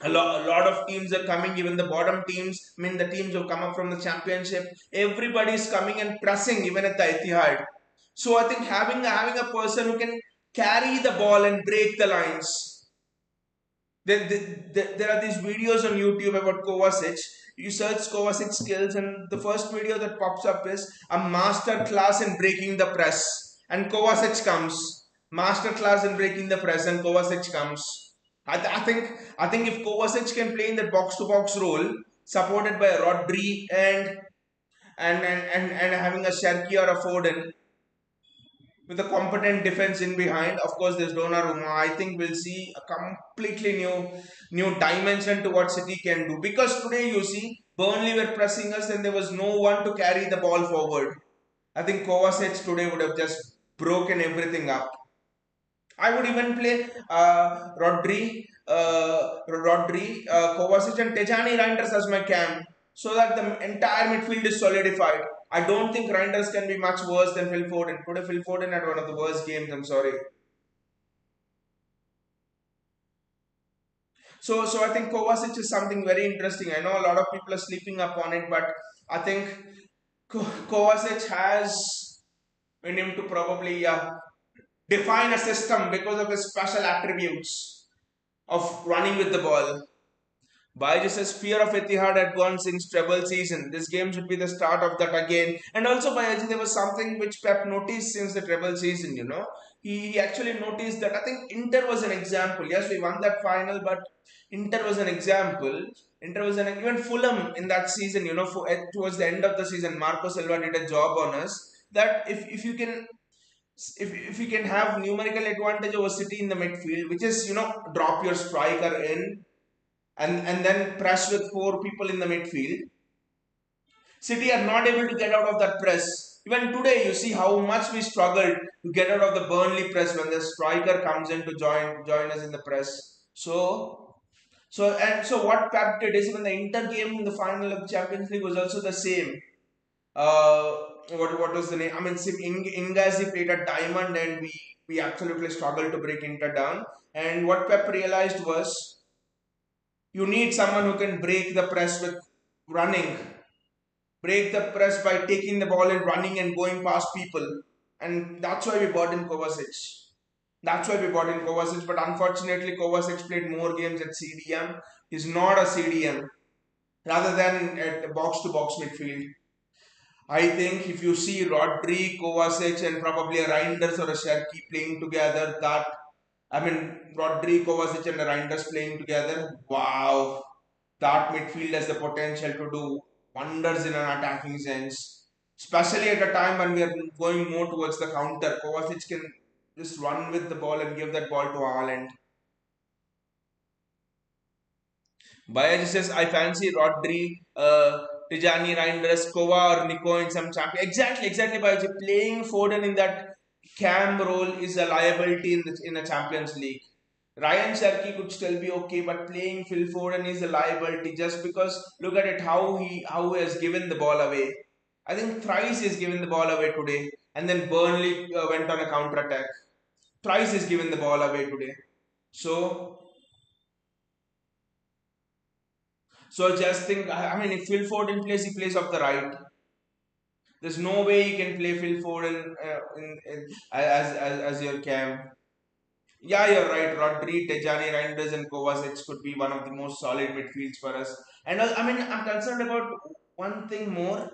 a lot of teams are coming, even the bottom teams, I mean the teams who come up from the championship, everybody is coming and pressing even at the Etihad. So I think having a person who can carry the ball and break the lines. There are these videos on YouTube about Kovacic. You search Kovacic skills, and the first video that pops up is a master class in breaking the press. And Kovacic comes. Master class in breaking the press, and Kovacic comes. I think if Kovacic can play in that box to box role, supported by Rodri and having a Sharky or a Foden, with a competent defense in behind. Of course, there's Donnarumma. I think we'll see a completely new dimension to what City can do. Because today you see Burnley were pressing us and there was no one to carry the ball forward. I think Kovacic today would have just broken everything up. I would even play Kovacic and Tejani Reinders as my camp so that the entire midfield is solidified. I don't think Reinders can be much worse than Phil Foden. Today, Phil Foden had one of the worst games. I'm sorry. So I think Kovacic is something very interesting. I know a lot of people are sleeping upon it, but I think Kovacic has in him to probably define a system because of his special attributes of running with the ball. Byju's fear of Etihad had gone since treble season. This game should be the start of that again. And also, Byju, there was something which Pep noticed since the treble season, you know. He actually noticed that I think Inter was an example. Yes, we won that final, but Inter was an example. Inter was an even Fulham in that season, you know, towards the end of the season, Marco Silva did a job on us. That if you can if you can have numerical advantage over City in the midfield, which is you know drop your striker in and then press with four people in the midfield. City are not able to get out of that press. Even today, you see how much we struggled to get out of the Burnley press when the striker comes in to join us in the press. So what Pep did is even the Inter game in the final of the Champions League was also the same. Uh, what was the name? I mean, Ingazi played a diamond and we absolutely struggled to break Inter down. And what Pep realized was you need someone who can break the press with running, break the press by taking the ball and running and going past people. And that's why we bought in Kovacic. That's why we bought in Kovacic. But unfortunately, Kovacic played more games at CDM. He's not a CDM rather than at box to box midfield. I think if you see Rodri, Kovacic, and probably a Reinders or a Sherky playing together, that I mean Rodri, Kovacic, and a Reinders playing together, wow, that midfield has the potential to do wonders in an attacking sense. Especially at a time when we are going more towards the counter, Kovacic can just run with the ball and give that ball to Haaland. Bayaj says, I fancy Rodri, Tijani, Reinders, Kova, or Nico in some champion. Exactly, Bayaj. Playing Foden in that cam role is a liability in a Champions League. Ryan Cherky could still be okay, but playing Phil Foden is a liability just because look at it how he has given the ball away. I think thrice he's given the ball away today, and then Burnley went on a counter attack. Thrice he's given the ball away today. So so just think. I mean, if Phil Foden plays, he plays off the right. There's no way you can play Phil Foden as your cam. Yeah, you're right. Rodri, Tejani, Reinders, and Kovacic could be one of the most solid midfields for us. And I mean, I'm concerned about one thing more,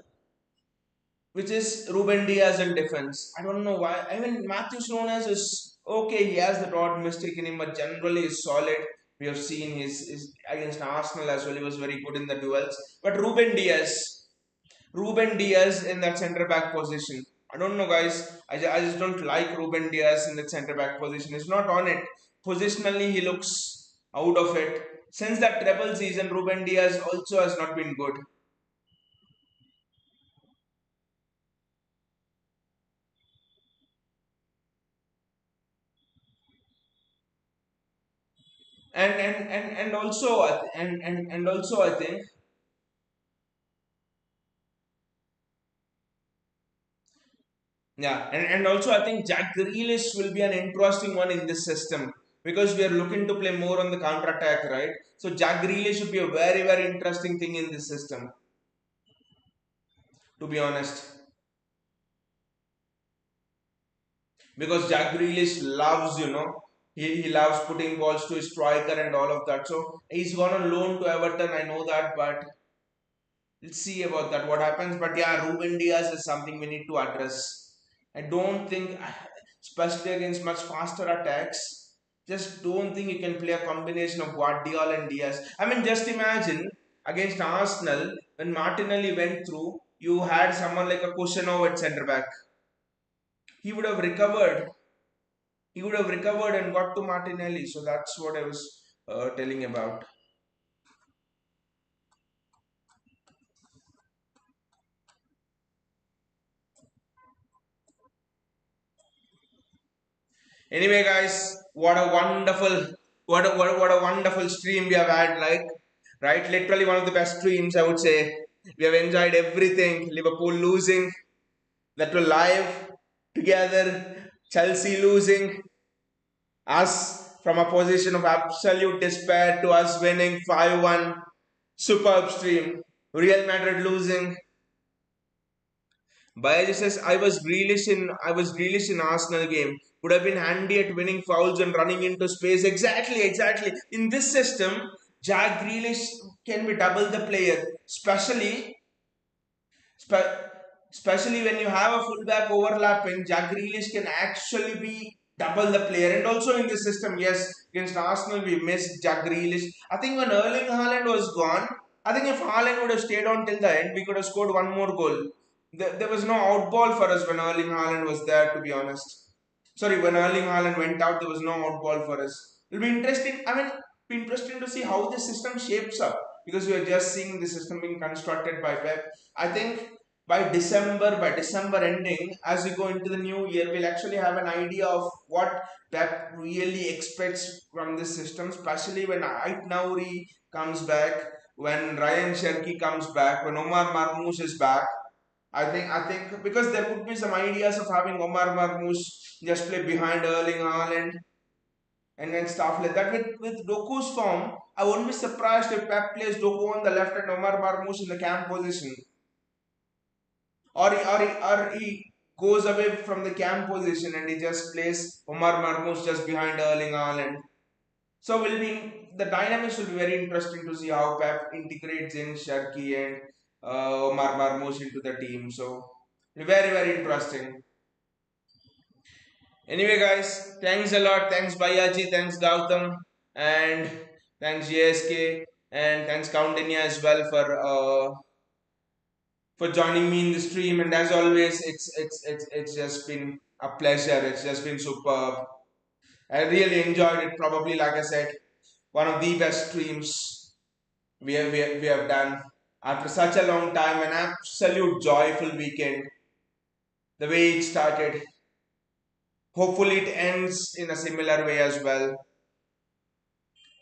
which is Ruben Diaz in defense. I don't know why. I mean, Matthew Nunes is okay. He has the odd mistake in him, but generally is solid. We have seen his against Arsenal as well. He was very good in the duels. But Ruben Diaz in that centre back position. I don't know, guys. I just don't like Ruben Diaz in that centre back position. It's not on it. Positionally, he looks out of it. Since that treble season, Ruben Diaz also has not been good. And also and also I think and also I think Jack Grealish will be an interesting one in this system because we are looking to play more on the counter attack, right? So Jack Grealish should be a very interesting thing in this system, to be honest. Because Jack Grealish loves, he loves putting balls to his striker and all of that. So he's gone on loan to Everton. I know that, but let's see about that. What happens? But yeah, Ruben Diaz is something we need to address. I don't think, especially against much faster attacks, just don't think you can play a combination of Guardiola and Diaz. I mean, just imagine against Arsenal when Martinelli went through, you had someone like a Kushano at centre back. He would have recovered and got to Martinelli. So that's what I was telling about. Anyway, guys, what a wonderful stream we have had. Like, right, literally one of the best streams I would say. We have enjoyed everything. Liverpool losing, that were live together. Chelsea losing, us from a position of absolute despair to us winning 5-1. Superb stream. Real Madrid losing. Bayer says I was Grealish in Arsenal game. Would have been handy at winning fouls and running into space. Exactly, exactly. In this system, Jack Grealish can be double the player, spe- especially when you have a fullback overlapping. Jack Grealish can actually be double the player. And also in this system, yes, against Arsenal we missed Jack Grealish. I think when Erling Haaland was gone, I think if Haaland would have stayed on till the end, we could have scored one more goal. There was no outball for us when Erling Haaland was there, to be honest. Sorry, when Erling Haaland went out, there was no outball for us. It'll be interesting. I mean, it'll be interesting to see how the system shapes up because we are just seeing the system being constructed by Pep. I think by December ending, as we go into the new year, we'll actually have an idea of what Pep really expects from this system, especially when Ait Nauri comes back, when Ryan Cherky comes back, when Omar Marmoush is back. I think because there would be some ideas of having Omar Marmoush just play behind Erling Haaland and then stuff like that. With Doku's form, I wouldn't be surprised if Pep plays Doku on the left and Omar Marmoush in the cam position, or he goes away from the cam position and he just plays Omar Marmoush just behind Erling Haaland. So will be the dynamics will be very interesting to see how Pep integrates in Sharky and Omar Marmoush into the team. So very very interesting. Anyway, guys, thanks a lot. Thanks Bayaji, thanks Gautam, and thanks JSK, and thanks Countinia as well for joining me in the stream. And as always, it's just been a pleasure. It's just been superb. I really enjoyed it. Probably, like I said, one of the best streams we have done after such a long time. An absolute joyful weekend. The way it started. Hopefully, it ends in a similar way as well.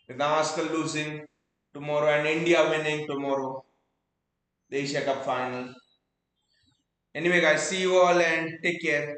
With Arsenal losing tomorrow and India winning tomorrow, the Asia Cup final. Anyway, guys, see you all and take care.